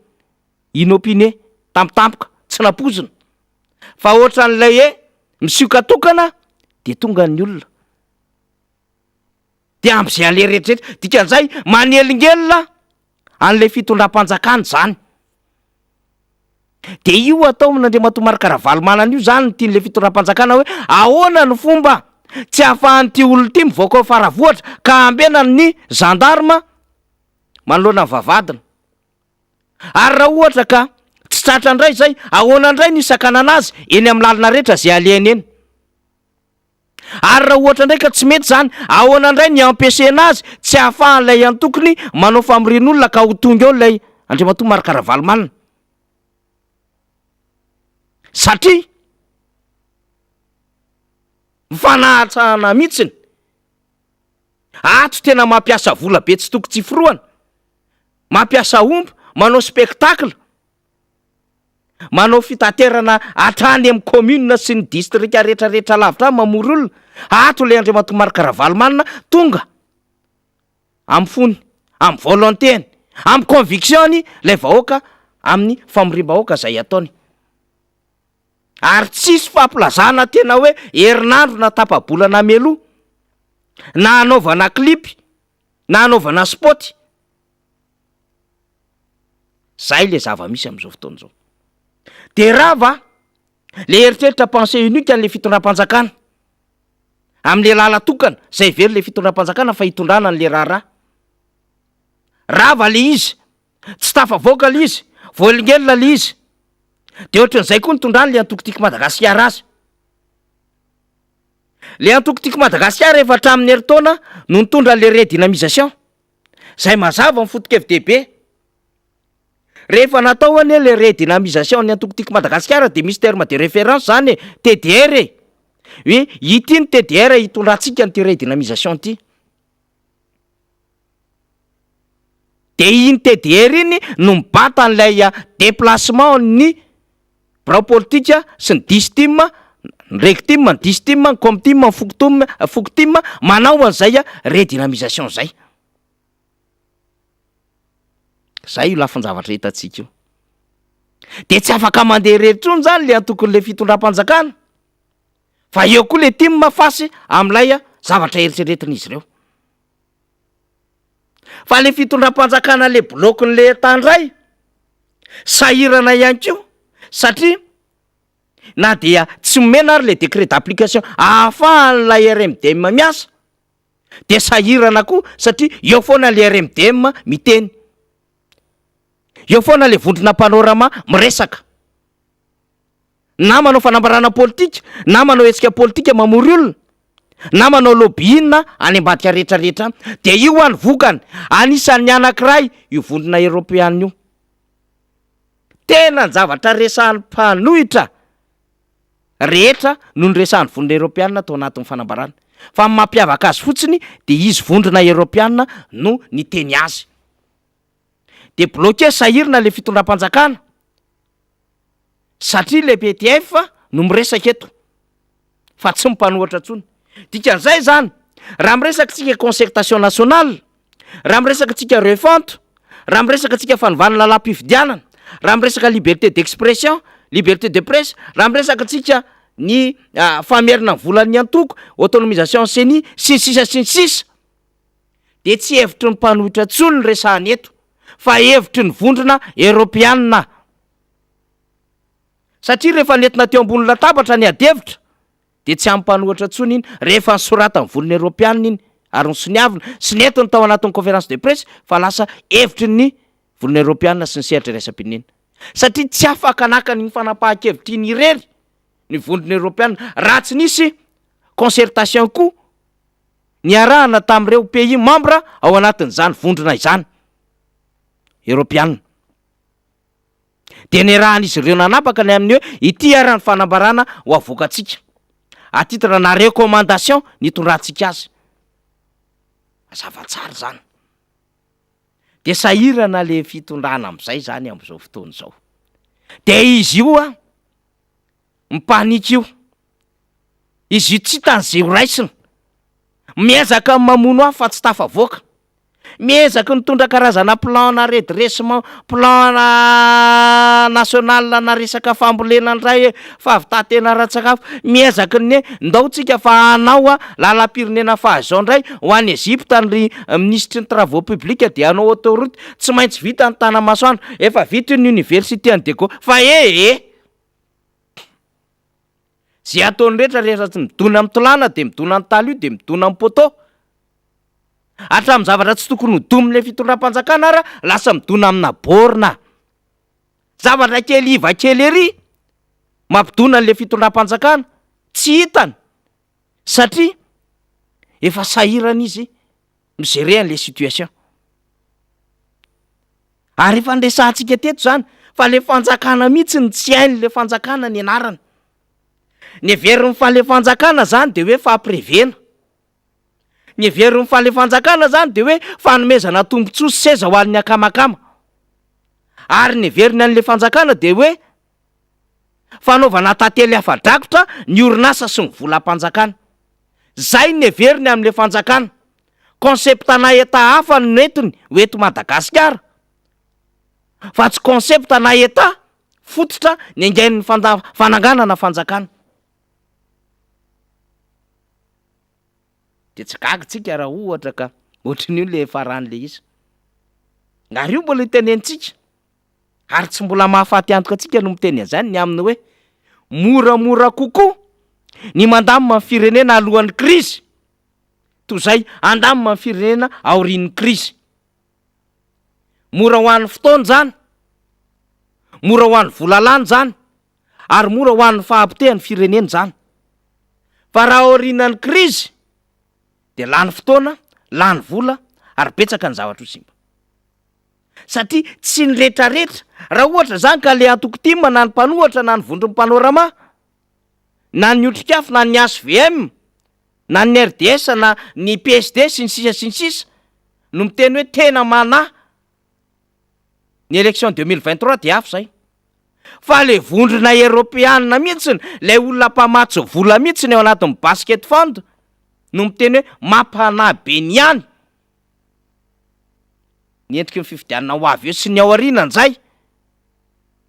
inopiné tampotampoka tsy napozina. Fa ohatra n'ilay hoe misiokatokana de tonga ny olona. De am'izay ale rehetrarehetra, dikan'izay manelingelina an'le fitondram-panjakana zany. De io atao amin'Andriamatoa Marc Ravalomanana io zany tian'le fitondram-panjakana hoe ahoana ny fomba tsy ahafahan'ity olona ity mivoaka ao faravohatra ka ambena ny gendarme manoloana ny vavadina. Ary raha ohatra ka tsy tratra ndray zay, ahoana indray ny sakana anazy eny amin'ny lalina rehetra zay aleny eny. Ary raha ohatra ndray ka tsy mety zany, ahoana indray ny ampiasaina azy tsy ahafahan'ilay antokony manao famirian'olona ka ho tonga eo ilay andriamatoa Marc-Caravalomanina. Satria mifanahatsahana mihitsiny, ato tena mampiasa vola be tsy toko tsy foroana, mampiasa omby, manao spectacle, manao fitaterana hatrany amin'ny commune sy ny distrika rehetrarehetra lavitra mamory olona. Ato le andriamatoa Marc-Caravalomanina tonga amin'ny fony, amin'ny volontény, amin'ny convictiony lay vahoaka amin'ny famoriam-bahoaka zay ataony. Ary tsisy fampilazana tena hoe herinandro na tapa-bolana meloa, na anaovana klipy, na anaovana spot. Zay le zava-misy am'izao fotoana zao. De rava le eritreritra pensée unique an'le fitondram-panjakana am'le lala tokana zay very le fitondram-panjakana fa hitondrana an'le raharaha. Rava le izy, tsy tafavoaka le izy, voalingelina le izy. De ohatran'izay koa nitondrany le antokotiky Madagasikara azy. Le antokotiky Madagasikara efa hatramin'ny herintaona no nitondra le redynamisation. Zay mazava ny foto-kevin-dehibe. Rehefa natao anie le redynamisation ny antokotiky Madagasikara de misy terme de référence zany TDR. Hoe ity ny TDR hitondrantsika ny ty redynamisation ty. De iny TDR iny no mibata an'ilay déplacement ny birao politika sy ny distim, ny rectim, ny distim, ny comtim, ny foktim manao an'izay redynamisation zay. Zay io lafin-javatra hitantsika io. De tsy afaka mandeha rehetrony zany le antokon'le fitondram-panjakana, fa eo koa le tia mafasy am'ilay zavatra eritreretin'izy ireo. Fa le fitondram-panjakana le blokin'le tandray sahirana ihany koa, satria na dia tsy momena ary le décret d'application ahafahan'ilay RMDM miasa, de sahirana koa satria eo foana le RMDM miteny, eo foana le vondrona panorama miresaka, na manao fanambarana politika, na manao hetsika politika mamory olona, na manao lobbying any ambadika rehetrarehetra. De io any vokany anisan'ny anankiray io vondrona Europeana io. Tena ny zavatra resahan'ny mpanohitra rehetra no ny resahan'ny vondrona Europeana tao anatin'ny fanambarana. Fa mampiavaka azy fotsiny de izy vondrona Europeana no niteny azy. De bloqué sahirana le fitondram-panjakana satria le PDF no miresaka eto fa tsy mipanohatra tsony. Dikan'izay zany, raha miresaka tsika concertation nationale, raha miresaka tsika refonte, raha miresaka tsika fanovana lalam-pifidianana, raha miresaka liberté d'expression, liberté de presse, raha miresaka tsika ny famerina ny volan'ny antoko, autonomisation CENI, sy ny sisa, de tsy hevitry ny mpanohitra tsony ny resahany eto, fa hevitry ny vondrona Europeana. Satria rehefa nentina teo ambony latabatra ny adevitra, de tsy ampanohatra tsony iny rehefa nisorata ny volony Europeana iny ary ny soniavina sy netiny tao anatin'ny conférence de presse fa lasa hevitry ny volony Europeana sy ny sehatra iraisam-pirenena. Satria tsy afaka naka ny fanapahan-kevitry iny irery ny vondrony Europeana raha tsy nisy concertation koa niarahana tamin'ireo pays membre ao anatin'izany vondrona izany Europeana. De niarahan'izy ireo nanapaka ny amin'ny hoe ity ara ny fanambarana ho avoakatsika à titre na recommandation nitondrantsika azy. Zava-tsara zany. De sahirana le fitondrana am'izay zany am'izao fotoana izao. De izy io mipanika io, izy io tsy hitan'izay ho raisina, miezaka mamono ahy fa tsy tafavoaka, miezaka nitondra karazana plan na redressement, plan national na resaka fambolena ndray fahavitatena ara-tsakafo, miezaka ny ndao tsika fa hanao lalam-pirenena fahazao ndray ho an'ny Egypte ny ministre ny travaux publics de hanao autoroute, tsy maintsy vita ny Tanamasoandro, efa vita ny université any Deko, fa zay ataony rehetra tsy midona amin'ny tolana de midona amin'ny talio de midona amin'ny poteau. Hatramin'ny zavatra tsy tokony ho domin'le fitondram-panjakana ara lasa midona amina borna. zavatra kely iva kely ery mampidona an'le fitondram-panjakana tsy hitany satria efa sahirana izy mijerer an'le situation. Ary efa nresahantsika teto zany fa le fanjakana mihitsy ny tsy hain'le fanjakana ny anarany. Ny heverin'ny fahalefanjakana zany de hoe fahamprevena. Ny heverin'ny fahalefanjakana zany de hoe fanomezana tombontsoa sy seza ho an'ny akamakama. Ary ny heveriny an'le fanjakana de hoe fanaovana tantely hafa-drakotra ny orinasa sy ny volam-panjakana. Zay ny heveriny amin'le fanjakana. Konsepta naheta hafa no entiny ho eto Madagasikara. Fa tsy konsepta naheta fototra ny angain'ny fananganana fanjakana. De tsy gaga tsika raha ohatra ka ohatran'io le faran'le izy. Ngary io mbola itenentsika. Ary tsy mbola mahafaty antoka antsika no miteny an'izany ny aminy hoe moramora kokoa ny mandamina ny firenena alohan'ny krizy toy izay andamina ny firenena aorian'ny krizy. Mora ho an'ny fotoana zany, mora ho an'ny volalany zany, ary mora ho an'ny fahampitehan'ny firenena zany. Fa raha aorian'ny krizy de lany fotoana, lany vola, ary betsaka ny zavatra ho simba. Satria tsy ny retraretra, raha ohatra zany ka le atokotima na ny mpanohatra na ny vondron'ny panorama, na ny otrikafo na ny SVM, na ny RDS na ny PSD sy ny sisa no miteny hoe tena mana ny élection 2023 de hafa zay. Fa le vondrona Europeana mihitsiny, le olona mpamatsy vola mihitsiny ao anatin'ny basket fund no miteny hoe mampanabe ny ihany ny endriky ny fifidianana ho avy eo sy ny ao aorianany zay.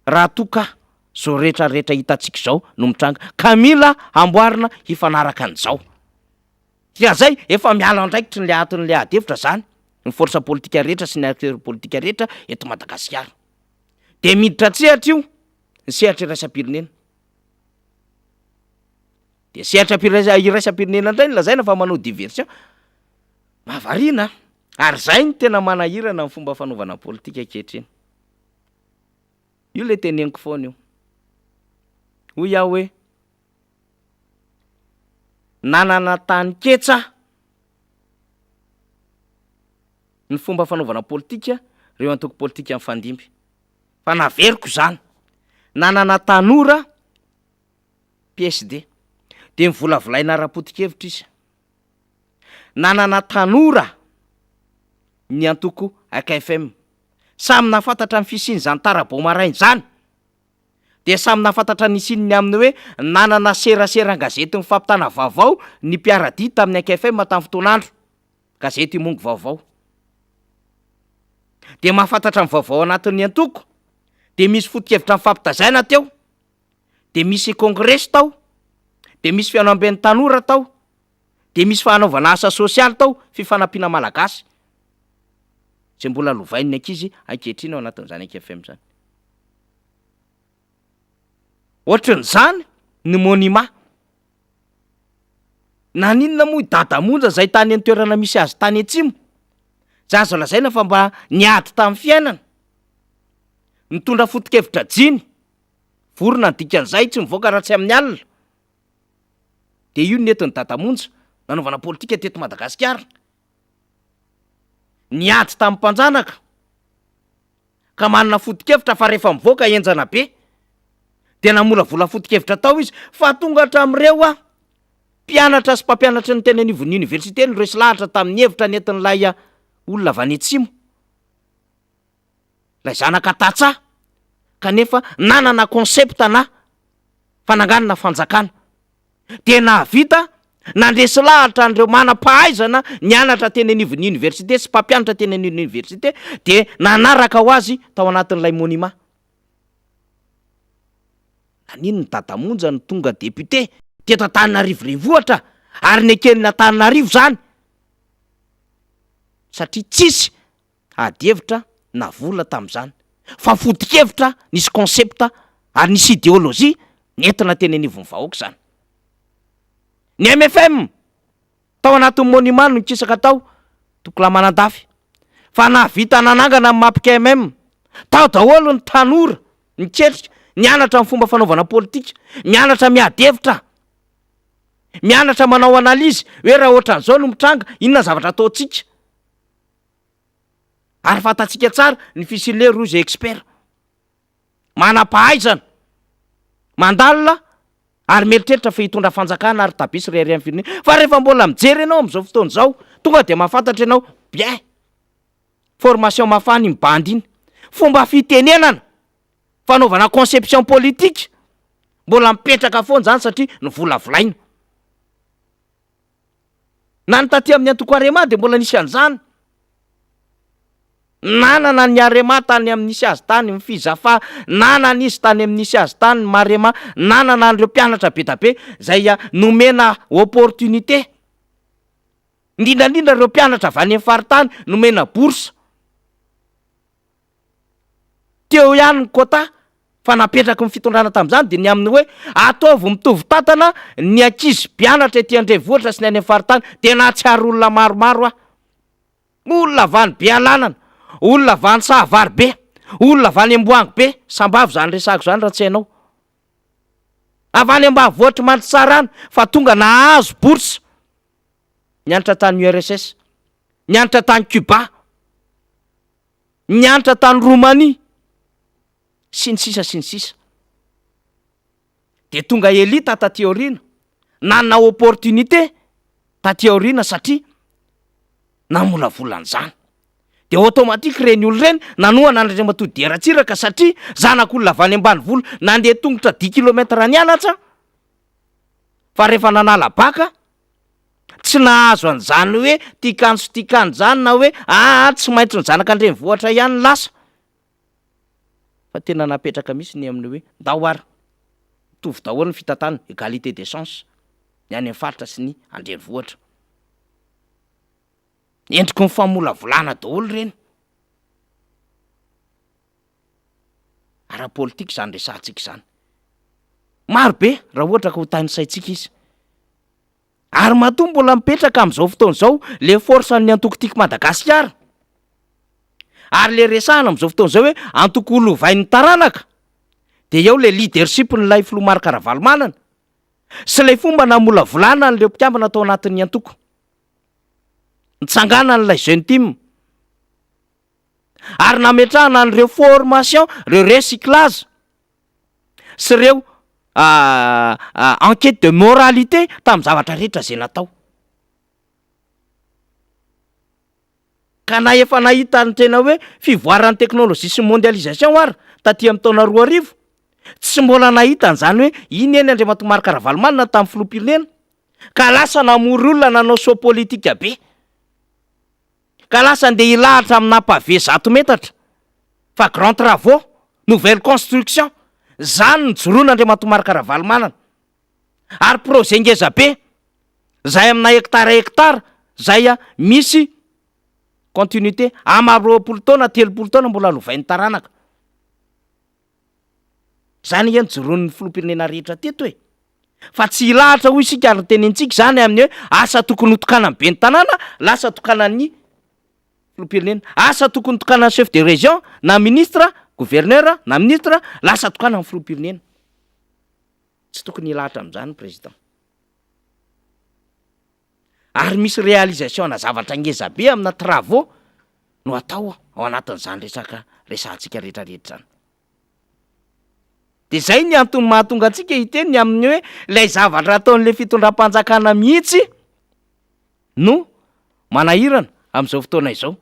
Raha toka zao rehetrarehetra hitantsika zao no mitranga ka mila amboarina hifanaraka an'izao. Ka zay efa miala andraikitry ny atin'le adevitra zany ny forsa politika rehetra sy ny acteur politika rehetra eto Madagasikara. De miditra tsehatra io ny sehatra iraisam-pirenena. De sehatra iraisam-pirenena indray lazaina fa manao diversion. Mahavariana. Ary zay ny tena manahirana ny fomba fanaovana politika ankehitriny. Io le teneniko foana io. Hoy aho hoe nanana tany ketsa ny fomba fanaovana politika reo antoko politika amin'ny fandimby. Fa naveriko zany. Nanana tanora PSD de mivolavolaina ara-potikevitra izy. Nanana tanora ny antoko AKFM. Samy nafantatra ny fisiny zany Tarabao marainy zany. De samy nafantatra ny sininy aminy hoe nanana serasera gazety ny fampitana vaovao ny mpiaradia tamin'ny AKFM tamin'ny fotoan'andro. Gazety mongo vaovao. De mahafantatra ny vaovao anatin'ny antoko. De misy fotikevitra ny fampitazaina teo. De misy kongresy tao. De misy fianamben'ny tanora tao. De misy fanaovana asa sosialy tao, fifanampiana malagasy. Tsy mbola lovainy ankizy ankehitriny ao anatin'izany AKFM zany. Ohatran'izany ny monument. Na ninona moa dada monja zay tany amin'ny toerana misy azy tany atsimo. Za azo lazaina fa mba niady tamin'ny fiainana. Nitondra fotikevitra jiny. Vorona ny dikan'izay tsy mivoaka raha tsy amin'ny alina. De io nentin'ny dada monja nanaovana politika teto Madagasikara. Niady tamin'ny mpanjanaka. Ka manana fotikevitra fa rehefa mivoaka enjana be. De namolavola fotikevitra tao izy fa tonga hatramin'ireo mpianatra sy mpampianatra ny teny anivon'ny université no resy lahatra tamin'ny hevitra nentin'ilay olona avy any atsimo. Lay zanaka tatsa kanefa nanana konsepta na fananganana fanjakana. De nahavita nandresy lahatra an'ireo manam-pahaizana nianatra teny anivon'ny université sy mpampianatra teny anivon'ny université de nanaraka ho azy tao anatin'ilay monument. Nanino ny dadamonja ny tonga député teto Antananarivo renivohitra ary ny akelina Antananarivo zany. Satria tsisy adevitra na vola tamin'izany. Fa fotikevitra nisy konsepta ary nisy idéologie nentina teny anivon'ny vahoaka zany. Ny MFM tao anatin'ny monument no nikisaka tao Tokola-Manandafy. Fa nahavita nanangana amin'ny mapika MM. Tao daholo ny tanora miketrika, mianatra amin'ny fomba fanaovana politika, mianatra miady hevitra, mianatra manao analizy hoe raha ohatran'izao no mitranga inona zavatra ataontsika. Ary fantatsika tsara ny fisian'le roy zay expert manam-pahaizana mandalina ary mieritreritra fa hitondra fanjakana ary tabisy rery amin'ny firenena. Fa rehefa mbola mijery ianao amin'izao fotoana izao, tonga de mahafantatra ianao bien formation mafana mibandy iny, fomba fitenenana, fanaovana conception politique mbola mipetraka foana zany satria ny volavolaina. Na ny taty amin'ny antoko Arema de mbola nisy an'izany. Nanana ny Arema tany amin'ny nisy azy tany ny fizafa, nanana izy tany amin'ny nisy azy tany ny Marema, nanana an'ireo mpianatra be da be zay nomena opportunité. Indrindrandrindra ireo mpianatra avy any amin'ny faritany nomena bourse. Teo ihany ny quota fa napetraky ny fitondrana tamin'izany de ny amin'ny hoe ataovy mitovy tantana ny ankizy mpianatra ety Andrenivohitra sy ny any amin'ny faritany. Tena atsiary olona maromaro ah. Olona vany be alanana, olona vany sahavary be, olona vany amboangy be, sambavy zany resako zany raha tsy hainao. Avany ambanivohitra Mantsarana fa tonga nahazo bourse. Nianatra tany URSS, nianatra tany Cuba, nianatra tany Roumanie, sy ny sisa. De tonga elita taty aoriana, nanana opportunité taty aoriana satria namolavolany zany. De automatique reny olo reny nanoana Andriamatoa Deratsiraka satria zanak'olona avy any ambanivolo nandeha tongotra 10 kilometra nianatra. Fa rehefa nanala baka tsy nahazo an'izany hoe tikany sy tikany zany na hoe tsy maintsy ny zanak'Andrenivohitra ihany lasa. Fa tena napetraka mihitsy ny amin'ny hoe ndao ary mitovy daholo ny fitatana, égalité des chances ny any amin'ny faritra sy ny Andrenivohitra. Endriky ny famolavolana daholo reny. Ara-politika zany resantsika zany. Maro be raha ohatra ka ho tany saitsika izy. Ary matoa mbola mipetraka amin'izao fotoana izao le force ny antokotiky Madagasikara. Ary le resahana amin'izao fotoana izao hoe antoko olovain'ny taranaka. De eo le leadership n'ilay filoha Marc Ravalomanana sy le fomba namolavolana an'ireo mpikambana tao anatin'ny antoko. Nitsangana n'ilay jeune team. Ary nametrahana an'ireo formation, ireo recyclage sy ireo enquête de moralité tamin'ny zavatra rehetra zay natao. Ka na efa nahita ny tena hoe fivoaran'ny teknôlôjia sy mondialisation ary taty amin'ny taona 2000, tsy mbola nahita an'izany hoe iny eny Andriamatoa Marc Ravalomanana tamin'ny filoham-pirenena ka lasa namory olona nanao saut politika be. Ka lasa ndeha hilahatra amina pavé 100 metatra fa grand travaux, nouvelle construction, zany nijoroana Andriamatoa Marc Ravalomanana. Ary projet ngeza be zay amina hektara zay misy continuité ama 20 taona 30 taona mbola lovain'ny taranaka. Zany ihany joroan'ny filoham-pirenena rehetra teto e. Fa tsy hilahatra hoy isika ary tenentsika zany amin'ny hoe asa tokony hotokana be ny tanàna, lasa tokanan'ny filoham-pirenena. Asa tokony tokanan'ny chef de région na ministre, gouverneur na ministre, lasa tokana amin'ny filoham-pirenena. Tsy tokony hilahatra amin'izany président. Ary misy réalisation na zavatra ngeza be amina travaux no atao ao anatin'izany resantsika rehetrarehetra zany. De zay ny antony mahatonga antsika hiteny amin'ny hoe ilay zavatra ataon'le fitondram-panjakana mihitsy no manahirana amin'izao fotoana izao.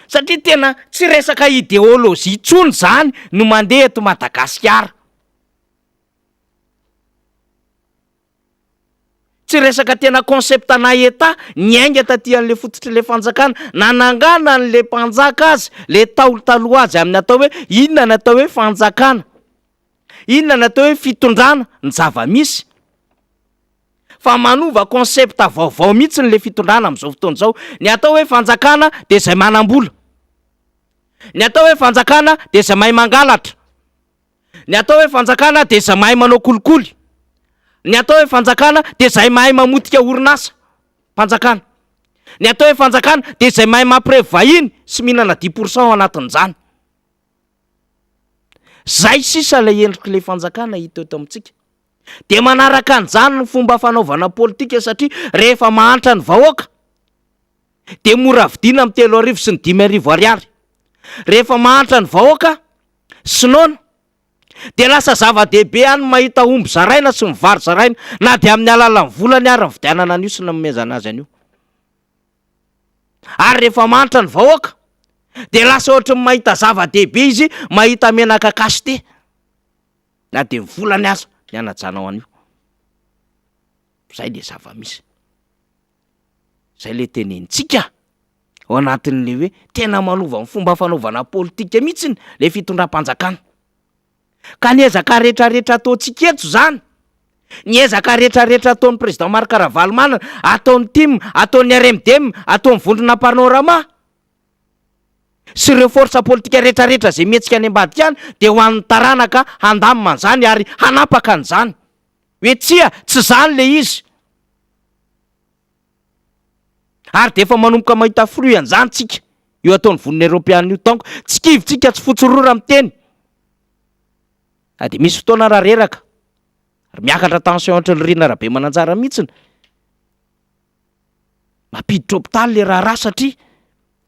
Satria tena tsy resaka idéologie intsony zany no mandeha eto Madagasikara. Tsy resaka tena concept na eta niainga taty an'le fototry le fanjakana, nanangana an'le mpanjaka azy, le taolo taloha azy amin'ny atao hoe inona ny atao hoe fanjakana, inona ny atao hoe fitondrana ny zava-misy. Fa manova concept vaovao mihitsy ny le fitondrana amin'izao fotoana izao. Ny atao hoe fanjakana de zay manam-bola, ny atao hoe fanjakana de zay mahay mangalatra, ny atao hoe fanjakana de zay mahay manao kolikoly, ny atao hoe fanjakana de zay mahay mamotika orinasa fanjakana, ny atao hoe fanjakana de zay mahay mampirevo vahiny sy mihinana 10% anatin'izany. zay sisa lay endriky le fanjakana hita eto amintsika. De manaraka an'izany ny fomba fanaovana politika satria rehefa mahantra ny vahoaka de mora vidiana amin'ny 3,000 sy ny 5,000 ariary. Rehefa mahantra ny vahoaka sinoana de lasa zava-dehibe any mahita omby zaraina sy mivary zaraina na de amin'ny alalan'ny volany ary ny vidianana an'io sy ny nomezana azy an'io. Ary rehefa mahantra ny vahoaka de lasa ohatra ny mahita zava-dehibe izy mahita menaka kasite na de volany aza ny anajanao an'io. Zay le zava-misy. Zay le tenentsika ao anatin'le hoe tena manova ny fomba fanaovana politika mihitsiny le fitondram-panjakana. Ka ny ezaka rehetrarehetra ataontsika eto zany, ny ezaka rehetrarehetra ataon'ny président Marc Ravalomanana, ataon'ny TIM, ataon'ny RMDM, ataon'ny vondrona panorama sy ireo forsa politika rehetrarehetra zay mihetsika any ambadika any de ho an'ny taranaka handamina an'izany ary hanapaka an'izany. Hoe tsia tsy zany le izy. Ary de efa manomboka mahita fruit an'izany tsika io ataon'ny vonina Europeana io tanko. Tsy kivitsika tsy fotsorora miteny. De misy fotoana raha reraka ary miakatra tension entre Lorina Rabe Mananjara mihitsiny. Mampiditra hôpitaly le raharaha satria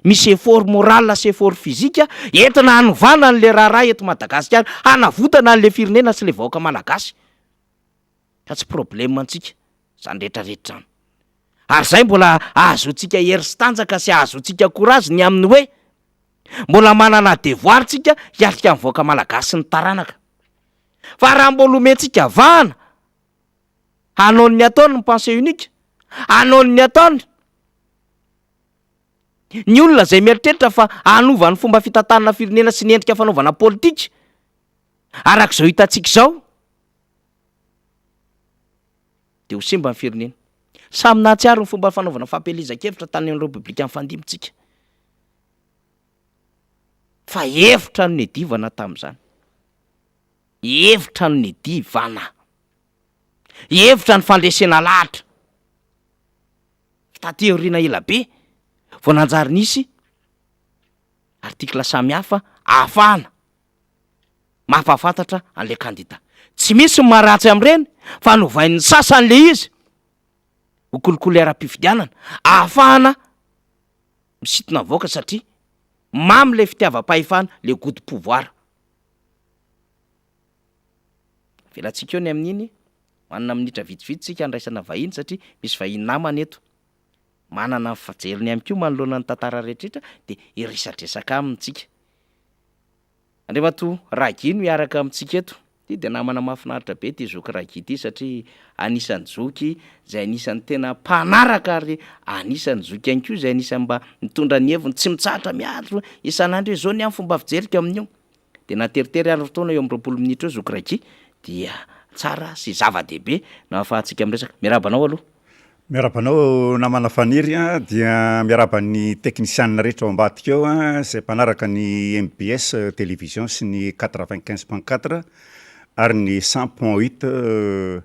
misy effort moral sy effort physique entina hanovana an'le raharaha eto Madagasikara, hanavotana an'le firenena sy le vahoaka malagasy. Ka tsy problème antsika zany rehetrarehetra zany. Ary zay mbola ahazoantsika hery sy tanjaka sy ahazoantsika courage ny amin'ny hoe mbola manana devoir tsika hiatrika amin'ny vahoaka malagasy sy ny taranaka. Fa raha mbola omentsika vahana hanao ny ataony ny pensée unique, hanao ny ataony ny olona zay mieritreritra fa hanova ny fomba fitantanana firenena sy ny endrika fanaovana politika arak'izao hitantsika izao de ho simba ny firenena. Samy nahatsiaro ny fomba fanaovana fampelizan-kevitra tany amin'ny Repoblika Fandimontsika. Fa hevitra no nedivana tamin'izany. Hevitra no nedivana. Hevitra ny fandresena lahatra. Taty aoriana ela be vao nanjary nisy artikla samihafa ahafahana mampahafantatra an'le kandida. Tsy misy maharatsy amin'ireny fa novain'ny sasan'le izy ho kolokolo ara-pifidianana ahafahana misintona vahoaka satria mamy le fitiavam-pahefana le goude pouvoir. Velantsika eo ny amin'iny manana minitra vitsivitsy tsika andraisana vahiny satria misy vahiny namana eto. Manana fajeriny amin'ny koa manoloana ny tantara rehetrrehetra de iresadresaka amintsika. Andriamato Ragino miaraka amintsika eto. De namana mahafinaritra be ty zoky Ragy ty satria anisan'ny zoky zay anisan'ny tena mpanaraka ary anisan'ny zoky ihany koa zay anisan'ny mba mitondra ny heviny tsy mitsahatra miaro isan'andro hoe zao ny amin'ny fomba fijerika amin'io. De nateritery ary fotoana eo amin'ny 20 minitra eo zoky Ragy dia tsara sy zava-dehibe no ahafahantsika miresaka. Miarabanao aloha. Miarabanao namana faniry dia miaraban'ny teknisianina rehetra ao ambadika eo zay mpanaraka ny MBS télévision sy ny 95.4 ary ny 100.8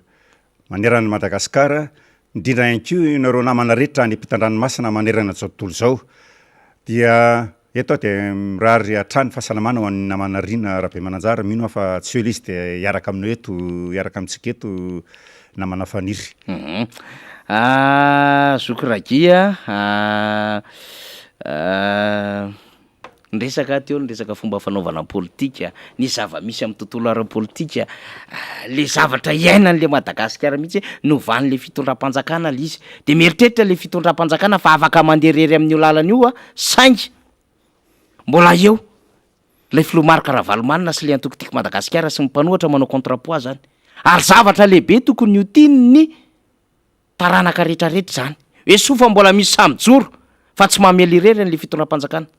manerana Madagasikara, indrindra ihany koa nareo namana rehetra ny ampitan-dranomasina manerana zao tontolo zao. Dia eto dia mirary hatrany fahasalamana ho an'ny namana Rina Rabe Mananjara, mino fa tsy elo izy dia hiaraka aminao eto, hiaraka amintsika eto namana faniry. Zoky Ragy ndresaka teo ndresaka fomba fanaovana politika, ny zava-misy amin'ny tontolo ara-politika, le zavatra iainan'le Madagasikara mihitsy novan'le fitondram-panjakana le izy. De mieritreritra le fitondram-panjakana fa afaka manderery amin'io lalana io saingy mbola eo le filoha Marc Ravalomanana sy le antokotiky Madagasikara sy mipanohatra manao contre-poids zany. Ary zavatra lehibe tokony ho tian'ny taranaka rehetrarehetra zany. Hoe sofa mbola misy samijoro fa tsy mamely irery an'le fitondram-panjakana.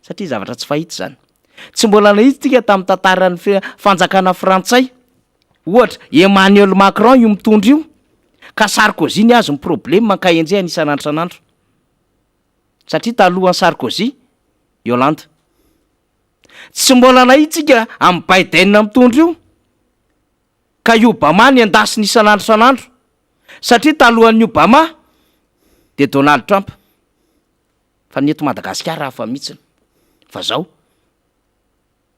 Satria zavatra tsy fahita zany. Tsy mbola nahitsika tamin'ny tantaran'ny fanjakana frantsay. Ohatra, Emmanuel Macron io mitondra io, ka Sarkozy ny azo ny problème ka enjeh anisan'andro san'andro. Satria talohan'ny Sarkozy, Yolande. Tsy mbola nahitsika amin'ny Biden mitondra io, ka Obama ny endasiny isan'andro san'andro. Satria talohan'ny Obama de Donald Trump. Fa neto Madagasikara hafa mihitsiny. Fa zao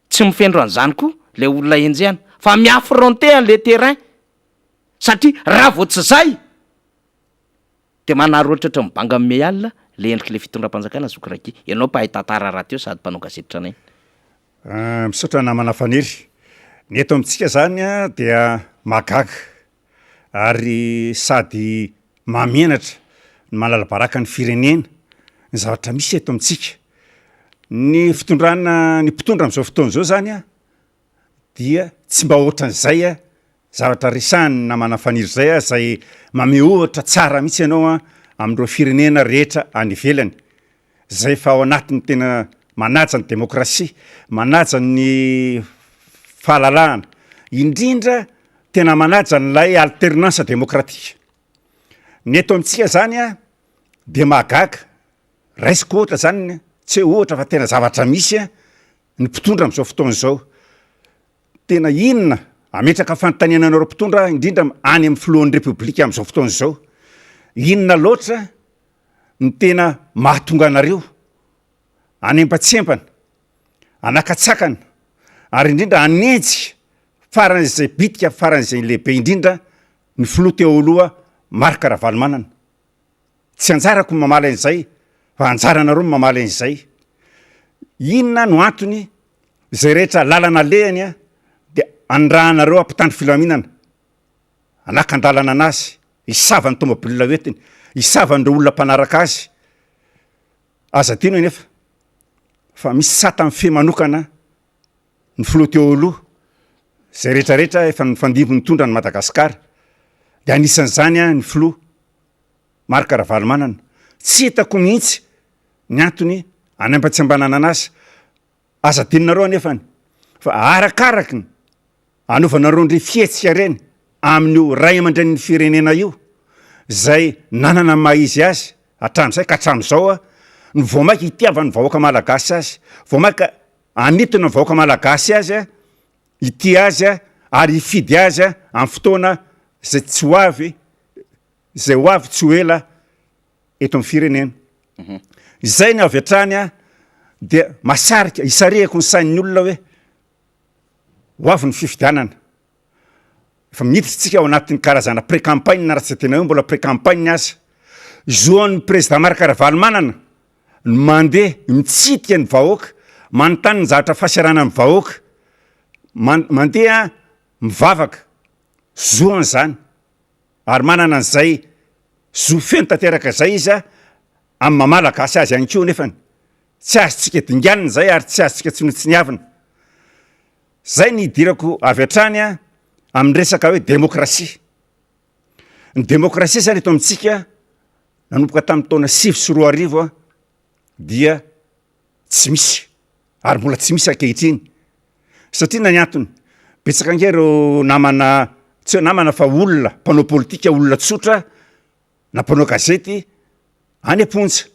tsy mifendro an'izany koa le olona enjehana fa miaffronter an'le terrain satria raha vao tsy zay de manary ohatratra mibanga ame alina le endriky le fitondram-panjakana zokoraki ianao mpahay tantara raha teo sady mpanao gazety tranainy misaotra namana faniry ny eto amintsika zany a dia magaga ary sady mamenatra ny malalabaraka ny firenena ny zavatra misy eto amintsika ny fitondrana ny mpitondra am'izao fotoana zao zany a dia tsy mba ohatran'izay a zavatra resahany namana faniry zay a zay mame ohatra tsara mihitsy ianao a amindreo firenena rehetra any ivelany zay fa ao anatiny tena manaja ny demokrasia manaja ny fahalalahana indrindra tena manaja n'lay alternance demokratika ny eto amintsika zany a de mahagaga raisiko ohatra zany tsy hoe ohatra fa tena zavatra misy a ny mpitondra am'izao fotoana zao tena inona ametraka fanontaniana anareo mpitondra indrindra any amin'ny filohan'ny repoblika am'izao fotoana zao inona loatra ny tena mahatonga anareo anembatsempana anakatsakana ary indrindra anenjika faran'izay bitika faran'izay lehibe indrindra ny filoha teo aloha Marc Ravalomanana tsy anjarako ny mamala an'izay fa anjaranareo ny mamala an'izay inona no antony zay rehetra lalana lehany a de andrahanareo ampitandro filaminana anakandalana anazy isavany tomobila hoentiny isavan'ireo olona mpanaraka azy aza tino nefa fa misy sata amin'ny fe manokana ny filoha teo aloha zay rehetrarehetra efa ny fandimbo nitondra ny Madagasikara de anisan'izany a ny filoha Marc Ravalomanana tsy hitako mihitsy ny antony anambatsembanana anazy aza tininareo anefany fa arakaraky ny anaovanareo ndre fihetsika reny amin'io ray aman-dren'ny firenena io zay nanana mahizy azy hatram'izay ka hatram'izao a ny voamaika itiavany vahoaka malagasy azy voamaika anitona ny vahoaka malagasy azy a ity azy a ary ifidy azy a amin'ny fotoana zay tsy ho avy zay ho avy tsy ho ela eto amin'ny firenena izay ny avy hatrany a de masarika isarehako ny sain'ny olona hoe ho avy ny fifidianana efa miditsika ao anatin'ny karazana pré-campagne raha tsy tena hoe mbola pré-campagne aza zoan'ny président Marc Ravalomanana ny mandeha mitsidika ny vahoaka manontany ny zavatra fahasiarana ny vahoaka mandeha mivavaka zoany zany ary manana an'izay zo feno tanteraka zay izy a amin'ny mamalagasy azy any keo nefany tsy azotsika dinganina zay ary tsy azotsika tsy niavina zay ny idirako avy hatrany a amin'ny resaka hoe demokrasia ny demokrasia zany eto amintsika nanomboka tamin'ny taona 2024 a dia tsy misy ary mbola tsy misy ankehitriny satria na ny antony betsaka angereo namana tsy hoe namana fa olona mpanao politika olona tsotra na mpanao gazety any amponja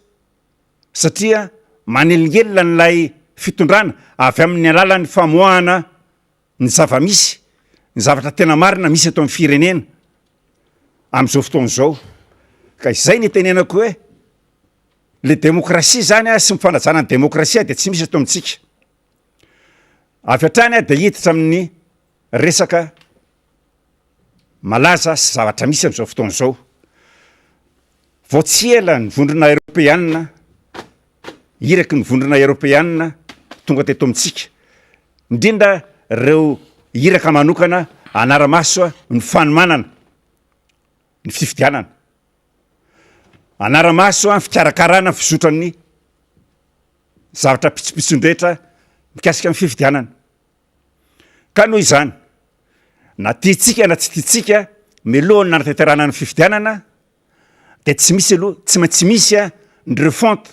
satria manelingelina n'lay fitondrana avy amin'ny alalan'ny famoahana ny zava-misy ny zavatra tena marina misy eto amin'ny firenena am'izao fotoana zao ka izay ny tenenako hoe le demokrasia zany a sy mifanajana ny demokrasia de tsy misy eto amintsika avy hatrany a de hiditra amin'ny resaka malaza sy zavatra misy am'izao fotoana zao vao tsy ela ny vondrona européanina iraky ny vondrona européanina tonga teto amintsika indrindra reo iraka manokana anaramaso a ny fanomanana ny fifidianana anaramaso a ny fikarakarana fizotran'ny zavatra pitsopitsondrehetra mikasika amin'ny fifidianana ka noho izany na tiatsika na tsy tiatsika melohany nanatanterana ny fifidianana de tsy misy aloha tsy maintsy misy a ny refonte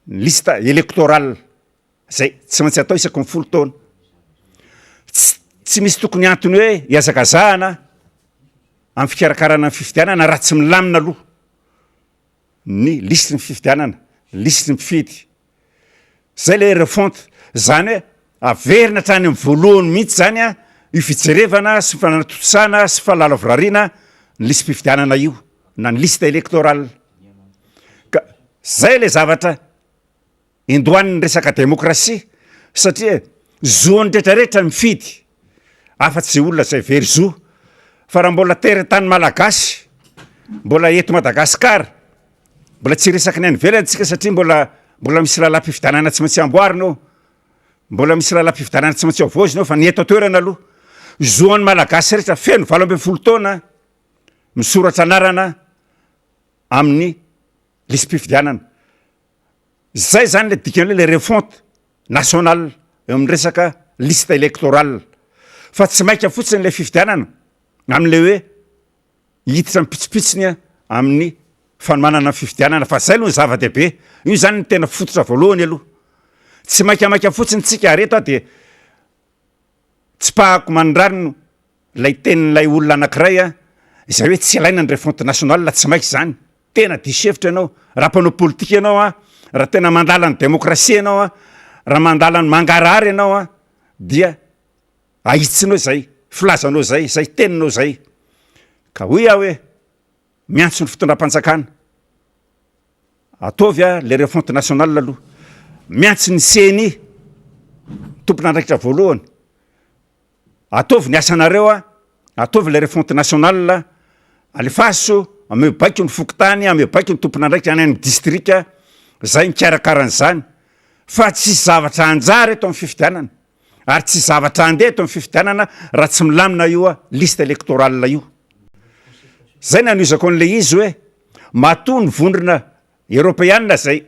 ny lista électorale zay tsy maintsy atao isaky ny 10 taona tsy misy tokony antony hoe iazakazahana amin'ny fikarakarana ny fifidianana raha tsy milamina aloha ny listy ny fifidianana listy ny mpifidy zay le refonte zany hoe averina hatrany amin'ny voalohany mihitsy zany a io fijerevana sy fananatosana sy falalavorariana ny listy mpifidianana io na ny lista électorale ka zay le zavatra endohan'ny resaka demokrasia satria zoany rehetrarehetra mifidy afa-tsy olona zay verizo fa raha mbola teratany malagasy mbola eto Madagasikara mbola tsy resaky ny any ivelantsika satria mbola misy lalam-pifidanana tsy maintsy amboarina mbola misy lalam-pifidanana tsy maintsy avozina fa ny eto atoerana aloha zoan'ny malagasy rehetra feno 80 taona misoratra anarana amin'ny lisam-pifidianana zay zany le dikany le refonte national eo amin'ny resaka liste électorale fa tsy maika fotsiny le fifidianana amin'le hoe hiditra mipitsipitsiny amin'ny fanomanana fifidianana fa zay aloha ny zava-dehibe io zany ny tena fototra voalohany aloha tsy maikamaika fotsiny tsika areto de tsy pahako mandrarino lay tenin'lay olona anankiray izay hoe tsy ilaina ny refonte national tsy maiky zany tena disevitra ianao raha mpanao politika ianao raha tena mandala ny demokrasia ianao raha mandala ny mangarary ianao dia ahitsinao zay filazanao zay teninao zay ka hoy aho hoe miantso ny fitondram-panjakana ataovy le refonte national aloha miantso ny CNI tompona andraikitra voalohany ataovy ny asanareo ataovy le refonte national alefaso ameo baiko ny fokotany ameo baiko ny tompona andraikitra any amin'ny distrika zay mikarakaran'izany fa tsy zavatra anjara eto amin'ny fifidianana ary tsy zavatra andeha eto amin'ny fifidianana raha tsy milamina io liste électorale io zay nanizako an'le izy hoe matoa ny vondrona européanina zay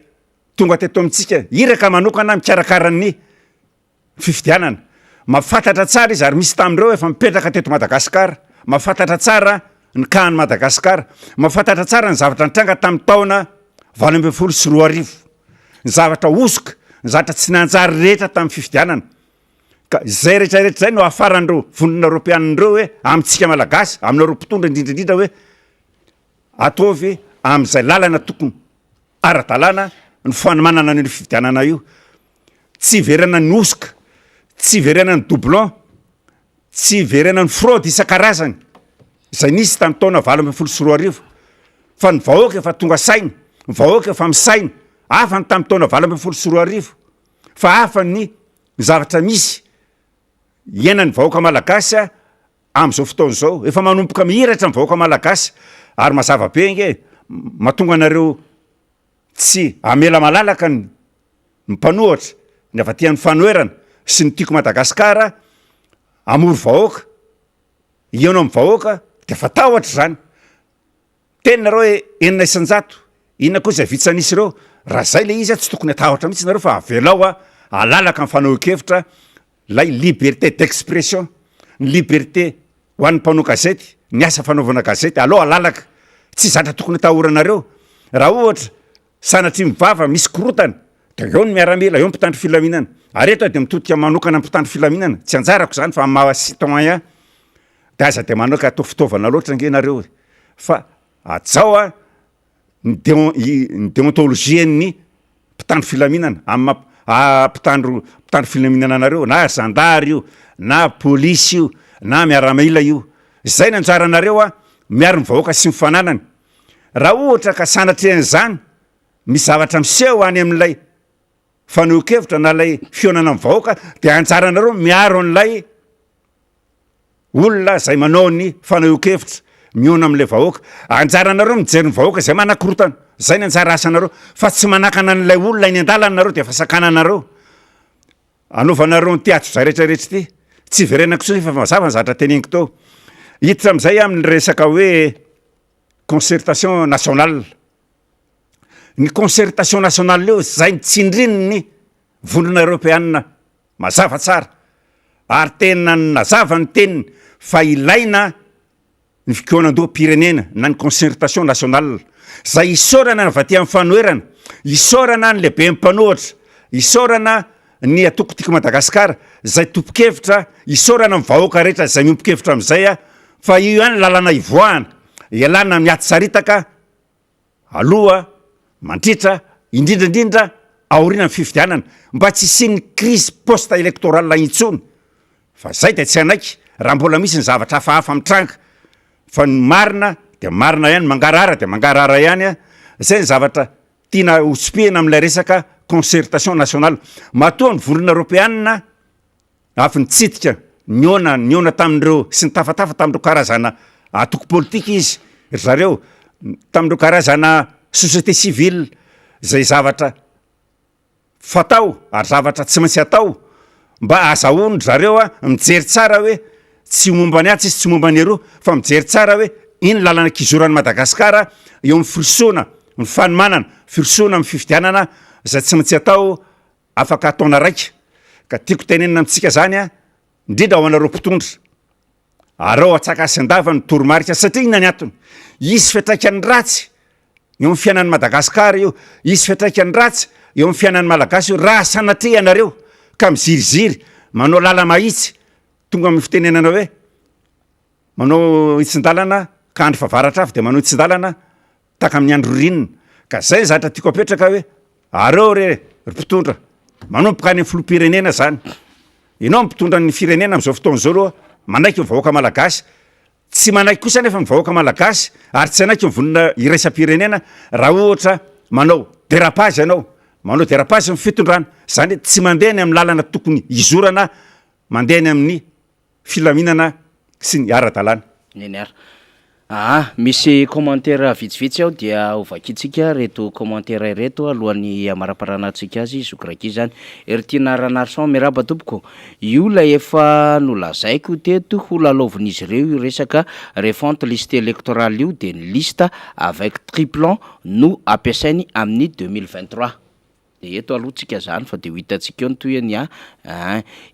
tonga teto amintsika iraka manokana mikarakaran'ny fifidianana mafantatra tsara izy ary misy tamindreo efa mipetraka teto Madagasikara mafantatra tsara ny kahany Madagasikara mafantatra tsara ny zavatra nitranga tamin'ny taona 2024 ny zavatra osoka ny zavatra tsy nanjary rehetra tamin'ny fifidianana ka zay rehetrarehetra zay no afaran'ireo vondrona européanindreo hoe amintsika malagasy aminareo mpitondra indrindraindrindra hoe ataovy amin'izay lalana tokony ara-dalàna ny fanomanana ny fifidianana io tsy verana ny osoka tsy verana ny doublon tsy verana ny fraude isan-karazany zay nisy tamin'ny taona 2024 fa ny vahoaka efa tonga saina ny vahoaka efa misaina hafa ny tamin'ny taona 2024 fa hafa ny zavatra misy iainan'ny vahoaka malagasy amin'izao fotoana zao efa manomboka mihiratra ny vahoaka malagasy ary mazava be nge mahatonga anareo tsy amela malalaka ny mpanohatra ny avaty amin'ny fanoerana sy ny tiako Madagasikara amory vahoaka ianao amin'ny vahoaka de fa tahotra zany tenareo hoe 900 inona koa zay vitsanisy ireo raha zay le izy tsy tokony atahotra mihitsy nareo fa avelao alalaka ny fanaohan-kevitra lay liberté d'expression ny liberté ho an'ny mpanao gazety ny asa fanaovana gazety aloha alalaka tsy zatra tokony atahoranareo raha ohatra sanatry mivava misy korotana de eo ny miaramila eo ny mpitandro filaminana areto de mitodika manokana mpitandro filaminana tsy anjarako zany fa maha citoyen de aza de manao ka atao fitaovana loatra nge nareo fa atsao ny déontologie ny mpitandro filaminana amin'ny mpitandro filaminana anareo na zandary io na polisy io na miaramila io zay ny anjaranareo miaro mivahoaka sy mifananany raha ohatra ka sanatren'izany misy zavatra miseho any amin'ilay fanohan-kevitra na lay fionana amin'ny vahoaka de anjaranareo miaro an'ilay olona zay manao ny fanaohan-kevitra miona amin'le vahoaka anjaranareo mijery ny vahoaka zay manakorotana zay ny anjara asanareo fa tsy manakana an'ilay olona iny andalana nareo de fa sakananareo anaovanareo ny teatro zay rehetrarehetra ty tsy verenako soa fa mazava ny zavatra teneniko tao hiditra am'izay amin'ny resaka hoe concertation nationale ny concertation nationale io zay ny tsindrininy vondrona européanina mazava tsara ary tena nazava ny teniny fa ilaina ny fikoanan-doham-pirenena na ny concertation nationale zay isorana ny vaty amin'ny fanoerana isorana ny lehibe mpanohatra isorana ny atokotiko Madagasikara zay tompokevitra isorana ny vahoaka rehetra zay miompokevitra am'izay fa io ihany lalana ivoahana ialana miatsaritaka aloha mandritra indrindraindrindra aoriana ny fifidianana mba tsy isiany crise post électorale intsony fa zay de tsy anaiky raha mbola misy ny zavatra hafahafa mitranga fa ny marina de marina ihany mangarara de mangarara ihany zay ny zavatra tiana hotsipihana amin'ilay resaka concertation nationale matoa ny vondrona européanina afy nitsidika niona tamindreo sy ny tafatafa tamindreo karazana atoko politika izy zareo tamindreo karazana société civile zay zavatra fatao ary zavatra tsy maintsy atao mba azahoandry zareo mijery tsara hoe tsy momba ny atsy izy tsy momba ny eroa fa mijery tsara hoe iny lalana kizorany Madagasikara eo amin'ny firosoana ny fanomanana firosoana amin'ny fifidianana zay tsy maintsy atao afaka ataona raika ka tiako tenenina amitsika zany indrindra ho anareo mpitondra arao atsakasy andava ny toromarika satria inona ny antony izy fiatraikany ratsy eo amin'ny fiainan'ny Madagasikara io izy fiatraikany ratsy eo amin'ny fiainan'ny malagasy io raha sanatria ianareo ka miziriziry manao lala mahitsy tonga amin'ny fitenenana hoe manao itsin-dalana ka andro favaratra avy de manao itsin-dalana taka amin'ny andro rinina ka zay zatra tiako apetraka hoe areo ry mpitondra manomboka any amin'ny filoham-pirenena zany ianao mpitondra ny firenena am'izao fotoana zao manaiky ny vahoaka malagasy tsy manaiky kosa nefa ny vahoaka malagasy ary tsy anaiky ny vonona iraisam-pirenena raha ohatra manao dérapage ianao manao dérapage amin'ny fitondrana zany hoe tsy mandeha ny amin'ny lalana tokony izorana mandeha ny amin'ny filaminana sy ny ara-dalàna neny ara misy commentaire vitsivitsy aho dia ovakitsika reto commentaire reto alohan'ny amaraparanantsika azy zokirak'i zany eritina ranarson miraba tompoko io la efa nolazaiko teto ho lalaovin'izy ireo io resaka refonte liste électorale io de ny liste avec triplon no ampiasainy amin'ny 2023 de eto alohatsika zany fa de ho hitantsika eo ny toyany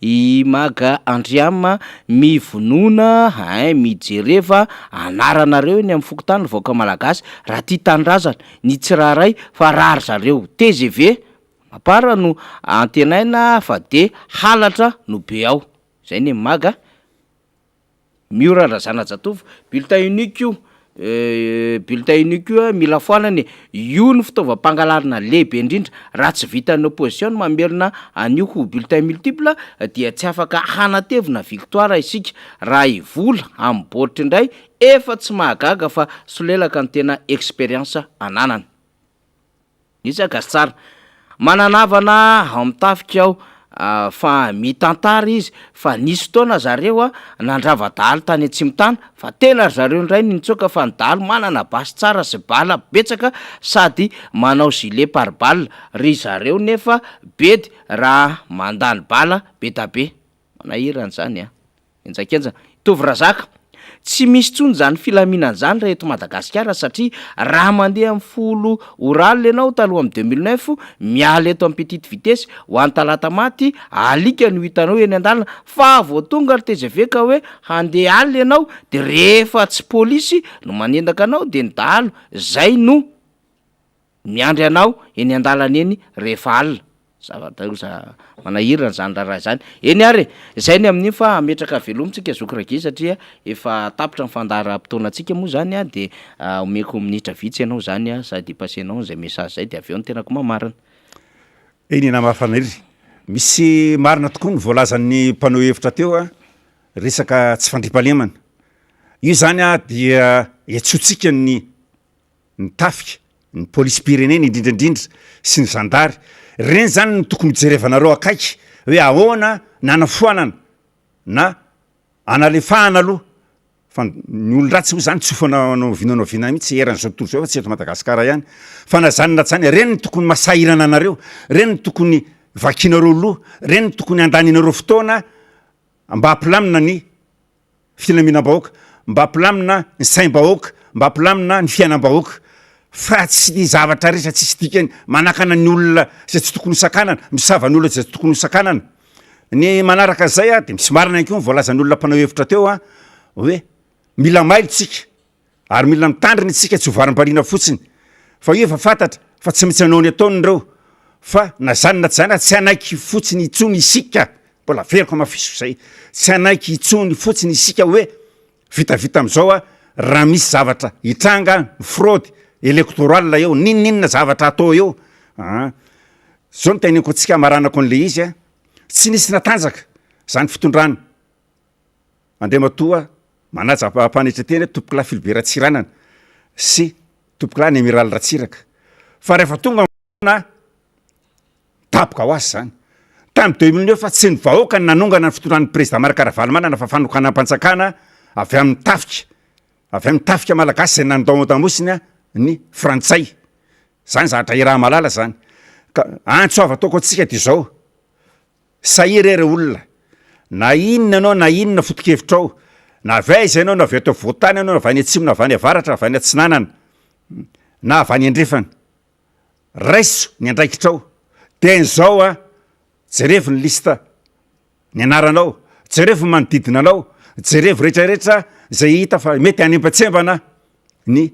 i maga andriama mivonona mijereva anaranareo eny amin'ny fokotany vaoaka malagasy raha tia tanindrazana ny tsiraray fa rary zareo TGV mapara no antenaina fa de halatra no be ao zay ny maga miorandrazana jatovo bulletin unique io bulletin unique io mila foanany io ny fitaovam-pangalarina lehibe indrindra raha tsy vitan'ny opposition mamelona anio ho bulletin multiple dia tsy afaka hanatevina victoire isika raha ivola amin'ny baoritra indray efa tsy mahagaga fa solelaka ny tena expérience ananana isaka tsara mananavana amtafika aho fa mitantara izy fa nisy fotoana zareo nandrava-dalo tany Atsimitany fa tena zareo indray nitsoka fa ny dalo manana basy tsara sy bala betsaka sady manao gilet pare-balle ry zareo nefa bedy raha mandany bala betabe manahirana zany enjakenja tovy razaka tsy misy tsony zany filaminana zany reto Madagasikara satria raha mandeha amin'ny folo oral ianao taloha amin'ny 2009 miala eto amin'ny petite vitesse ho an'ny talata maty alika no hitanao eny an-dalana fa vao tonga ry TGV ka hoe handeha alina ianao de rehefa tsy polisy no manendaka anao de ny dalo zay no miandry anao eny an-dalana eny rehefa alina zavatra manahirana zany raha zany eny ary zay ny amin'iny fa ametraka velomitsika zokirak'i satria efa tapitra ny fandaharam-potoanantsika moa zany de omeko minitra vitsy ianao zany sady pasenao zay message zay de avy eo ny tenako mamarina eny na mafaniry misy marina tokoa ny voalazan'ny mpanao hevitra teo resaka tsy fandripalemana io zany dia etsotsika ny tafika ny polisy-pirenena indrindraindrindra sy ny zandary reny zany ny tokony jerevanareo akaiky hoe ahoana nanafoanana na analefahana aloha fa ny olon-dratsy ho zany tsy vinana mihitsy eran'izao tontolo zao fa tsy eto Madagasikara ihany fa nazanona zany reny ny tokony masahirana anareo reny ny tokony vakinareo loha reny ny tokony andaninareo fotoana mba hampilamina ny filaminam-bahoaka mba hampilamina ny saim-bahoaka mba hampilamina ny fiainam-bahoaka fa tsy zavatra rehetra tsisy dikany manakana ny olona zay tsy tokony hosakanana misava ny olona zay tsy tokony hosakanana ny manaraka zay de misy marina ihany koa voalazan'ny olona mpanao hevitra teo hoe mila mailo tsika ary mila mitandriny tsika tsy hovarim-bariana fotsiny fa io efa fantatra fa tsy maintsy anao ny ataony reo fa nazanona zany tsy anaiky fotsiny itsony isika mbola veriko mafiso zay tsy anaiky itsony fotsiny isika hoe vitavita am'izao raha misy zavatra hitranga fraude électoral eo ninninona zavatra atao eo zao ny teneniko antsika maranako an'le izy tsy nisy natanjaka zany fitondrana Andriamatoa manaja mpanetreteny Tompokla Filibert Ratsiranana sy Tompokla ny Amiral Ratsiraka fa rehefa tonga tapoka ho azy zany tamy 2009 fa tsy ny vahoaka ny nanongana ny fitondran'ny président Marc-Ravalomanana fa fanokanam-panjakana avy amin'ny tafika malagasy zay nandatamosiny ny frantsay zany zahatra iraha malala zany ka antsoava ataoko atsika de zao sahiry re olona na inona anao na inona fotokevitrao na avy aiza ianao na avy ato voatany anao na avy any atsimo na avy any avaratra avy any atsinanana na avy any andrefana raiso ny andraikitrao de nzao a jerevo ny lista ny anaranao jerevo ny manodidina anao jerevo rehetrarehetra zay hita fa mety animpatsembana ny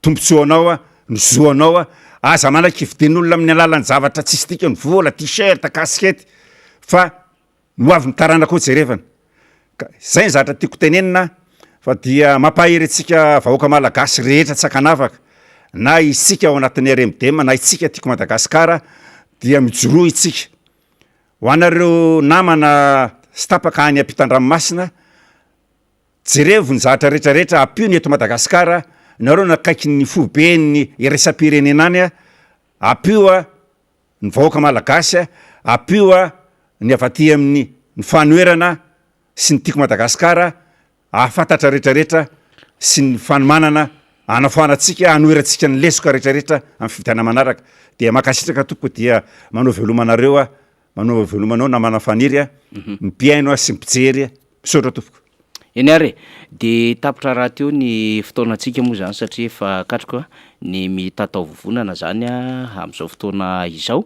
tombontsoanao a ny zoanao a aza manakividen'olona amin'ny alalany zavatra tsisy tika ny vola t-shirt casquette fa no avy mitarana koa jerevana zay ny zatra tiako tenenina fa dia mampahery atsika vahoaka malagasy rehetra tsakanavaka na isika ao anatin'ny RMDM na isika tiako Madagasikara dia mijoroa itsika ho anareo namana stapaka any ampitan-dranomasina jerevo ny zatra rehetrarehetra apio ny eto Madagasikara nareo nakaiky ny foben'ny iresa-pirenenany apio a ny vahoaka malagasy apio a ny avaty amin'ny ny fanoerana sy ny tiako Madagasikara afantatra rehetrarehetra sy ny fanomanana anafoanatsika anoeratsika ny lesoka rehetrarehetra amin'ny fivitiana manaraka dia makasitraka tompoko dia manao velomanareo a manao velomanao na manafaniry mipiaino sy mipijery misaotra tompoko eny ary de tapitra raha teo ny fotoanantsika moa zany satria efa katroko ny mitatao vovonana zany am'izao fotoana izao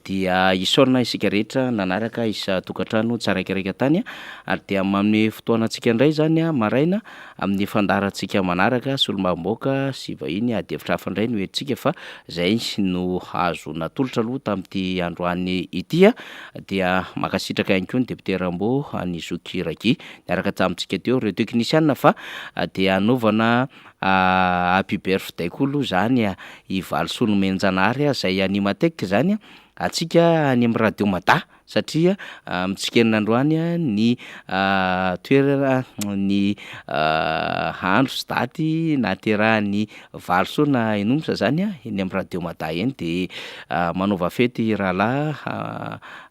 dia isaorina isika rehetra nanaraka isa tokantrano tsaraikaraika tany ary dia manome fotoanantsika indray zany maraina amin'ny fandarantsika manaraka solombamoaka sy vahiny adevitra hafandray no entsika fa zay no hazo natolotra aloha tamin'ity androany ity dia makasitraka ihany koa ny député Rambo ny Zoky Raky niaraka tamintsika teo ireo teknisianina fa dia anaovana happy birthday koa zany i Valsolomenjanary zay animatek zany atsika any amin'ny radio Mada satria mitsikenin'ny androany ny toerana ny andro sy daty naterahany Valso na Enomsa zany eny amin'ny radio Mada eny de manaova fety rahalahy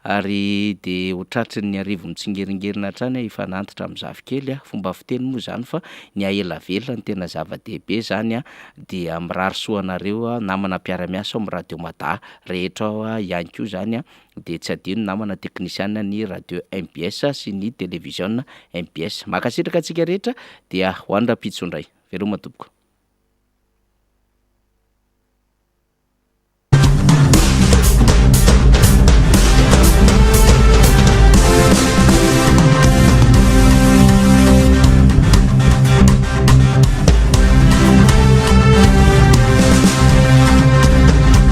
ary de hotratry ny arivo mitsingeringerina hatrany ifanantitra amin'ny zafikely fomba fiteny moa zany fa ny aela velona ny tena zava-dehibe zany dia mirary soanareo namana mpiara-miasa ao amin'ny radio Mada rehetra ihany koa zany de tsy adino namana teknisiana ny radio MBS sy ny televiziona MBS makasitraka atsika rehetra dia ho andra-pitsondray veloma tompoko